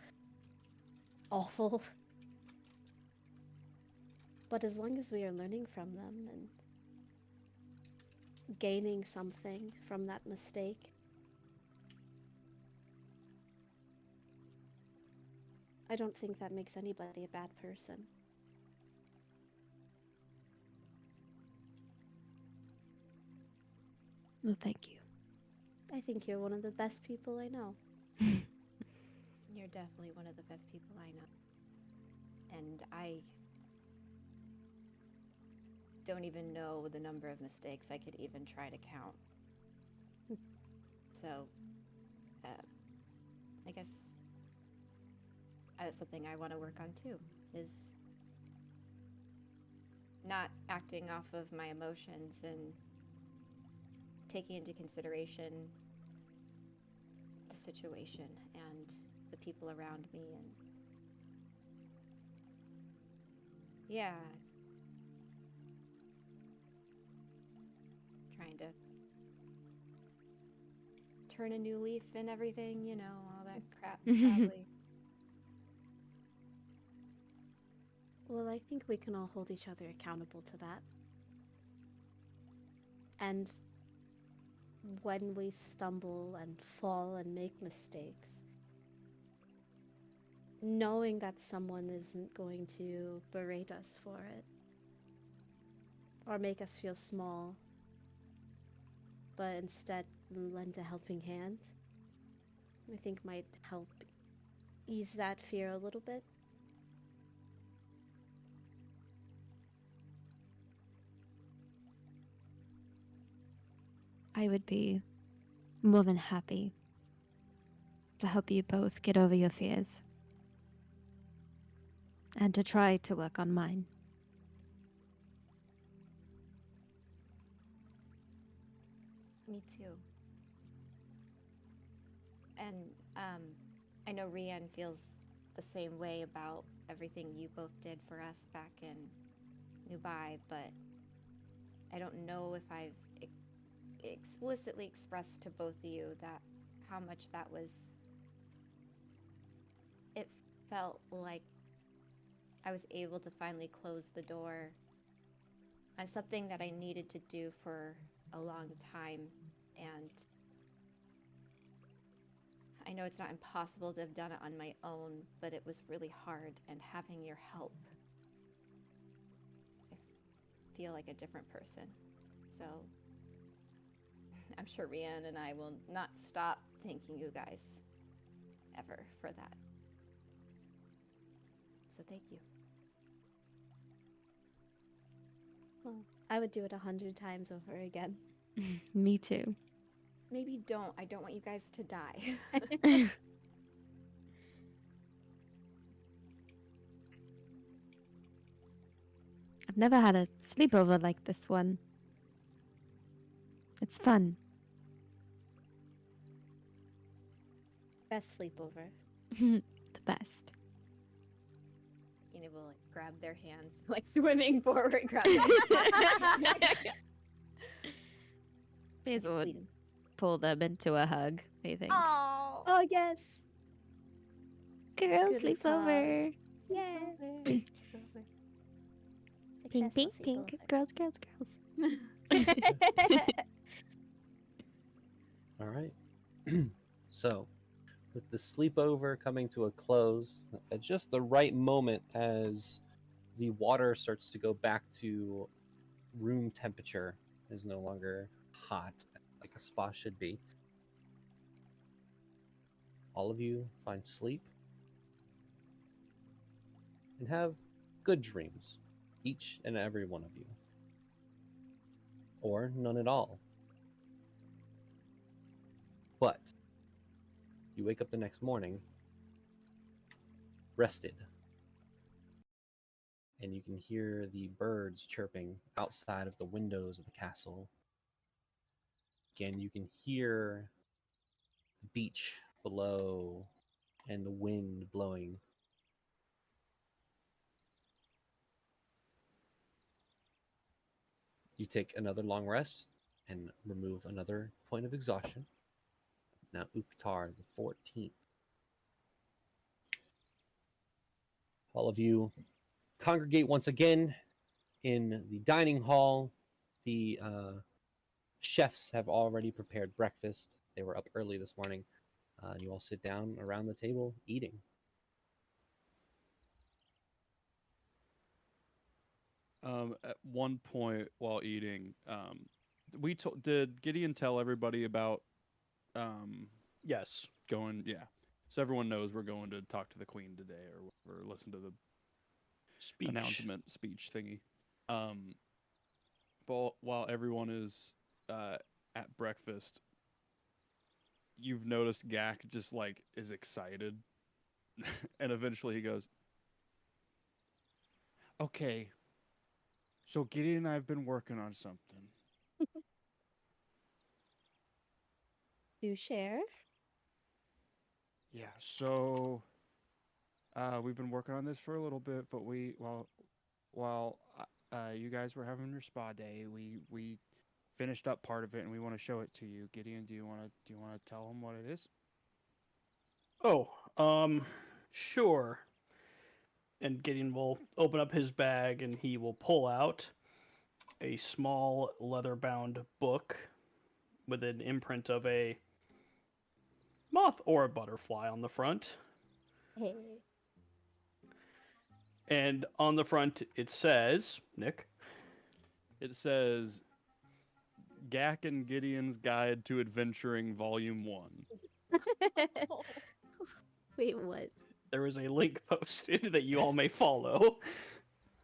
awful. But as long as we are learning from them and gaining something from that mistake, I don't think that makes anybody a bad person.
No, thank you.
I think you're one of the best people I know.
You're definitely one of the best people I know. And I don't even know the number of mistakes I could even try to count. So, I guess that's something I want to work on too, is not acting off of my emotions and taking into consideration the situation and the people around me, and yeah, trying to turn a new leaf and everything, you know, all that crap, probably.
Well, I think we can all hold each other accountable to that. And when we stumble and fall and make mistakes, knowing that someone isn't going to berate us for it or make us feel small, but instead lend a helping hand, I think might help ease that fear a little bit.
I would be more than happy to help you both get over your fears and to try to work on mine.
Me too. And I know Rian feels the same way about everything you both did for us back in Nubai, but I don't know if I've explicitly expressed to both of you that how much that was. It felt like I was able to finally close the door on something that I needed to do for a long time, and I know it's not impossible to have done it on my own, but it was really hard, and having your help, I feel like a different person. So I'm sure Rian and I will not stop thanking you guys ever for that. So thank you.
Well, I would do it 100 times over again.
Me too.
Maybe don't. I don't want you guys to die.
I've never had a sleepover like this one. It's fun.
Best sleepover.
The best.
Ina will like grab their hands, like swimming forward, grab
Basil would pull them into a hug, I think.
Oh, yes.
Girl
Good
sleepover.
Yeah.
Pink, pink,
Successful
pink.
sleepover.
Girls, girls, girls.
All right. So, with the sleepover coming to a close, at just the right moment as the water starts to go back to room temperature, is no longer hot like a spa should be. All of you find sleep and have good dreams, each and every one of you. Or none at all. But You wake up the next morning, rested, and you can hear the birds chirping outside of the windows of the castle. Again, you can hear the beach below and the wind blowing. You take another long rest and remove another point of exhaustion. Now Uktar the 14th. All of you congregate once again in the dining hall. The chefs have already prepared breakfast. They were up early this morning. You all sit down around the table eating.
At one point while eating, did Gideon tell everybody about
Yes.
going? Yeah, so everyone knows we're going to talk to the queen today, or listen to the
Speech.
announcement speech thingy. But while everyone is at breakfast, you've noticed Gak just like is excited, and eventually he goes,
Okay. So Gideon and I have been working on something.
Do share?
Yeah, so we've been working on this for a little bit, but while you guys were having your spa day, we finished up part of it and we want to show it to you. Gideon, do you want to tell him what it is?
Oh, sure. And Gideon will open up his bag and he will pull out a small leather-bound book with an imprint of a moth or a butterfly on the front.
Hey.
And on the front it says, Nick?
it says Gak and Gideon's Guide to Adventuring Volume 1.
Wait, what?
There is a link posted that you all may follow.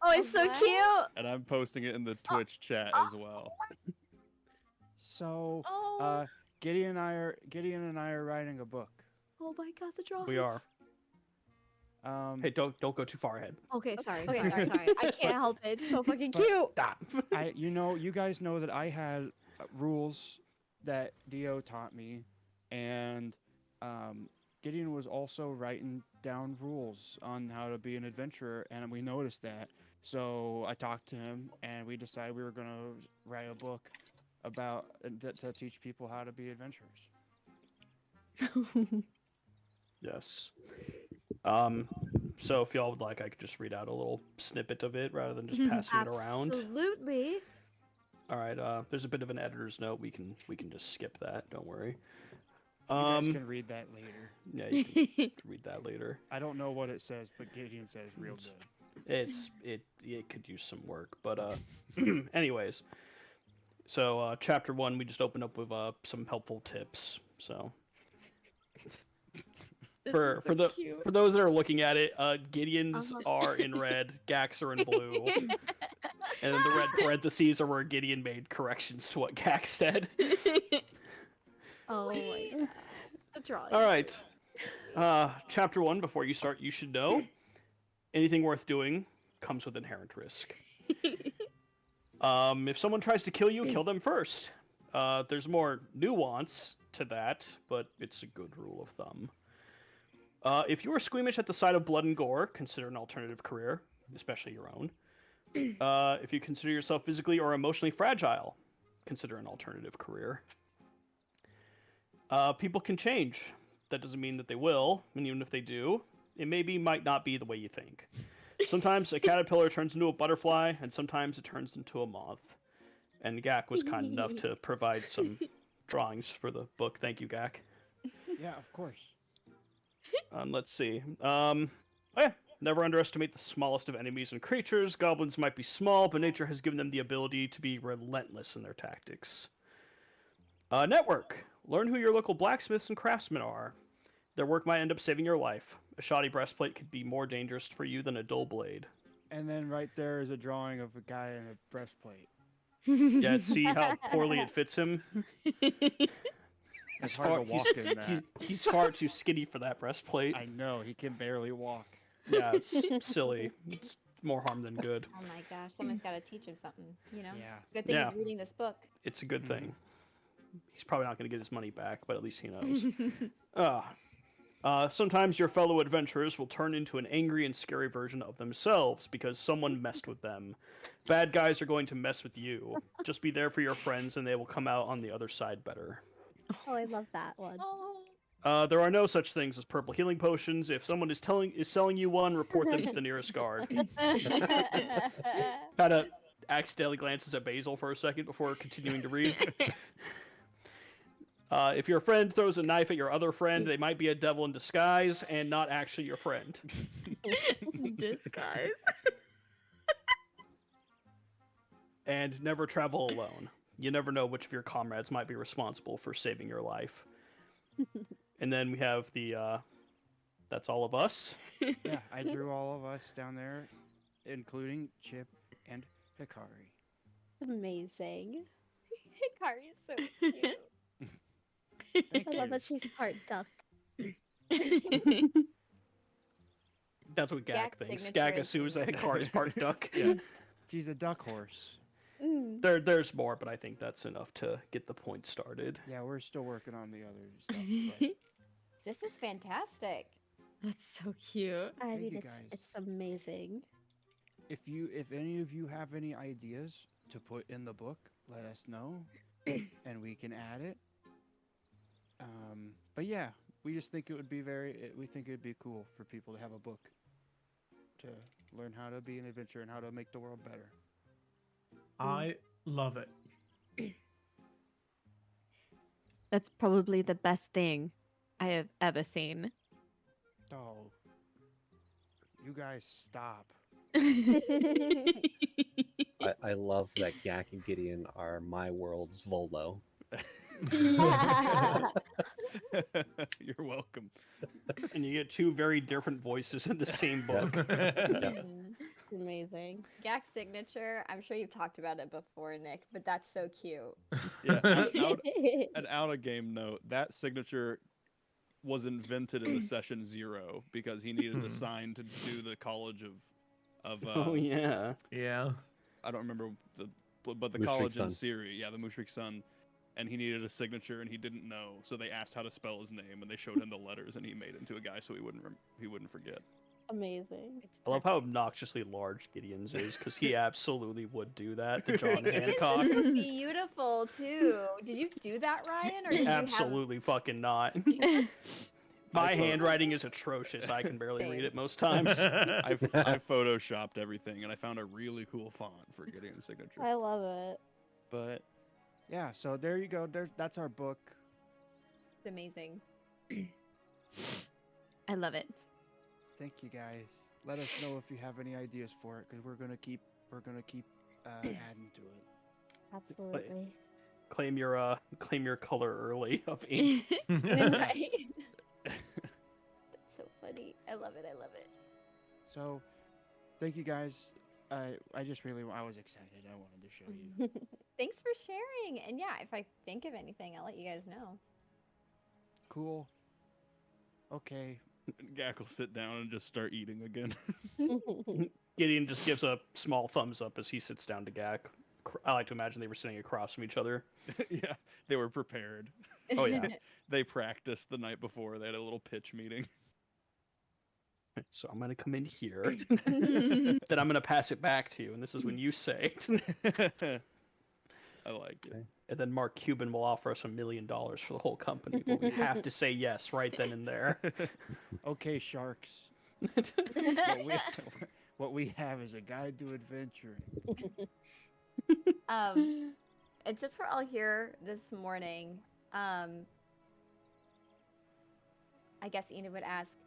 Oh, it's so cute!
And I'm posting it in the Twitch chat as well.
So,
Oh.
Gideon and I are writing a book.
Oh my god, the drawings.
We are. Hey, don't go too far ahead.
Okay, sorry.
Okay,
Sorry. I can't help it. It's so fucking cute.
Stop.
You guys know that I had rules that Dio taught me, and Gideon was also writing down rules on how to be an adventurer, and we noticed that. So I talked to him, and we decided we were going to write a book about to teach people how to be adventurers.
Yes. So if y'all would like, I could just read out a little snippet of it rather than just passing it around.
Absolutely.
All right. There's a bit of an editor's note. We can just skip that. Don't worry.
You guys can read that later.
Yeah, you can read that later.
I don't know what it says, but Gideon says real good.
It could use some work, but anyways. So chapter 1, we just opened up with some helpful tips. So for those that are looking at it, Gideon's are in red, Gak's are in blue, and then the red parentheses are where Gideon made corrections to what Gak said.
Oh my god. The drawings.
All right. Chapter 1, before you start, you should know anything worth doing comes with inherent risk. If someone tries to kill you, kill them first. There's more nuance to that, but it's a good rule of thumb. If you are squeamish at the sight of blood and gore, consider an alternative career, especially your own. If you consider yourself physically or emotionally fragile, consider an alternative career. People can change. That doesn't mean that they will, and even if they do, it might not be the way you think. Sometimes a caterpillar turns into a butterfly, and sometimes it turns into a moth. And Gak was kind enough to provide some drawings for the book. Thank you, Gak.
Yeah, of course.
Let's see. Oh yeah. Never underestimate the smallest of enemies and creatures. Goblins might be small, but nature has given them the ability to be relentless in their tactics. Network. Learn who your local blacksmiths and craftsmen are. Their work might end up saving your life. A shoddy breastplate could be more dangerous for you than a dull blade.
And then right there is a drawing of a guy in a breastplate.
Yeah, see how poorly it fits him?
It's hard to walk in that.
He's far too skinny for that breastplate.
I know, he can barely walk.
Yeah, it's silly. It's more harm than good.
Oh my gosh, someone's got to teach him something, you know?
Yeah.
Good thing
Yeah.
he's reading this book.
It's a good thing. He's probably not going to get his money back, but at least he knows. Sometimes your fellow adventurers will turn into an angry and scary version of themselves because someone messed with them. Bad guys are going to mess with you. Just be there for your friends, and they will come out on the other side better.
Oh, I love that one.
There are no such things as purple healing potions. If someone is selling you one, report them to the nearest guard. Kinda accidentally glances at Basil for a second before continuing to read. If your friend throws a knife at your other friend, they might be a devil in disguise and not actually your friend.
Disguise.
And never travel alone. You never know which of your comrades might be responsible for saving your life. And then we have the, that's all of us.
Yeah, I drew all of us down there, including Chip and Hikari.
Amazing.
Hikari's so cute.
Thank
I love
you.
that she's part duck.
That's what Gag
Gag
thinks.
signature
Gag
is-
assumes that Hikari's part duck.
Yeah. She's a duck horse.
Mm.
There's more, but I think that's enough to get the point started.
Yeah, we're still working on the other stuff. But
This is fantastic.
That's so cute.
I
Thank
mean,
you,
it's
guys.
it's amazing.
if any of you have any ideas to put in the book, let us know, and we can add it. But yeah, we just think it would be we think it'd be cool for people to have a book to learn how to be an adventurer and how to make the world better.
I love it.
That's probably the best thing I have ever seen.
Oh, you guys stop.
I love that Gak and Gideon are my world's Volo.
You're welcome.
And you get two very different voices in the same book.
Amazing.
Gak's signature, I'm sure you've talked about it before, Nick, but that's so cute.
Yeah, an out of game note. That signature was invented in the session 0 because he needed a sign to do the College of
Oh yeah.
Yeah.
I don't remember but the
Mushrik
college in
Sun.
Siri, yeah, the Mushrik Sun, and he needed a signature and he didn't know, so they asked how to spell his name and they showed him the letters and he made it into a guy so he wouldn't forget.
Amazing.
It's
I love how obnoxiously large Gideon's is, because he absolutely would do that. The John
It
Hancock.
is so beautiful too. Did you do that, Ryan, or did
Absolutely fucking not. My handwriting is atrocious. I can barely read it most times.
I photoshopped everything and I found a really cool font for getting the signature.
I love it.
But
Yeah, so there you go. That's our book.
It's amazing.
I love it.
Thank you guys. Let us know if you have any ideas for it, because we're gonna keep adding to it.
Absolutely.
Claim your color early of ink.
Right? That's so funny. I love it. I love it.
So, thank you guys. I was excited. I wanted to show you.
Thanks for sharing. And yeah, if I think of anything, I'll let you guys know.
Cool. Okay.
Gak will sit down and just start eating again.
Gideon just gives a small thumbs up as he sits down to Gak. I like to imagine they were sitting across from each other.
Yeah, they were prepared.
Oh yeah.
They practiced the night before. They had a little pitch meeting.
So I'm gonna come in here. Then I'm gonna pass it back to you, and this is when you say it.
I like it.
And then Mark Cuban will offer us $1 million for the whole company, but we have to say yes right then and there.
Okay, sharks. What we have is a guide to adventuring.
And since we're all here this morning, I guess Enid would ask,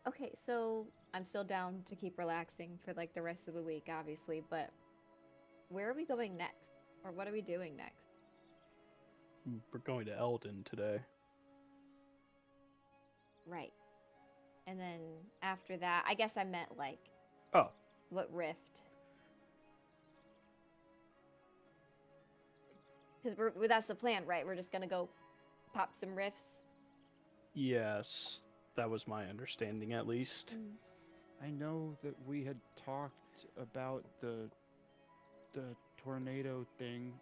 okay, so I'm still down to keep relaxing for like the rest of the week, obviously, but where are we going next? Or what are we doing next?
We're going to Eldon today.
Right. And then after that, I guess I meant like,
Oh.
what rift? Because that's the plan, right? We're just gonna go pop some rifts.
Yes, that was my understanding at least.
I know that we had talked about the tornado thing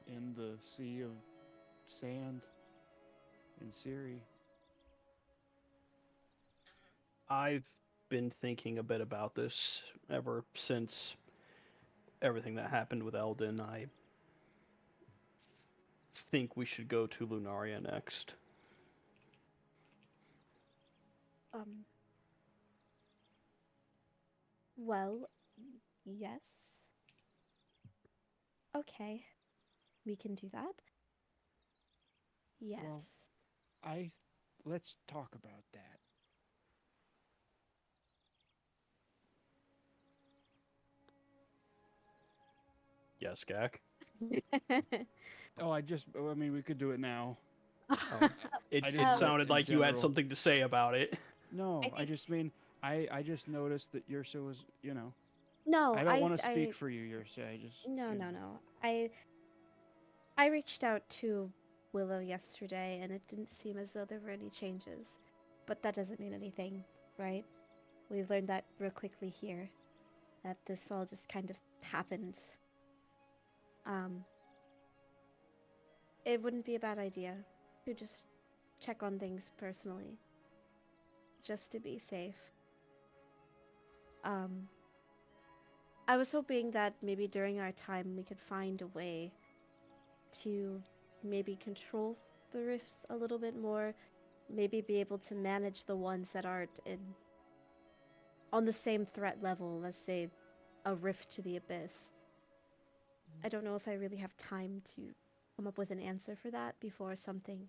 in the Sea of Sand in Siri.
I've been thinking a bit about this ever since everything that happened with Eldon. I think we should go to Lunaria next.
Well, yes. Okay. We can do that. Yes.
Well, let's talk about that.
Yes, Gak.
I mean, we could do it now.
It sounded like you had
general.
something to say about it.
No, I just mean, I just noticed that Yursa was,
No,
I don't want to speak for you, Yursa. I just.
No. I reached out to Willow yesterday, and it didn't seem as though there were any changes. But that doesn't mean anything, right? We learned that real quickly here. That this all just kind of happened. It wouldn't be a bad idea to just check on things personally. Just to be safe. I was hoping that maybe during our time we could find a way to maybe control the rifts a little bit more, maybe be able to manage the ones that aren't on the same threat level, let's say a rift to the abyss. I don't know if I really have time to come up with an answer for that before something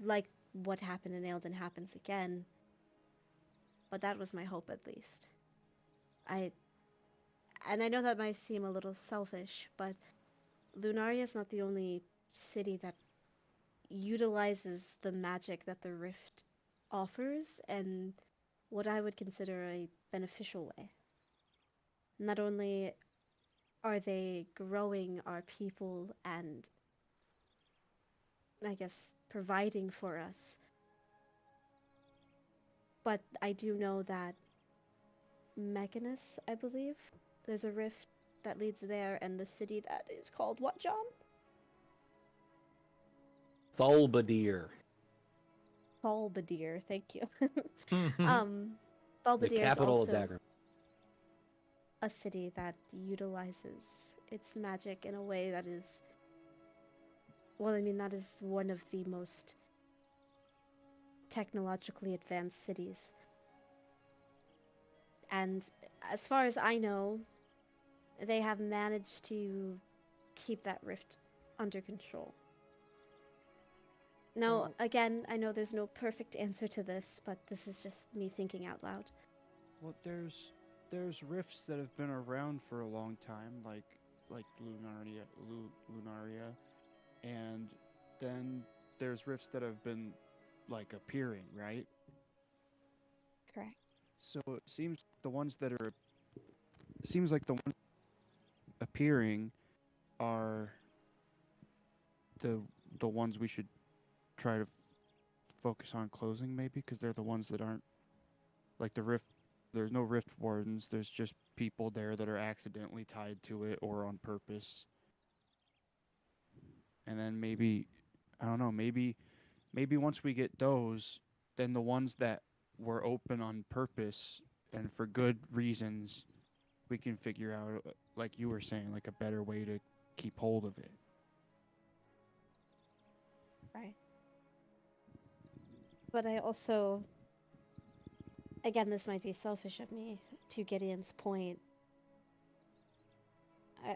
like what happened in Aelden happens again. But that was my hope, at least. And I know that might seem a little selfish, but Lunaria is not the only city that utilizes the magic that the rift offers in what I would consider a beneficial way. Not only are they growing our people and, I guess, providing for us, but I do know that Mechanus, I believe, there's a rift that leads there, and the city that is called what, John?
Thalbadir.
Thalbadir, thank you.
The
Thalbadir is
capital of
also
Dagger.
a city that utilizes its magic in a way that is, well, I mean, that is one of the most technologically advanced cities. And as far as I know, they have managed to keep that rift under control. Now,
Well-
again, I know there's no perfect answer to this, but this is just me thinking out loud.
Well, there's rifts that have been around for a long time, like Lunaria, and then there's rifts that have been like appearing, right?
Correct.
So it seems like the ones appearing are the ones we should try to focus on closing, maybe, because they're the ones that aren't like the rift. There's no rift wardens. There's just people there that are accidentally tied to it or on purpose. And then maybe, I don't know, maybe once we get those, then the ones that were open on purpose and for good reasons, we can figure out, like you were saying, like a better way to keep hold of it.
Right. But I also, again, this might be selfish of me, to Gideon's point,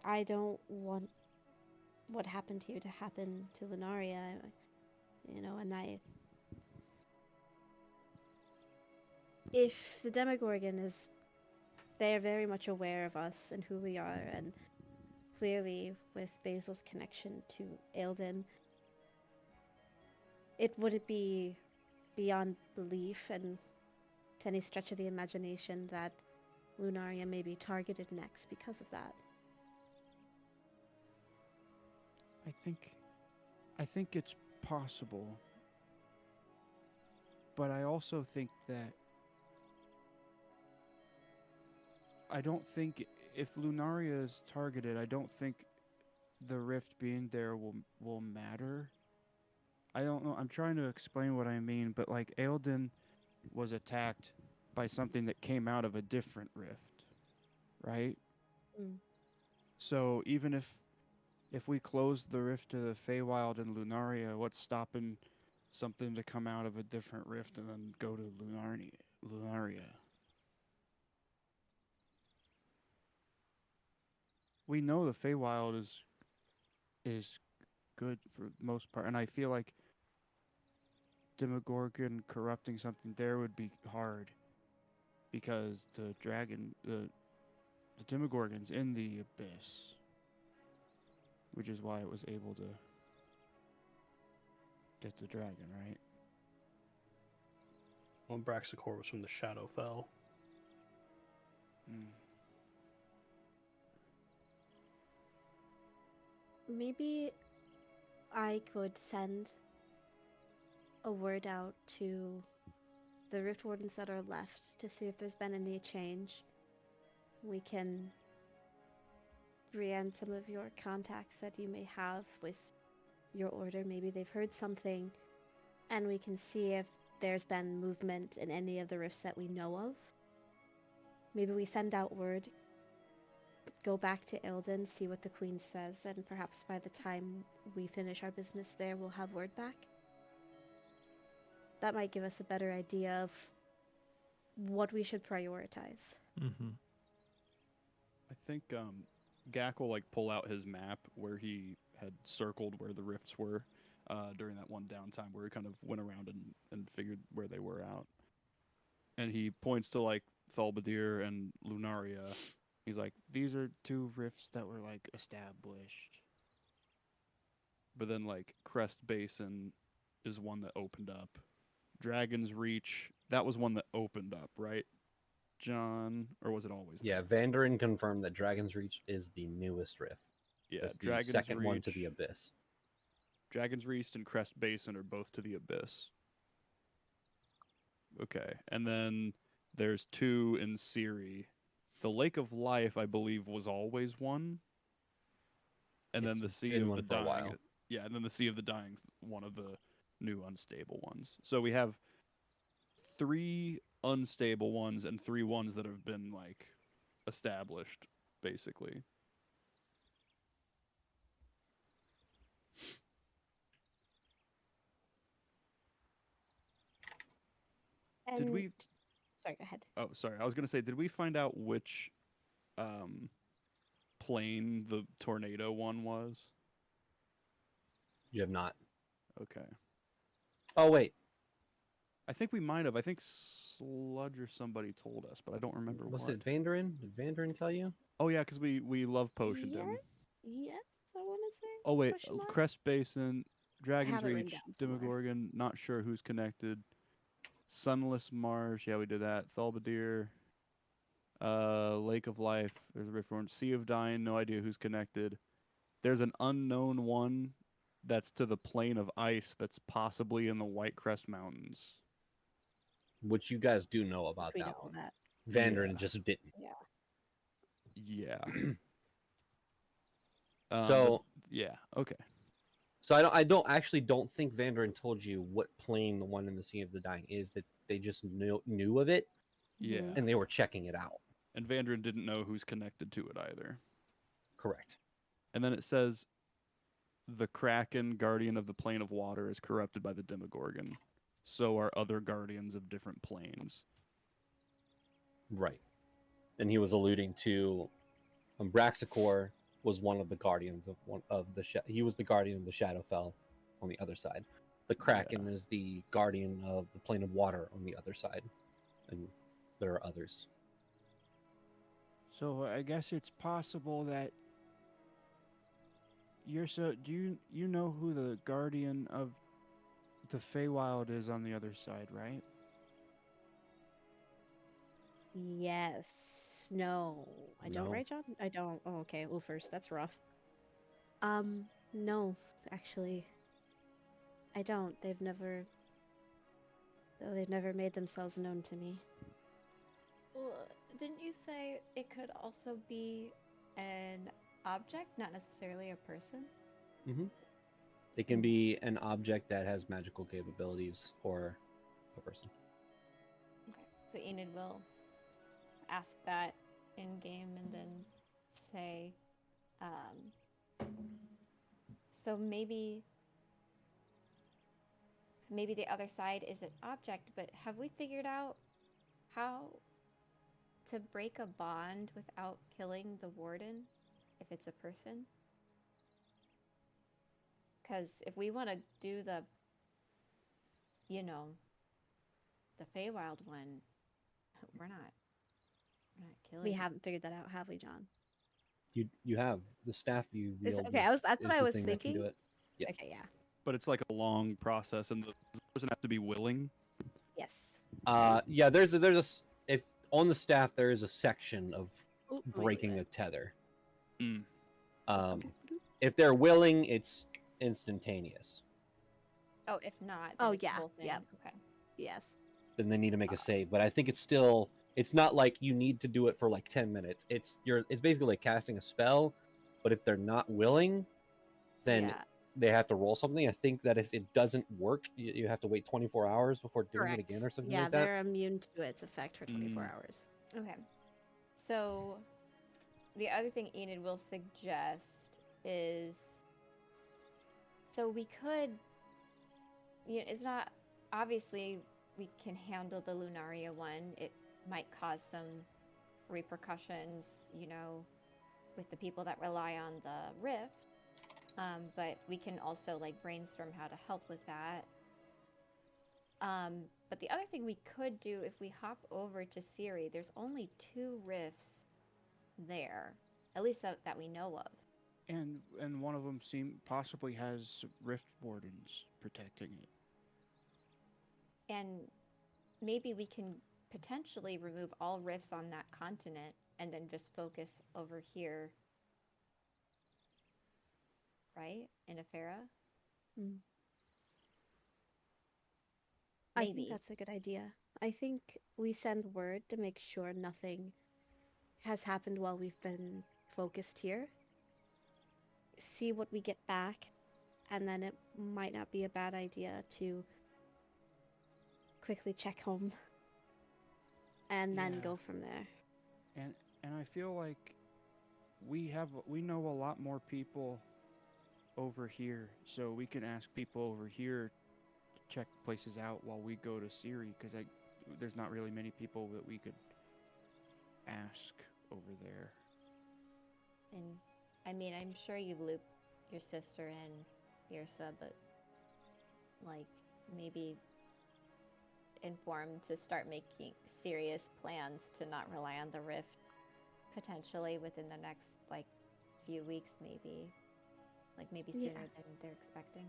I don't want what happened to you to happen to Lunaria, and if the Demogorgon is, they're very much aware of us and who we are, and clearly with Basil's connection to Aelden, it wouldn't be beyond belief and to any stretch of the imagination that Lunaria may be targeted next because of that.
I think it's possible. But I also think that I don't think if Lunaria is targeted, I don't think the rift being there will matter. I don't know. I'm trying to explain what I mean, but like Aelden was attacked by something that came out of a different rift, right?
Mm.
So even if we close the rift to the Feywild and Lunaria, what's stopping something to come out of a different rift and then go to Lunaria? We know the Feywild is good for the most part, and I feel like Demogorgon corrupting something there would be hard because the Demogorgon's in the abyss, which is why it was able to get the dragon, right?
Well, Braxicor was from the Shadowfell.
Maybe I could send a word out to the Rift Wardens that are left to see if there's been any change. We can re-end some of your contacts that you may have with your order. Maybe they've heard something, and we can see if there's been movement in any of the rifts that we know of. Maybe we send out word, go back to Ilden, see what the Queen says, and perhaps by the time we finish our business there, we'll have word back. That might give us a better idea of what we should prioritize.
Mm-hmm.
I think Gak will like pull out his map where he had circled where the rifts were during that one downtime where he kind of went around and figured where they were out. And he points to like Thalbadir and Lunaria. He's like,
these are two rifts that were like established.
But then like Crest Basin is one that opened up. Dragon's Reach, that was one that opened up, right, John? Or was it always
Yeah,
there?
Vandarin confirmed that Dragon's Reach is the newest rift.
Yeah,
it's the
Dragon's
second
Reach,
one to the Abyss.
Dragon's Reach and Crest Basin are both to the Abyss. Okay, and then there's two in Siri. The Lake of Life, I believe, was always one. And then the Sea of the Dying. Yeah, and then the Sea of the Dying's one of the new unstable ones. So we have 3 unstable ones and 3 ones that have been like established, basically. Did we?
Sorry, go ahead.
Oh, sorry. I was gonna say, did we find out which plane the tornado one was?
You have not.
Okay.
Oh wait,
I think we might have. I think Sludge or somebody told us, but I don't remember
was
what.
it Vandarin? Did Vandarin tell you?
Oh yeah, because we love potioned him.
Yes, I want to say.
Oh wait,
question mark?
Crest Basin, Dragon's
have it written
Reach,
down somewhere.
Demogorgon. Not sure who's connected. Sunless Marsh. Yeah, we did that. Thalbadir. Lake of Life. There's a Rift Orange. Sea of Dying. No idea who's connected. There's an unknown one that's to the plane of ice that's possibly in the White Crest Mountains.
Which you guys do know about
We
that
know
one.
that.
Vandarin just didn't.
Yeah.
Yeah.
So
yeah. Okay.
So I don't think Vandarin told you what plane the one in the Sea of the Dying is. That they just knew of it.
Yeah.
And they were checking it out.
And Vandarin didn't know who's connected to it either.
Correct.
And then it says, the Kraken, guardian of the plane of water, is corrupted by the Demogorgon. So are other guardians of different planes.
Right. And he was alluding to Braxicor was one of the guardians of he was the guardian of the Shadowfell on the other side. The Kraken is the guardian of the plane of water on the other side. And there are others.
So I guess it's possible that do you know who the guardian of the Feywild is on the other side, right?
Yes. No. I don't,
No.
right, John? I don't. Oh, okay. Well, first, that's rough. No, actually. I don't. They've never made themselves known to me.
Well, didn't you say it could also be an object, not necessarily a person?
Mm-hmm. It can be an object that has magical capabilities or a person.
Okay. So Enid will ask that in game and then say, so maybe the other side is an object, but have we figured out how to break a bond without killing the warden if it's a person? Because if we want to do the, the Feywild one, we're not killing
We
him.
haven't figured that out, have we, John?
You have the staff you wield.
Okay, that's what
is
I
the
was
thing that can do
thinking.
it. Yeah.
Okay, yeah.
But it's like a long process, and the person has to be willing.
Yes.
Yeah. If on the staff there is a section of
Ooh,
breaking a tether.
Mm.
If they're willing, it's instantaneous.
Oh, if not,
Oh,
then it's
yeah,
the whole thing.
yep.
Okay.
Yes.
Then they need to make a save. But I think it's not like you need to do it for like 10 minutes. It's basically like casting a spell, but if they're not willing, then
Yeah.
they have to roll something. I think that if it doesn't work, you have to wait 24 hours before doing it
Correct.
again or something
Yeah,
like that.
they're immune to its effect for 24 hours.
Okay. So the other thing Enid will suggest is, so we could, it's not, obviously we can handle the Lunaria one. It might cause some repercussions, with the people that rely on the rift. But we can also like brainstorm how to help with that. But the other thing we could do if we hop over to Siri, there's only 2 rifts there, at least that we know of.
And one of them possibly has rift wardens protecting it.
And maybe we can potentially remove all rifts on that continent and then just focus over here. Right? In Afera?
I think that's a good idea. I think we send word to make sure nothing has happened while we've been focused here. See what we get back, and then it might not be a bad idea to quickly check home and then go from there.
And I feel like we know a lot more people over here, so we can ask people over here to check places out while we go to Siri, because there's not really many people that we could ask over there.
And I mean, I'm sure you've looped your sister and Yrsa, but like maybe informed to start making serious plans to not rely on the rift potentially within the next like few weeks, maybe sooner than they're expecting.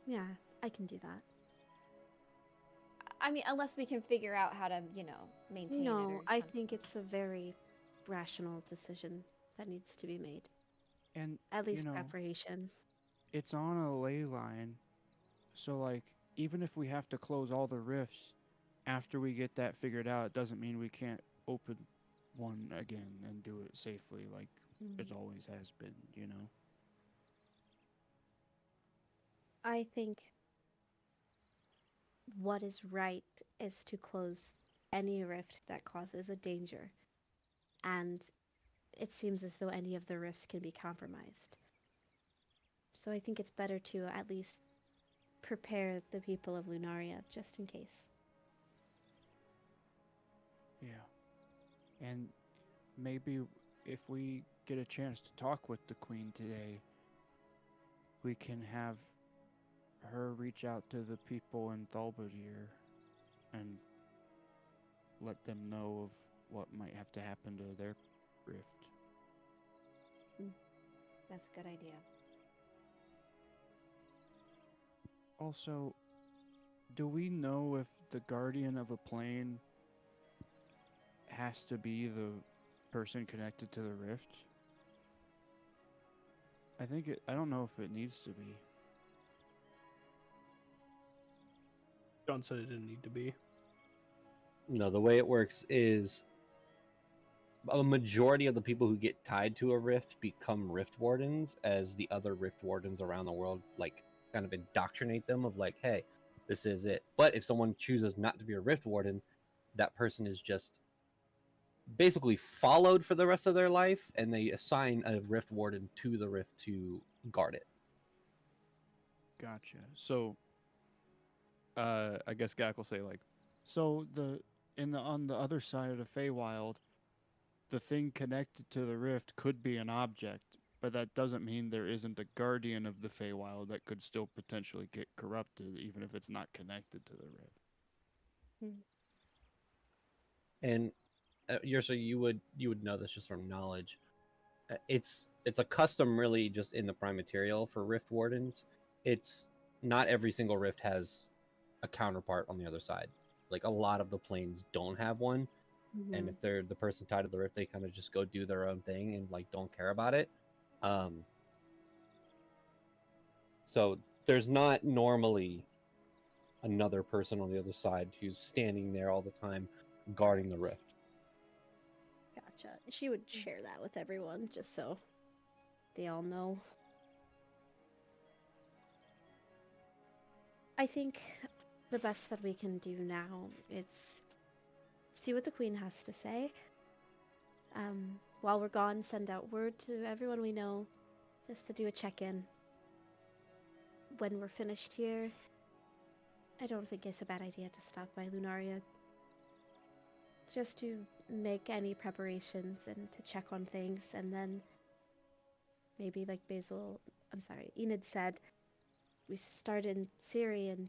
Yeah, I can do that.
I mean, unless we can figure out how to, maintain it.
No, I think it's a very rational decision that needs to be made.
And
at least preparation.
It's on a ley line, so like even if we have to close all the rifts after we get that figured out, it doesn't mean we can't open one again and do it safely like it always has been,
I think what is right is to close any rift that causes a danger, and it seems as though any of the rifts can be compromised. So I think it's better to at least prepare the people of Lunaria just in case.
Yeah. And maybe if we get a chance to talk with the Queen today, we can have her reach out to the people in Thalbadir and let them know of what might have to happen to their rift.
That's a good idea.
Also, do we know if the guardian of a plane has to be the person connected to the rift? I don't know if it needs to be.
John said it didn't need to be.
No, the way it works is a majority of the people who get tied to a rift become rift wardens, as the other rift wardens around the world like kind of indoctrinate them of like, hey, this is it. But if someone chooses not to be a rift warden, that person is just basically followed for the rest of their life, and they assign a rift warden to the rift to guard it.
Gotcha. So, I guess Gak will say like,
So on the other side of the Feywild, the thing connected to the rift could be an object, but that doesn't mean there isn't a guardian of the Feywild that could still potentially get corrupted, even if it's not connected to the rift.
And so you would know this just from knowledge. It's a custom, really, just in the prime material for rift wardens. It's not every single rift has a counterpart on the other side. Like a lot of the planes don't have one, and if they're the person tied to the rift, they kind of just go do their own thing and like don't care about it. So there's not normally another person on the other side who's standing there all the time guarding the rift.
Gotcha. She would share that with everyone just so they all know. I think the best that we can do now is see what the Queen has to say. While we're gone, send out word to everyone we know just to do a check-in. When we're finished here, I don't think it's a bad idea to stop by Lunaria just to make any preparations and to check on things, and then maybe like Enid said, we start in Ciri and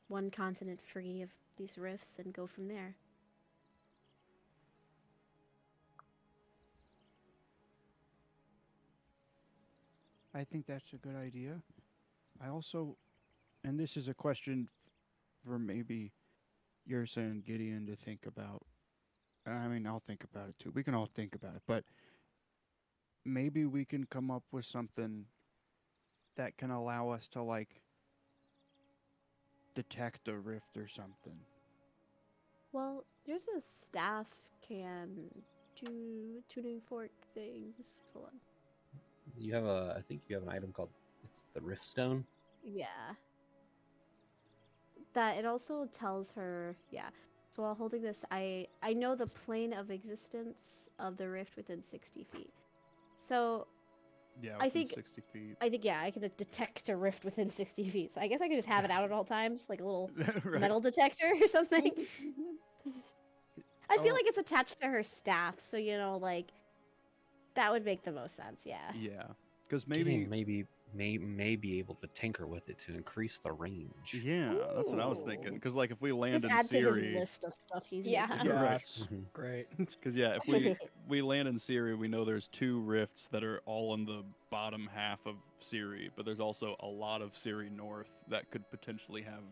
one continent free of these rifts and go from there.
I think that's a good idea. I also, and this is a question for maybe Yursa and Gideon to think about. I mean, I'll think about it too. We can all think about it, but maybe we can come up with something that can allow us to like detect a rift or something.
Well, there's a staff can do tuning fork things. Hold on.
You have I think you have an item called, it's the Rift Stone.
Yeah. That it also tells her, yeah. So while holding this, I know the plane of existence of the rift within 60 feet. So
yeah,
I
within
think
60 feet.
I think yeah, I can detect a rift within 60 feet. So I guess I could just have it out at all times, like a little
Right.
metal detector or something. I feel
Oh.
like it's attached to her staff, so you know, like that would make the most sense. Yeah.
Yeah, because
Gideon
maybe.
may be able to tinker with it to increase the range.
Yeah, that's what I was thinking.
Ooh.
Because like if we land
Just
in
add to his
Ciri,
list of stuff he's
Yeah.
making.
Right.
That's great.
Because yeah, if we land in Ciri, we know there's 2 rifts that are all in the bottom half of Ciri, but there's also a lot of Ciri north that could potentially have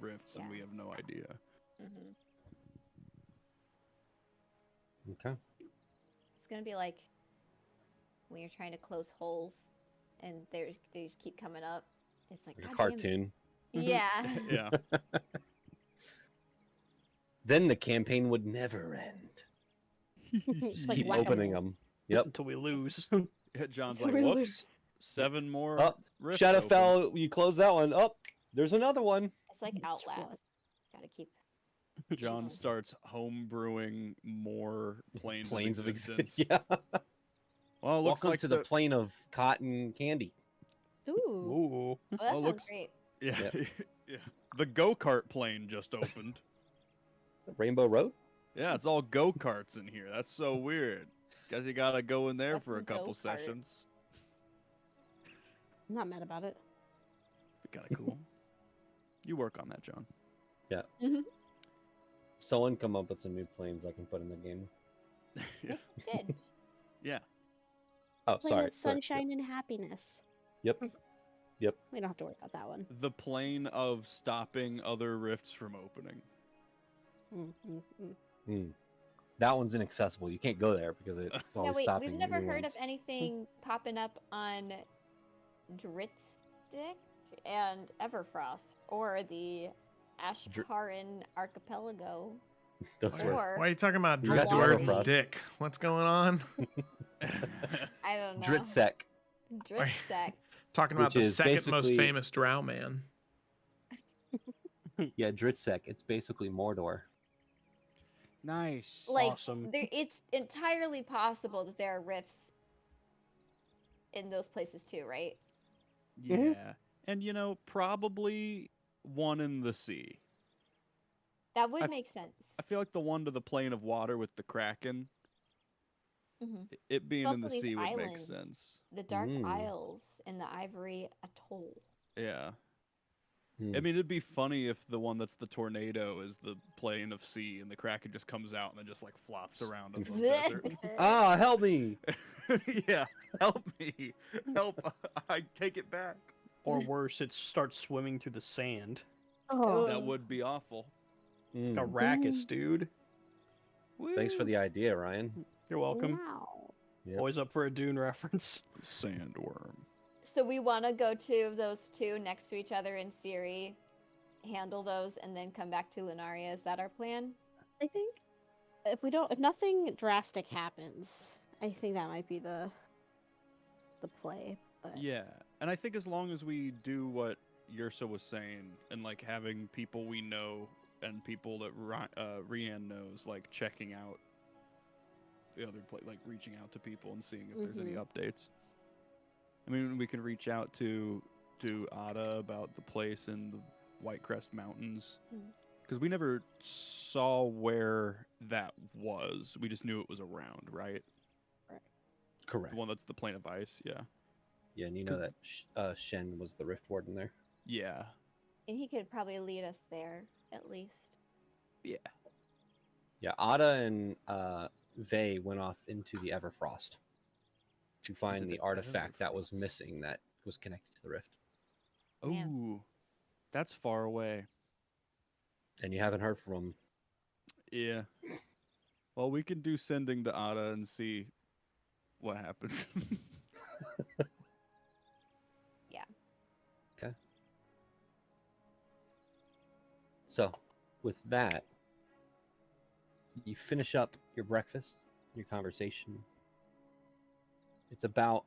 rifts, and we have no idea.
Mm-hmm.
Okay.
It's gonna be like when you're trying to close holes, and they just keep coming up. It's like
Like a
"God damn it."
cartoon.
Yeah.
Yeah.
Then the campaign would never end.
It's
Just
like
keep
whack-a-mole.
opening them. Yep.
Until we lose.
Yeah, John's
Until
like,
we
whoops,
lose.
7 more
Oh,
rifts open."
Shadowfell, you close that one. Oh, there's another one.
It's like Outlast. Gotta keep.
John
Jesus.
starts home brewing more planes of existence.
Yeah.
Well, it looks
Welcome
like
to the plane of cotton candy.
Ooh.
Ooh.
Well, that
Oh,
sounds
looks-
great.
Yeah,
Yep.
yeah. The go-kart plane just opened.
Rainbow Road?
Yeah, it's all go-karts in here. That's so weird. Guess you gotta go in there
What's
for
a
a couple
go-kart?
sessions.
I'm not mad about it.
Kind of cool. You work on that, John.
Yeah.
Mhm.
Someone come up with some new planes I can put in the game.
Yeah.
Did.
Yeah.
Oh,
Plane
sorry.
of sunshine and happiness.
Yep. Yep.
We don't have to worry about that one.
The plane of stopping other rifts from opening.
That one's inaccessible. You can't go there because it's
Yeah,
always
wait.
stopping.
We've never
new
heard
ones.
of anything popping up on Dritstick and Everfrost, or the Ashparan Archipelago.
Those
Why,
were.
Or
why are you talking about
You got the
Dritwarden's
Everfrost.
dick? What's going on?
I don't know.
Dritsek,
Dritsek.
Talking about
which
the
is
second most
basically
famous drow man.
yeah, Dritsek. It's basically Mordor.
Nice.
Like,
Awesome.
it's entirely possible that there are rifts in those places too, right?
Yeah. And probably one in the sea.
That would
I
make sense.
I feel like the one to the plane of water with the Kraken,
Mhm.
it being
There's
in the
also these
sea would make
islands.
sense.
The Dark
Mm.
Isles in the Ivory Atoll.
Yeah.
Hmm.
I mean, it'd be funny if the one that's the tornado is the plane of sea and the Kraken just comes out and then just like flops around in the desert.
Ah, help me!
Yeah, help me. Help. I take it back.
Or worse, it starts swimming through the sand.
Oh.
That would be awful.
Like a
Mm.
Arrakis, dude.
Thanks for the idea, Ryan.
You're welcome.
Wow.
Yep.
Always up for a Dune reference.
Sandworm.
So we want to go to those two next to each other in Siri, handle those, and then come back to Lunaria. Is that our plan?
I think if nothing drastic happens, I think that might be the play. But
Yeah, and I think as long as we do what Yursa was saying, and like having people we know and people that Rian knows, like checking out the other place, like reaching out to people and seeing if there's any updates. I mean, we can reach out to Ada about the place in the White Crest Mountains, because we never saw where that was. We just knew it was around, right?
Correct.
The one that's the plane of ice, yeah.
Yeah, and you know that Shen was the Rift Warden there.
Yeah.
And he could probably lead us there, at least.
Yeah.
Yeah, Ada and Vey went off into the Everfrost to find the artifact that was missing that was connected to the rift.
Ooh, that's far away.
And you haven't heard from him.
Yeah. Well, we can do sending to Ada and see what happens.
Yeah.
Okay. So, with that, you finish up your breakfast, your conversation. It's about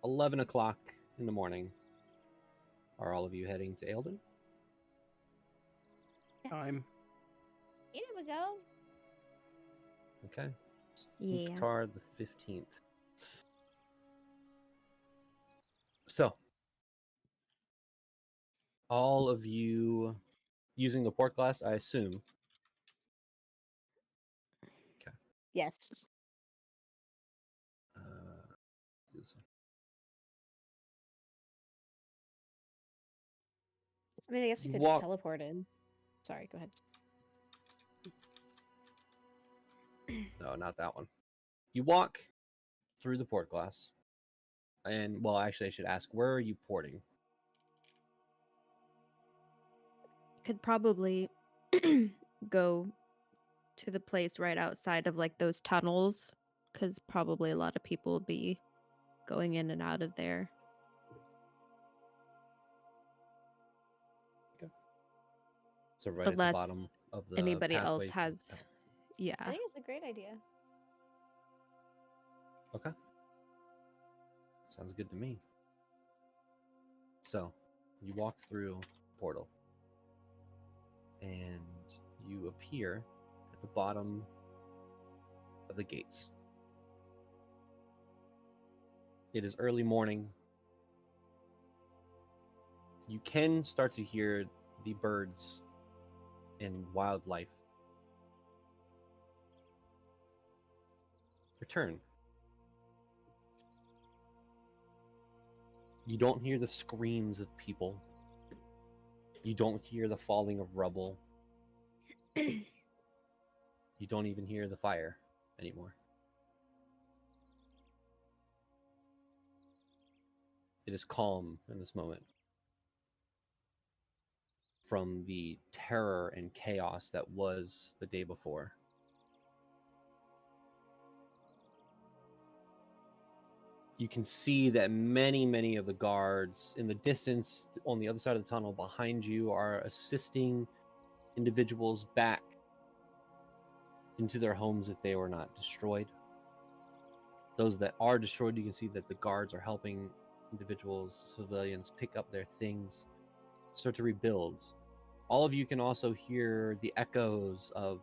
11 o'clock in the morning. Are all of you heading to Aelden?
Time.
You never go.
Okay.
Yeah.
Qatar the 15th. So, all of you using the port glass, I assume. Okay.
yes. I mean, I guess we
You
could
walk-
just teleport in. Sorry, go ahead.
No, not that one. You walk through the port glass. And, well, actually, I should ask, where are you porting?
Could probably go to the place right outside of like those tunnels, because probably a lot of people will be going in and out of there.
So right
Unless
at the bottom of the
anybody else
pathway to-
has, yeah.
I think it's a great idea.
Okay. Sounds good to me. So, you walk through the portal. And you appear at the bottom of the gates. It is early morning. You can start to hear the birds and wildlife return. You don't hear the screams of people. You don't hear the falling of rubble. You don't even hear the fire anymore. It is calm in this moment from the terror and chaos that was the day before. You can see that many of the guards in the distance on the other side of the tunnel behind you are assisting individuals back into their homes if they were not destroyed. Those that are destroyed, you can see that the guards are helping individuals, civilians, pick up their things, start to rebuild. All of you can also hear the echoes of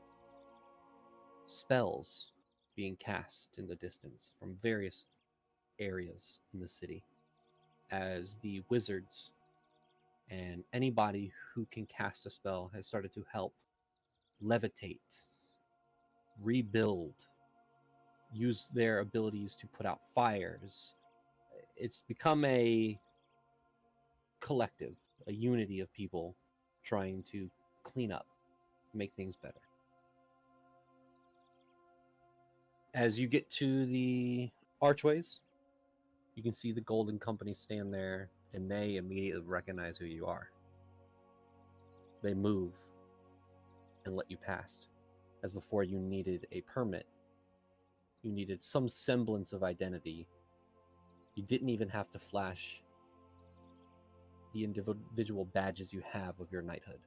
spells being cast in the distance from various areas in the city as the wizards and anybody who can cast a spell has started to help levitate, rebuild, use their abilities to put out fires. It's become a collective, a unity of people trying to clean up, make things better. As you get to the archways, you can see the Golden Company stand there, and they immediately recognize who you are. They move and let you pass. As before, you needed a permit. You needed some semblance of identity. You didn't even have to flash the individual badges you have of your knighthood.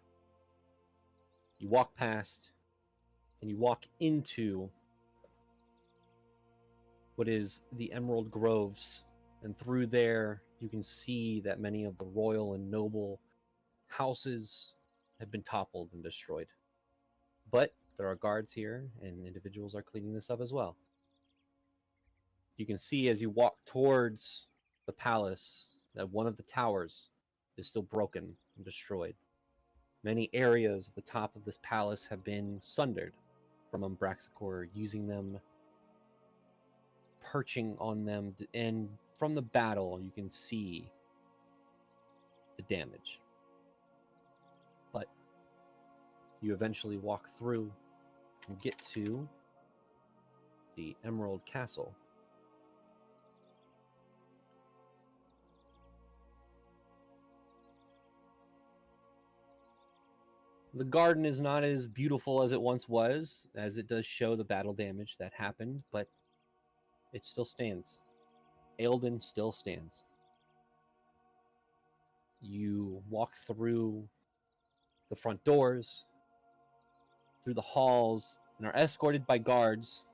You walk past, and you walk into what is the Emerald Groves, and through there you can see that many of the royal and noble houses have been toppled and destroyed. But there are guards here, and individuals are cleaning this up as well. You can see as you walk towards the palace that one of the towers is still broken and destroyed. Many areas of the top of this palace have been sundered from Umbraxicor, using them, perching on them, and from the battle you can see the damage. But you eventually walk through and get to the Emerald Castle. The garden is not as beautiful as it once was, as it does show the battle damage that happened, but it still stands. Eildon still stands. You walk through the front doors, through the halls, and are escorted by guards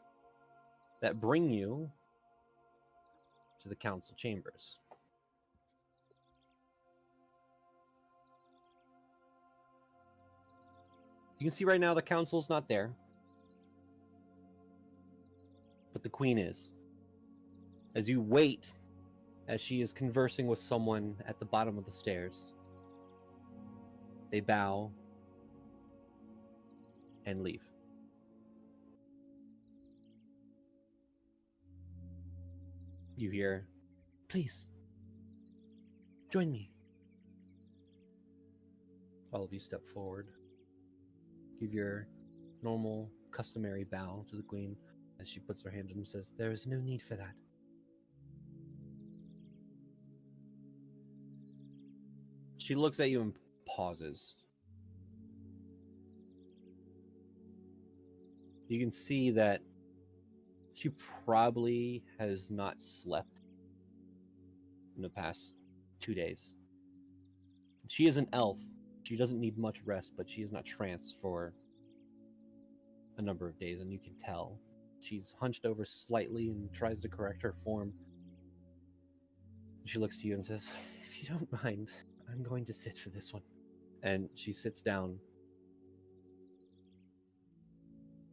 that bring you to the council chambers. You can see right now the council's not there, but the queen is. As you wait, as she is conversing with someone at the bottom of the stairs, they bow and leave. You hear, "Please, join me." All of you step forward. Give your normal, customary bow to the queen as she puts her hand on and says, "There is no need for that." She looks at you and pauses. You can see that she probably has not slept in the past 2 days. She is an elf. She doesn't need much rest, but she is not tranced for a number of days, and you can tell. She's hunched over slightly and tries to correct her form. She looks to you and says, "If you don't mind, I'm going to sit for this one." And she sits down.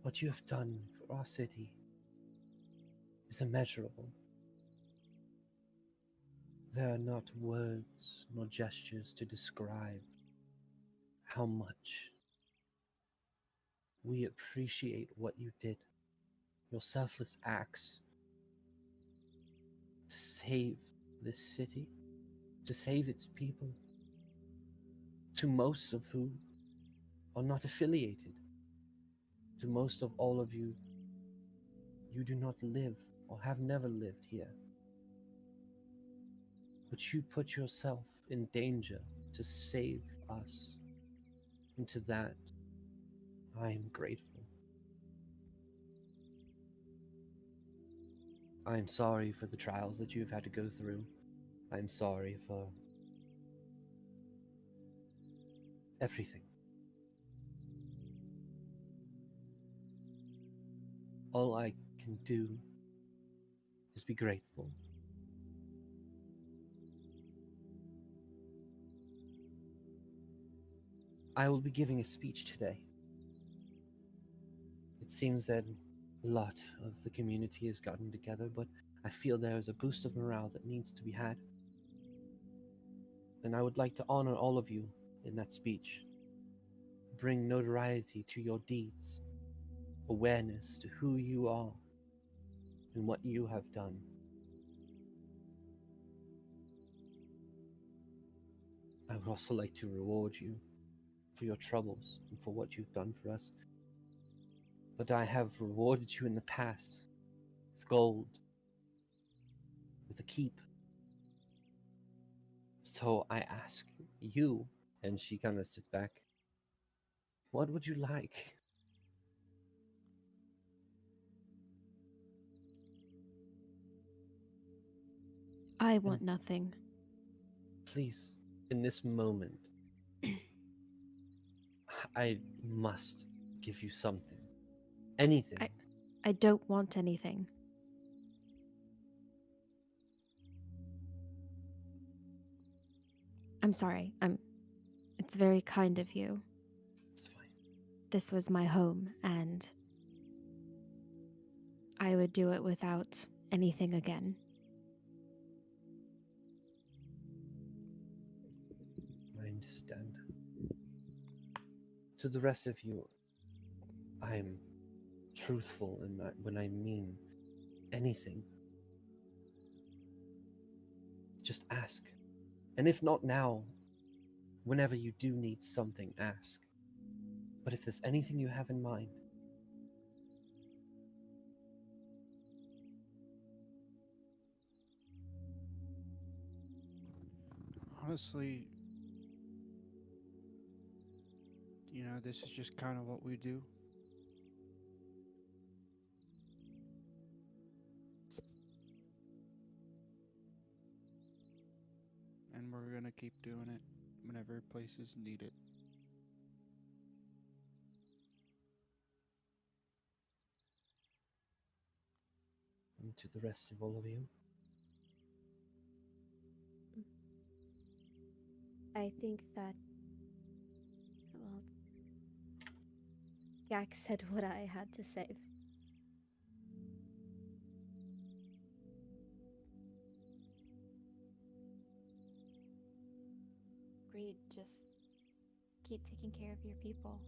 "What you have done for our city is immeasurable. There are not words nor gestures to describe how much we appreciate what you did, your selfless acts to save this city, to save its people, to most of whom are not affiliated. To most of all of you, you do not live or have never lived here. But you put yourself in danger to save us. And to that, I am grateful."
I'm sorry for the trials that you've had to go through. I'm sorry for everything. All I can do is be grateful. I will be giving a speech today. It seems that a lot of the community has gotten together, but I feel there is a boost of morale that needs to be had. And I would like to honor all of you in that speech. Bring notoriety to your deeds, awareness to who you are and what you have done. I would also like to reward you for your troubles and for what you've done for us. But I have rewarded you in the past with gold, with a keep. So I ask you, and she kind of sits back, what would you like?
I want nothing.
Please, in this moment, I must give you something. Anything.
I don't want anything. I'm sorry. It's very kind of you.
It's fine.
This was my home, and I would do it without anything again.
I understand. To the rest of you, I'm truthful when I mean anything. Just ask. And if not now, whenever you do need something, ask. But if there's anything you have in mind,
Honestly, this is just kind of what we do. And we're gonna keep doing it whenever places need it.
and to the rest of all of you,
I think that, well, Gak said what I had to say.
Agreed. Just keep taking care of your people.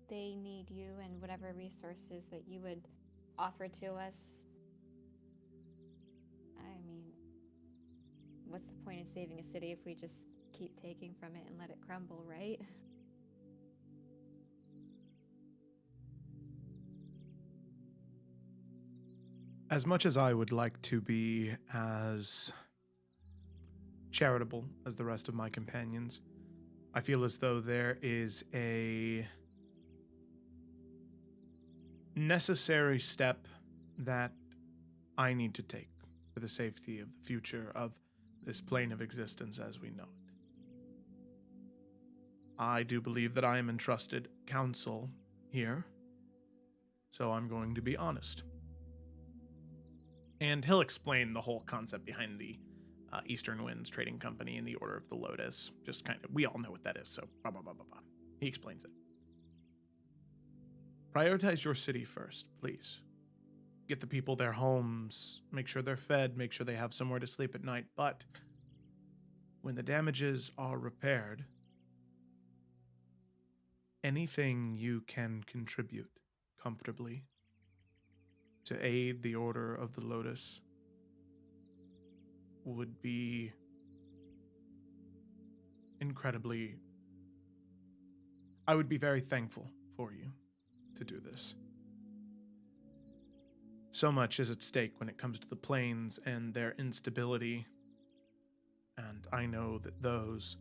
They need you and whatever resources that you would offer to us. I mean, what's the point in saving a city if we just keep taking from it and let it crumble, right?
As much as I would like to be as charitable as the rest of my companions, I feel as though there is a necessary step that I need to take for the safety of the future of this plane of existence as we know it. I do believe that I am entrusted counsel here, so I'm going to be honest. And he'll explain the whole concept behind the Eastern Winds Trading Company and the Order of the Lotus. Just kind of, we all know what that is, so blah, blah, blah, blah, blah. He explains it. Prioritize your city first, please. Get the people their homes, make sure they're fed, make sure they have somewhere to sleep at night. But when the damages are repaired, anything you can contribute comfortably to aid the Order of the Lotus would be incredibly... I would be very thankful for you to do this. So much is at stake when it comes to the planes and their instability, and I know that those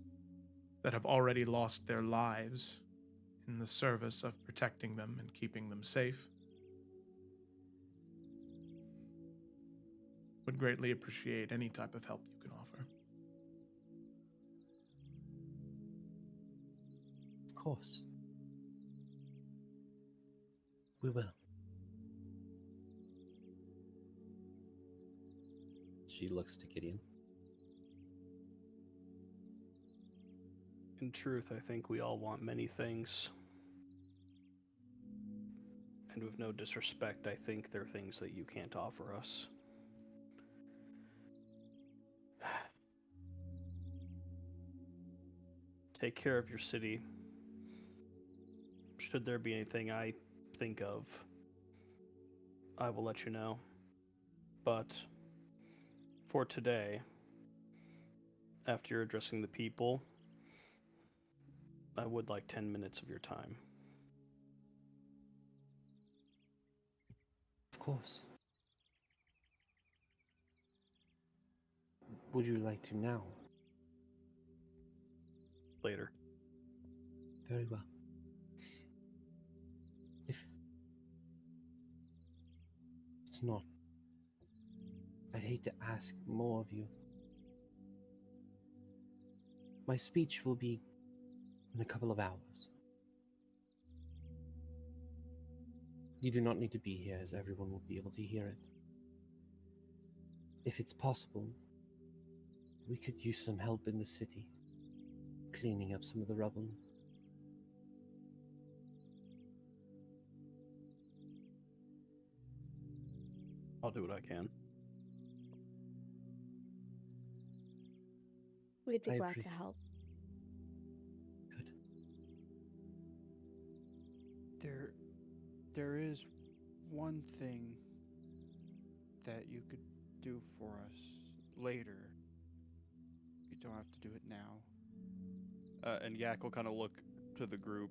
that have already lost their lives in the service of protecting them and keeping them safe would greatly appreciate any type of help you can offer.
Of course. We will. She looks to Gideon.
In truth, I think we all want many things. And with no disrespect, I think there are things that you can't offer us. Take care of your city. Should there be anything I think of, I will let you know. But for today, after you're addressing the people, I would like 10 minutes of your time.
Of course. Would you like to now?
Later.
Very well. If it's not, I'd hate to ask more of you. My speech will be in a couple of hours. You do not need to be here, as everyone will be able to hear it. If it's possible, we could use some help in the city, cleaning up some of the rubble.
I'll do what I can.
We'd be
I
glad to help.
Good.
There is one thing that you could do for us later. You don't have to do it now.
And Yak will kind of look to the group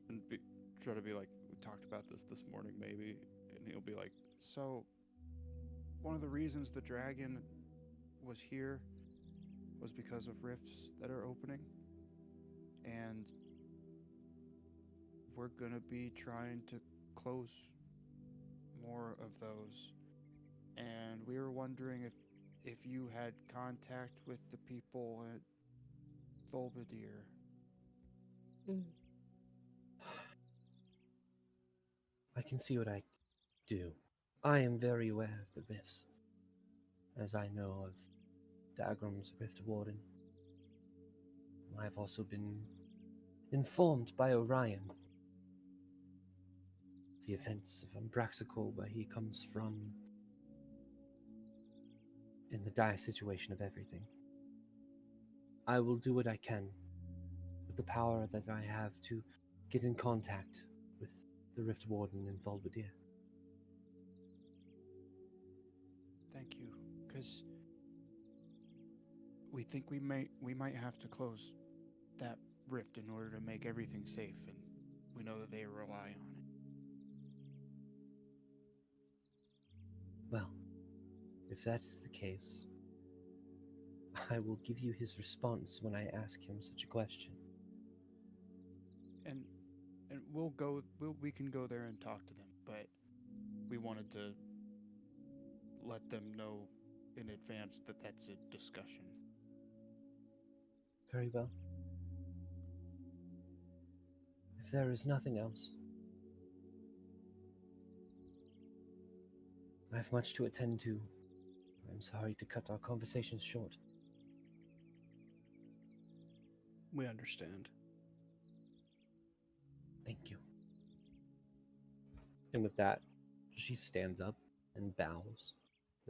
and try to be like, we talked about this morning, maybe. And he'll be like,
So, one of the reasons the dragon was here was because of rifts that are opening. And we're gonna be trying to close more of those. And we were wondering if you had contact with the people at Thulbadir.
I can see what I do. I am very aware of the rifts, as I know of Dagram's Rift Warden. I've also been informed by Orion the events of Umbraxico, where he comes from, in the dire situation of everything. I will do what I can with the power that I have to get in contact with the Rift Warden in Thulbadir.
Thank you, because we think we might have to close that rift in order to make everything safe, and we know that they rely on it.
Well, if that is the case, I will give you his response when I ask him such a question.
And we can go there and talk to them, but we wanted to let them know in advance that that's a discussion.
Very well. If there is nothing else, I have much to attend to. I'm sorry to cut our conversation short.
We understand.
Thank you.
And with that, she stands up and bows,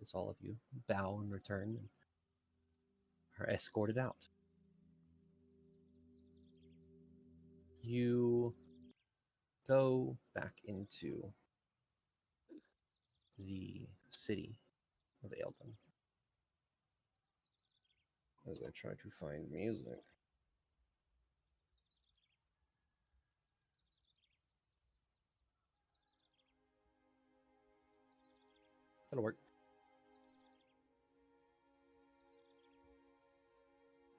as all of you bow in return, and are escorted out. You go back into the city of Aeldon. As I try to find music. That'll work.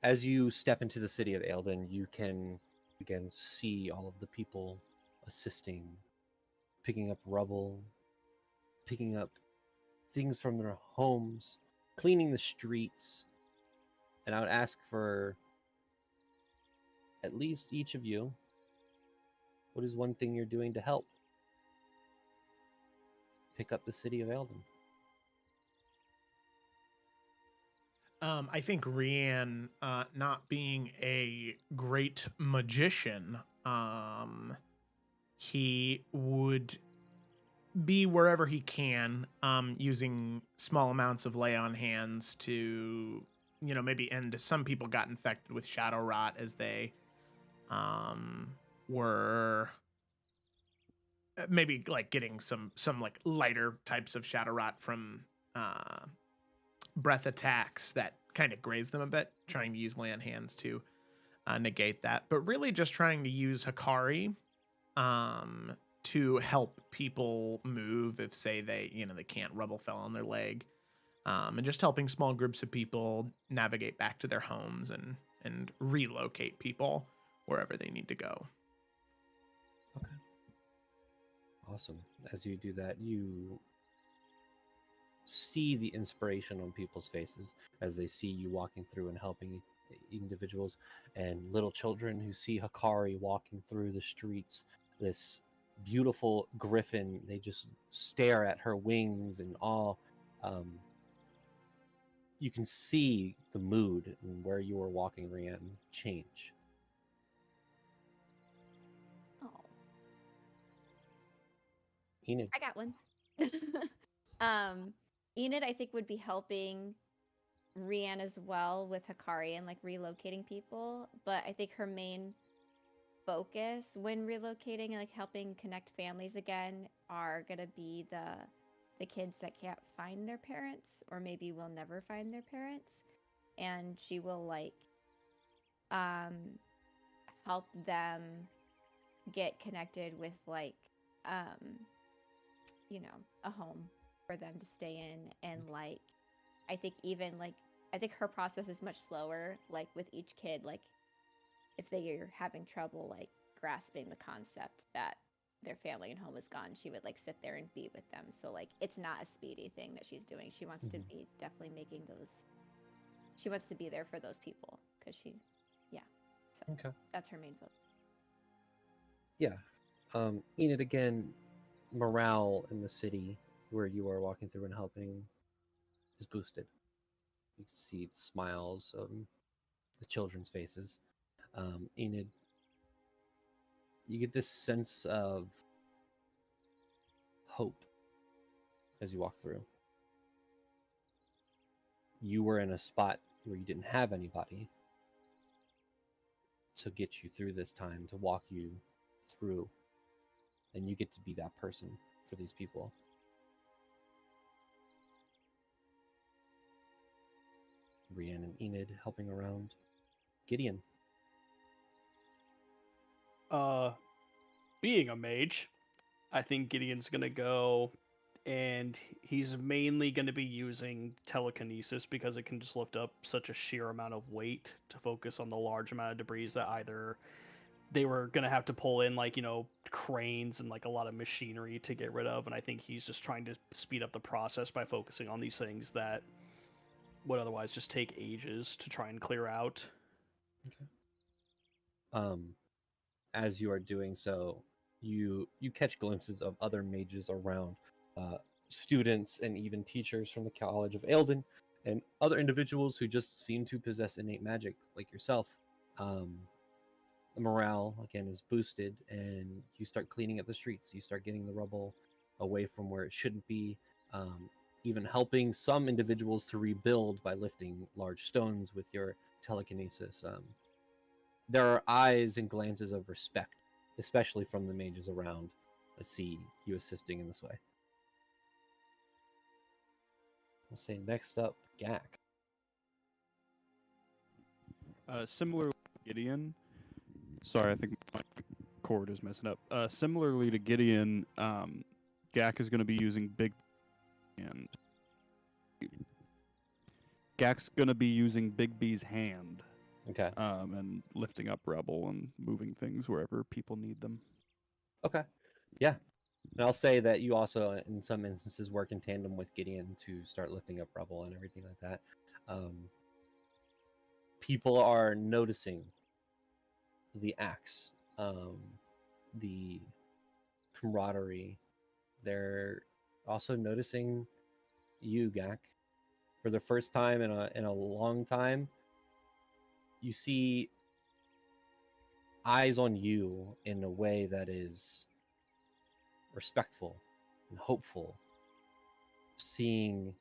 As you step into the city of Aeldon, you can again see all of the people assisting, picking up rubble, picking up things from their homes, cleaning the streets. And I would ask for at least each of you, what is one thing you're doing to help pick up the city of Eldon?
I think Rian, not being a great magician, he would be wherever he can, using small amounts of lay on hands to, maybe end. Some people got infected with shadow rot as they were maybe like getting some like lighter types of shadow rot from breath attacks that kind of graze them a bit, trying to use lay on hands to negate that, but really just trying to use Hikari to help people move if, say, they can't. Rubble fell on their leg, and just helping small groups of people navigate back to their homes and relocate people wherever they need to go.
Okay. Awesome. As you do that, you see the inspiration on people's faces as they see you walking through and helping individuals, and little children who see Hikari walking through the streets, this beautiful griffin, they just stare at her wings in awe. You can see the mood and where you were walking, Rian, change.
Oh,
Enid.
I got one. Enid, I think, would be helping Rian as well with Hikari and like relocating people, but I think her main focus when relocating and like helping connect families again are gonna be the kids that can't find their parents or maybe will never find their parents, and she will like help them get connected with like a home for them to stay in, and like I think even like I think her process is much slower, like with each kid, like if they are having trouble like grasping the concept that their family and home is gone, she would like sit there and be with them. So like it's not a speedy thing that she's doing. She wants to be definitely making those, she wants to be there for those people because so
Okay.
that's her main focus.
Yeah. Enid, again, morale in the city where you are walking through and helping is boosted. You can see the smiles on the children's faces. Enid, you get this sense of hope as you walk through. You were in a spot where you didn't have anybody to get you through this time, to walk you through, and you get to be that person for these people. Rian and Enid helping around. Gideon.
Being a mage, I think Gideon's gonna go, and he's mainly going to be using telekinesis because it can just lift up such a sheer amount of weight to focus on the large amount of debris that either they were going to have to pull in like cranes and like a lot of machinery to get rid of, and I think he's just trying to speed up the process by focusing on these things that would otherwise just take ages to try and clear out.
Okay. As you are doing so, you catch glimpses of other mages around, students and even teachers from the College of Eldon, and other individuals who just seem to possess innate magic, like yourself. The morale again is boosted, and you start cleaning up the streets. You start getting the rubble away from where it shouldn't be. Even helping some individuals to rebuild by lifting large stones with your telekinesis. There are eyes and glances of respect, especially from the mages around, that see you assisting in this way. I'll say next up, Gak.
Similar to Gideon. Sorry, I think my cord is messing up. Similarly to Gideon, Gak is going to be using and Gak's going to be using Big B's hand.
Okay.
And lifting up Rubble and moving things wherever people need them.
Okay. Yeah. And I'll say that you also, in some instances, work in tandem with Gideon to start lifting up Rubble and everything like that. People are noticing the axe, the camaraderie. They're also noticing you, Gak. For the first time in a long time, you see eyes on you in a way that is respectful and hopeful. Seeing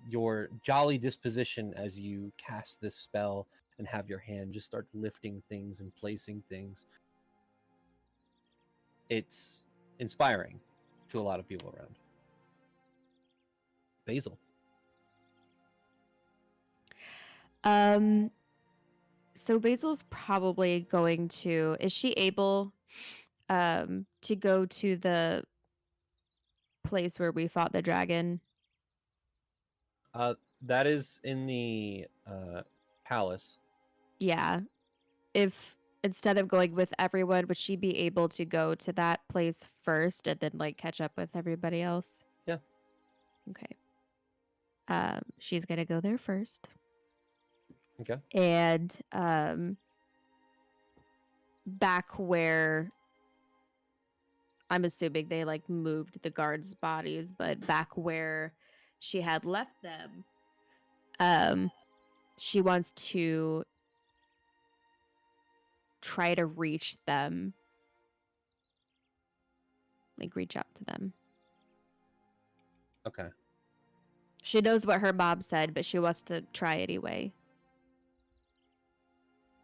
your jolly disposition as you cast this spell and have your hand just start lifting things and placing things. It's inspiring to a lot of people around. Basil.
So Basil's probably going to. Is she able to go to the place where we fought the dragon?
That is in the palace.
Yeah. If instead of going with everyone, would she be able to go to that place first and then like catch up with everybody else?
Yeah.
Okay. She's gonna go there first.
Okay.
And back where I'm assuming they like moved the guards' bodies, but back where she had left them, she wants to try to reach them, like reach out to them.
Okay.
She knows what her mom said, but she wants to try anyway.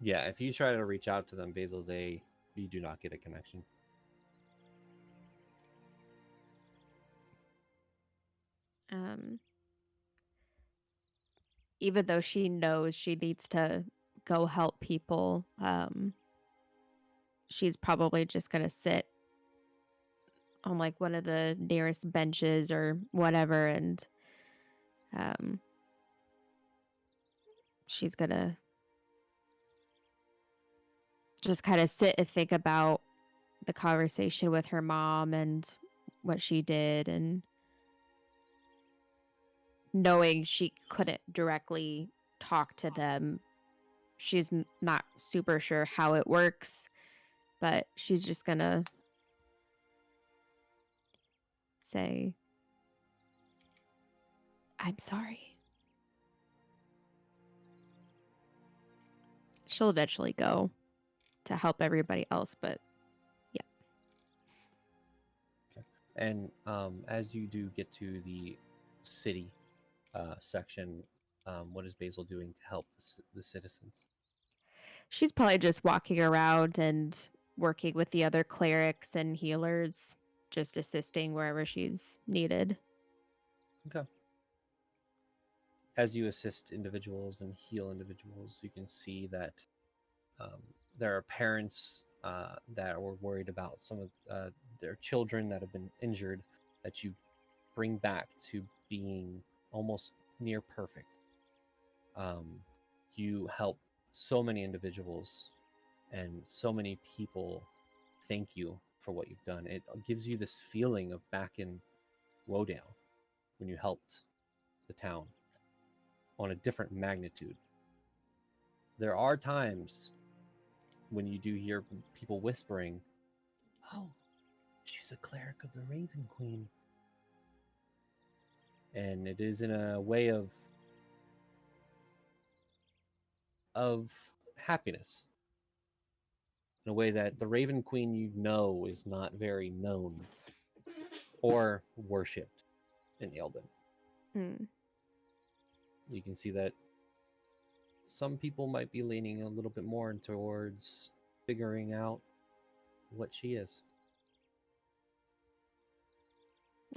Yeah, if you try to reach out to them, Basil, you do not get a connection.
Even though she knows she needs to go help people, she's probably just gonna sit on like one of the nearest benches or whatever, and she's gonna just kind of sit and think about the conversation with her mom and what she did, and knowing she couldn't directly talk to them, she's not super sure how it works, but she's just gonna say, I'm sorry. She'll eventually go to help everybody else, but yeah.
Okay. And as you do get to the city section, what is Basil doing to help the citizens?
She's probably just walking around and working with the other clerics and healers, just assisting wherever she's needed.
Okay. As you assist individuals and heal individuals, you can see that there are parents that were worried about some of their children that have been injured that you bring back to being almost near perfect. You help so many individuals and so many people thank you for what you've done. It gives you this feeling of back in Wodale when you helped the town on a different magnitude. There are times when you do hear people whispering, oh, she's a cleric of the Raven Queen. And it is in a way of happiness. In a way that the Raven Queen you know is not very known or worshipped in Eldon. You can see that some people might be leaning a little bit more towards figuring out what she is.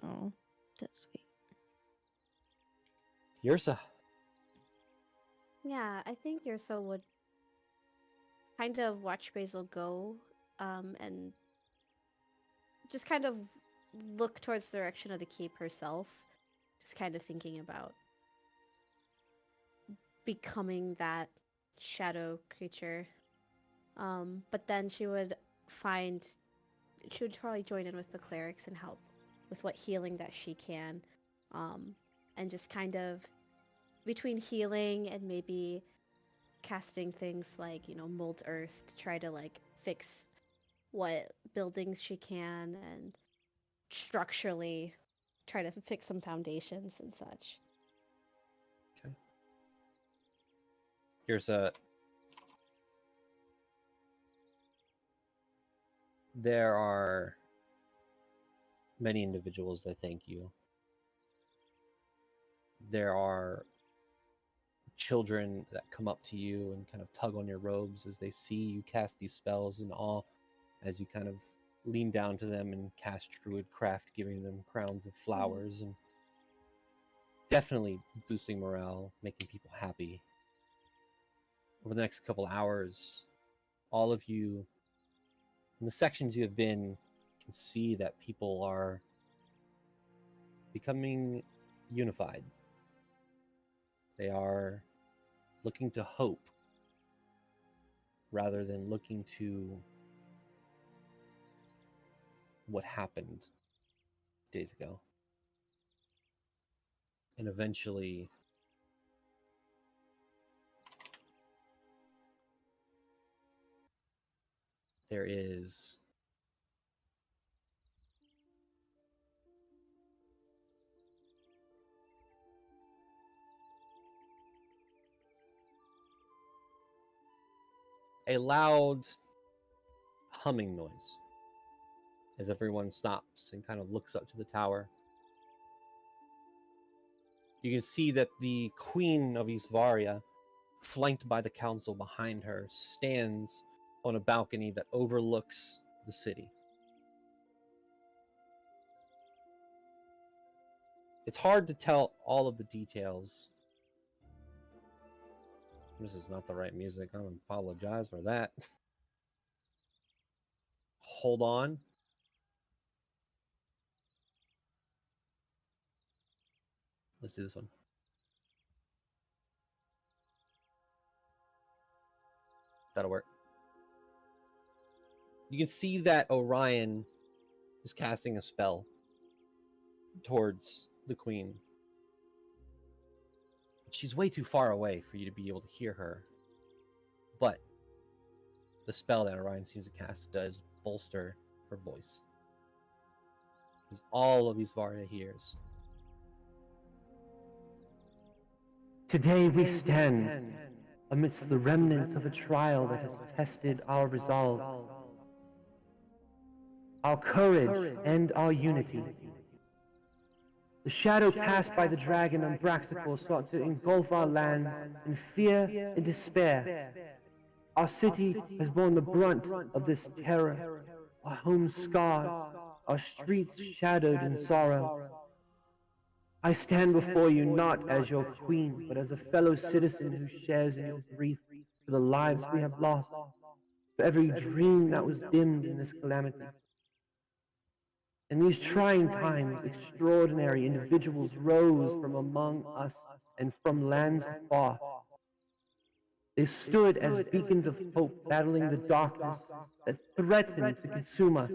Oh, that's sweet.
Yrsa.
Yeah, I think Yrsa would kind of watch Basil go, and just kind of look towards the direction of the keep herself, just kind of thinking about becoming that shadow creature. But then she would find she would probably join in with the clerics and help with what healing that she can, and just kind of between healing and maybe casting things like mold earth to try to like fix what buildings she can and structurally try to fix some foundations and such.
Okay. Here's a. There are many individuals that thank you. There are children that come up to you and kind of tug on your robes as they see you cast these spells in awe, as you kind of lean down to them and cast druidcraft, giving them crowns of flowers and definitely boosting morale, making people happy. Over the next couple hours, all of you in the sections you have been can see that people are becoming unified. They are looking to hope rather than looking to what happened days ago. And eventually, there is a loud humming noise as everyone stops and kind of looks up to the tower. You can see that the Queen of Isvaria, flanked by the council behind her, stands on a balcony that overlooks the city. It's hard to tell all of the details. This is not the right music. I apologize for that. Hold on. Let's do this one. That'll work. You can see that Orion is casting a spell towards the queen. She's way too far away for you to be able to hear her. But the spell that Orion seems to cast does bolster her voice. Because all of Isvaria hears.
Today we stand amidst the remnants of a trial that has tested our resolve, our courage, and our unity. The shadow cast by the dragon on Braxical sought to engulf our lands in fear and despair. Our city has borne the brunt of this terror, our homes scarred, our streets shadowed in sorrow. I stand before you not as your queen, but as a fellow citizen who shares in your grief for the lives we have lost, for every dream that was dimmed in this calamity. In these trying times, extraordinary individuals rose from among us and from lands afar. They stood as beacons of hope, battling the darkness that threatened to consume us.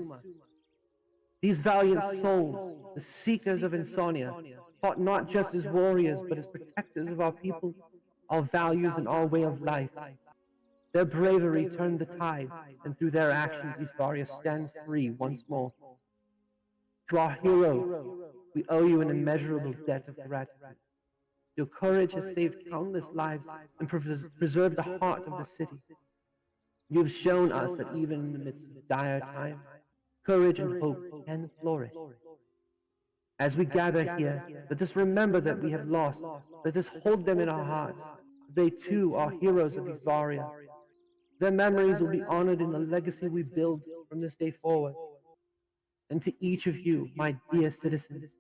These valiant souls, the seekers of insomnia, fought not just as warriors, but as protectors of our people, our values, and our way of life. Their bravery turned the tide, and through their actions, Isvaria stands free once more. To our heroes, we owe you an immeasurable debt of gratitude. Your courage has saved countless lives and preserved the heart of the city. You have shown us that even in the midst of dire times, courage and hope can flourish. As we gather here, let us remember that we have lost. Let us hold them in our hearts. They too are heroes of Isvaria. Their memories will be honored in the legacy we build from this day forward. And to each of you, my dear citizens,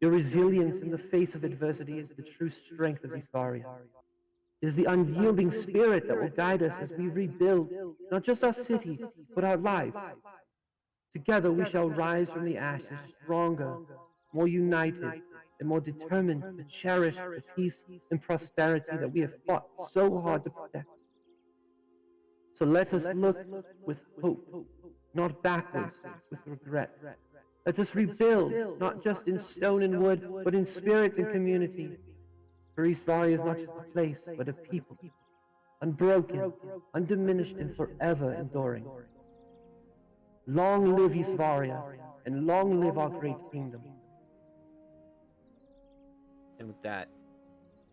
your resilience in the face of adversity is the true strength of Isvaria. It is the unyielding spirit that will guide us as we rebuild not just our city, but our lives. Together we shall rise from the ashes stronger, more united, and more determined to cherish the peace and prosperity that we have fought so hard to protect. So let us look with hope not backwards with regret. Let us rebuild, not just in stone and wood, but in spirit and community. For Eastvaria is not just a place, but a people, unbroken, undiminished, and forever enduring. Long live Eastvaria, and long live our great kingdom.
And with that,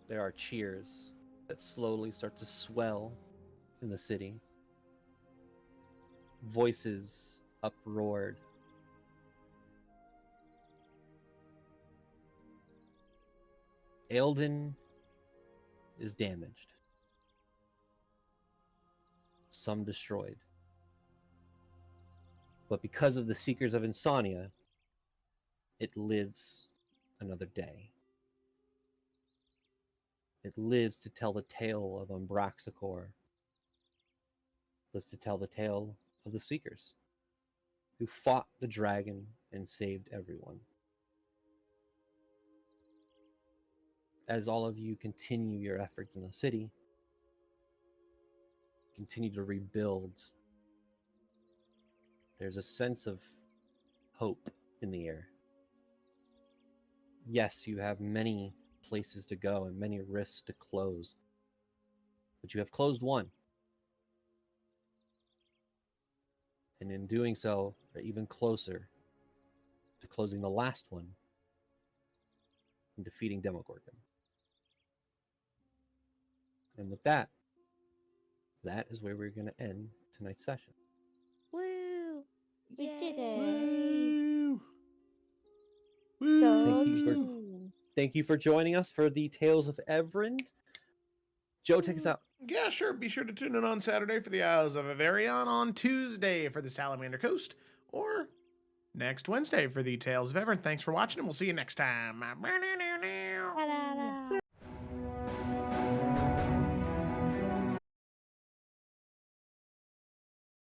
there are cheers that slowly start to swell in the city. Voices uproared. Eldon is damaged. Some destroyed. But because of the Seekers of Insomnia, it lives another day. It lives to tell the tale of Umbraxicor. Lives to tell the tale of the Seekers, who fought the dragon and saved everyone. As all of you continue your efforts in the city, continue to rebuild, there's a sense of hope in the air. Yes, you have many places to go and many rifts to close, but you have closed one. And in doing so, are even closer to closing the last one and defeating Demogorgon. And with that, that is where we're going to end tonight's session.
Woo! We did
Woo!
Thank you for joining us for the Tales of Evrand. Joe, take us out.
Yeah, sure. Be sure to tune in on Saturday for the Isles of Avarion, on Tuesday for the Salamander Coast, or next Wednesday for the Tales of Evrand. Thanks for watching, and we'll see you next time.